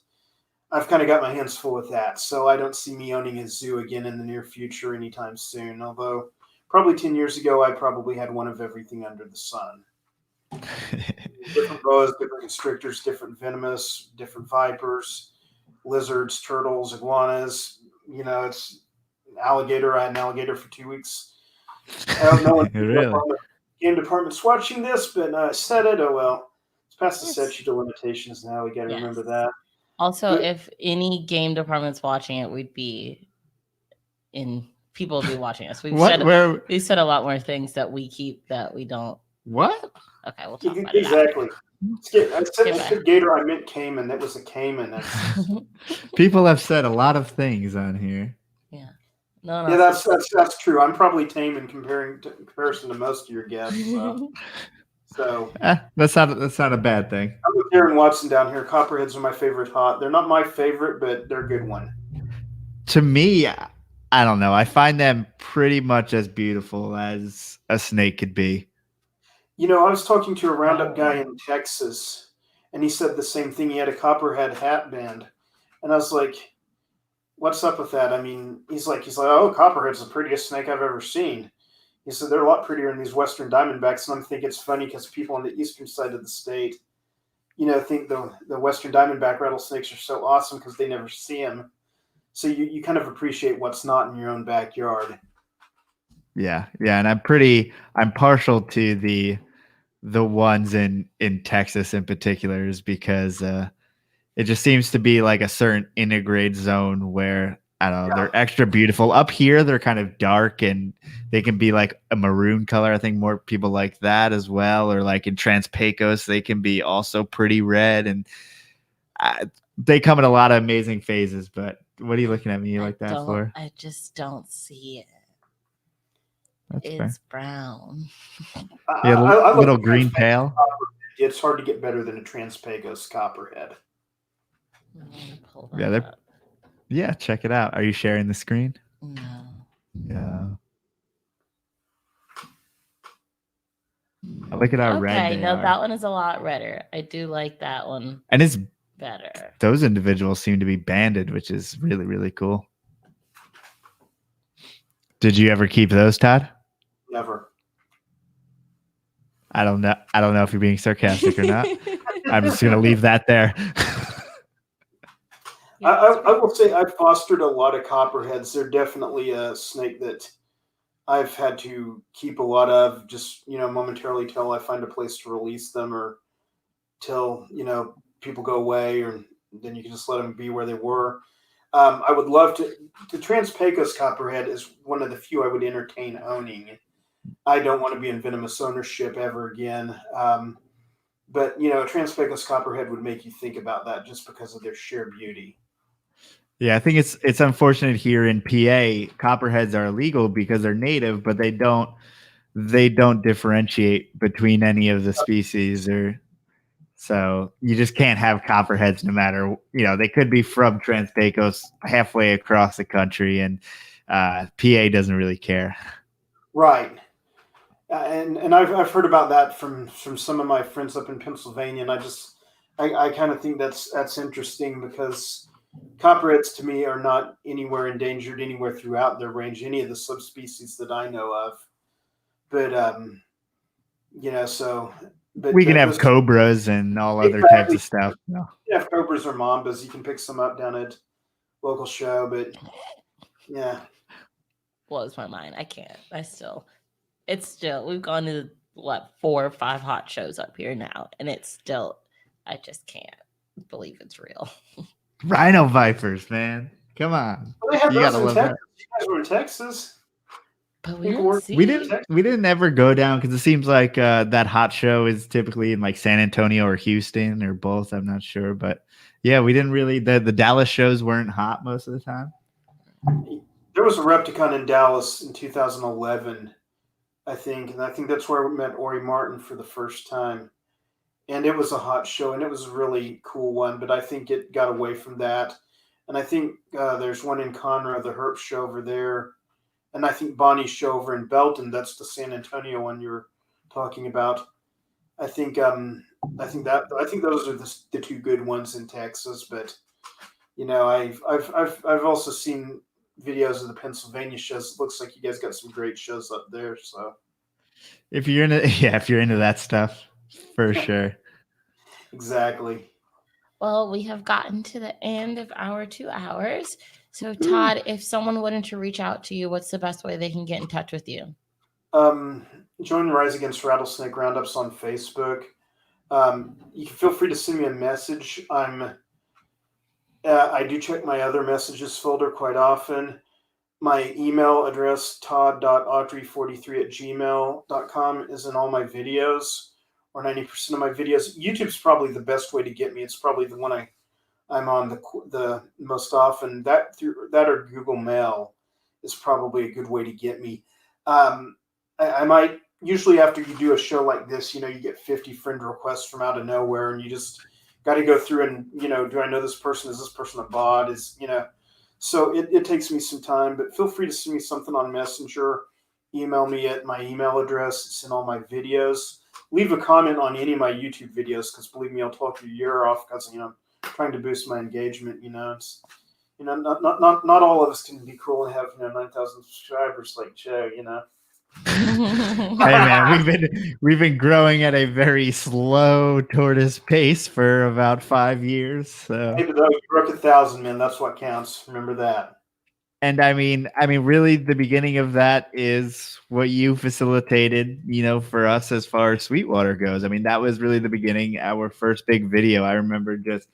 I've kind of got my hands full with that. So I don't see me owning a zoo again in the near future anytime soon. Although probably 10 years ago, I probably had one of everything under the sun. Different boas, different constrictors, different venomous, different vipers, lizards, turtles, iguanas. It's alligator. I had an alligator for 2 weeks. I don't know if Really? game department's watching this, but I said it. Oh well, it's past the statute of limitations now. We got to remember that. Also, if any game department's watching it, people would be watching us. We've said a lot more things that we keep that we don't. What? Okay, we'll talk about exactly. it. I said gator. I meant caiman. That was a caiman. People have said a lot of things on here. Yeah. No, that's true. I'm probably tame in comparison to most of your guests. So that's not a bad thing. I'm with Aaron Watson down here. Copperheads are my favorite hot. They're not my favorite, but they're a good one. To me, I don't know. I find them pretty much as beautiful as a snake could be. I was talking to a roundup guy in Texas, and he said the same thing. He had a copperhead hat band, and I was like, "What's up with that?" I mean, he's like, "Oh, copperhead's the prettiest snake I've ever seen." He said they're a lot prettier than these western diamondbacks, and I'm thinking it's funny because people on the eastern side of the state, think the western diamondback rattlesnakes are so awesome because they never see them. So you kind of appreciate what's not in your own backyard. Yeah, and I'm partial to the ones in Texas in particular, is because it just seems to be like a certain integrate zone where I don't know, they're extra beautiful. Up here, they're kind of dark and they can be like a maroon color. I think more people like that as well. Or like in Trans-Pecos, they can be also pretty red. And they come in a lot of amazing phases. But what are you looking at me like that for? I just don't see it. That's it's fair. Brown. Yeah, little green pale. It's hard to get better than a Trans-Pecos copperhead. Yeah, check it out. Are you sharing the screen? No. Yeah. Look at how red they are. That one is a lot redder. I do like that one. And it's better. Those individuals seem to be banded, which is really, really cool. Did you ever keep those, Todd? Never. I don't know if you're being sarcastic or not. I'm just going to leave that there. I will say I've fostered a lot of copperheads. They're definitely a snake that I've had to keep a lot of, just, momentarily till I find a place to release them, or till, people go away, or then you can just let them be where they were. I would love to. The Trans-Pecos copperhead is one of the few I would entertain owning. I don't want to be in venomous ownership ever again. But, a Trans-Pecos copperhead would make you think about that just because of their sheer beauty. Yeah, I think it's unfortunate here in PA, copperheads are illegal because they're native, but they don't differentiate between any of the species, or so you just can't have copperheads no matter, they could be from Trans-Pecos halfway across the country, and PA doesn't really care. Right. And I've heard about that from some of my friends up in Pennsylvania, and I kind of think that's interesting, because copperheads to me are not anywhere endangered anywhere throughout their range, any of the subspecies that I know of. But but we can have cobras and all other types of stuff. No. You have cobras or mambas. You can pick some up down at local show, but yeah. Blows my mind. I can't. It's still, we've gone to 4 or 5 hot shows up here now, and it's still, I just can't believe it's real. Rhino vipers, man. Come on. Well, they have those in Texas. You guys were in Texas. But we think didn't we're- see. We didn't ever go down because it seems like that hot show is typically in like San Antonio or Houston or both. I'm not sure, but yeah, we didn't really. The Dallas shows weren't hot most of the time. There was a Repticon in Dallas in 2011, I think, and I think that's where we met Ori Martin for the first time. And it was a hot show, and it was a really cool one, but I think it got away from that. And I think there's one in Conroe, the Herp show over there, and I think Bonnie's show over in Belton. That's the San Antonio one you're talking about. I think those are the two good ones in Texas. But you know, I've also seen videos of the Pennsylvania shows. It looks like you guys got some great shows up there. So If you're into that stuff, for sure. exactly. Well, we have gotten to the end of our 2 hours. So, Todd, if someone wanted to reach out to you, what's the best way they can get in touch with you? Join Rise Against Rattlesnake Roundups on Facebook. You can feel free to send me a message. I do check my other messages folder quite often. My email address, todd.autry43@gmail.com, is in all my videos, or 90% of my videos. YouTube's probably the best way to get me. It's probably the one I'm on the most often. That or Google Mail is probably a good way to get me. I might, usually after you do a show like this, you get 50 friend requests from out of nowhere, and you just got to go through and, do I know this person? Is this person a bot? So it takes me some time, but feel free to send me something on Messenger. Email me at my email address. It's in all my videos. Leave a comment on any of my YouTube videos, because believe me, I'll talk your ear off, because I'm trying to boost my engagement. It's not all of us can be cool and have 9,000 subscribers like Joe. Hey man, we've been growing at a very slow tortoise pace for about 5 years. So Hey, but you broke 1,000, man. That's what counts. Remember that. And I mean, really, the beginning of that is what you facilitated, for us as far as Sweetwater goes. I mean, that was really the beginning, our first big video. I remember just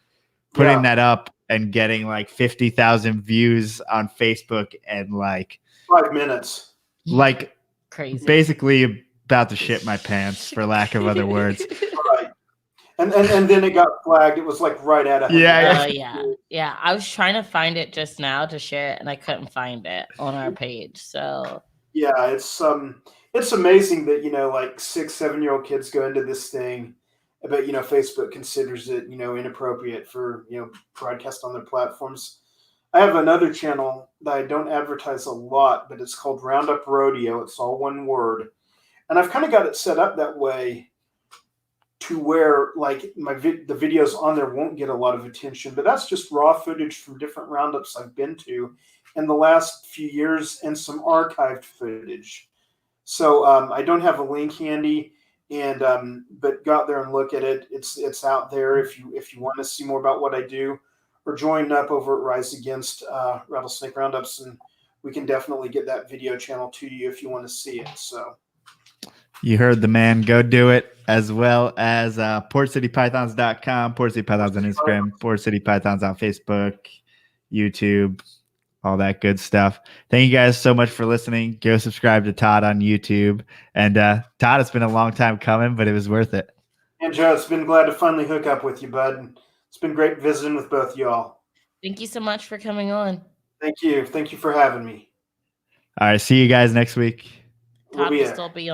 putting that up and getting like 50,000 views on Facebook and like 5 minutes. Like Crazy. Basically about to shit my pants, for lack of other words. Right. And then it got flagged. It was like right at 100. Yeah. I was trying to find it just now to share it, and I couldn't find it on our page. So yeah, it's amazing that like 6-7-year-old kids go into this thing, but Facebook considers it inappropriate for broadcast on their platforms. I have another channel that I don't advertise a lot, but it's called Roundup Rodeo. It's all one word, and I've kind of got it set up that way to where like the videos on there won't get a lot of attention, but that's just raw footage from different roundups I've been to in the last few years and some archived footage. So I don't have a link handy, and but go out there and look at it. It's out there if you want to see more about what I do, or join up over at Rise Against Rattlesnake Roundups, and we can definitely get that video channel to you if you want to see it. So. You heard the man. Go do it, as well as PortCityPythons.com, Port City Pythons on Instagram, Port City Pythons on Facebook, YouTube, all that good stuff. Thank you guys so much for listening. Go subscribe to Todd on YouTube. And Todd, it's been a long time coming, but it was worth it. And Joe, it's been glad to finally hook up with you, bud. It's been great visiting with both y'all. Thank you so much for coming on. Thank you. Thank you for having me. All right. See you guys next week. Todd will still be on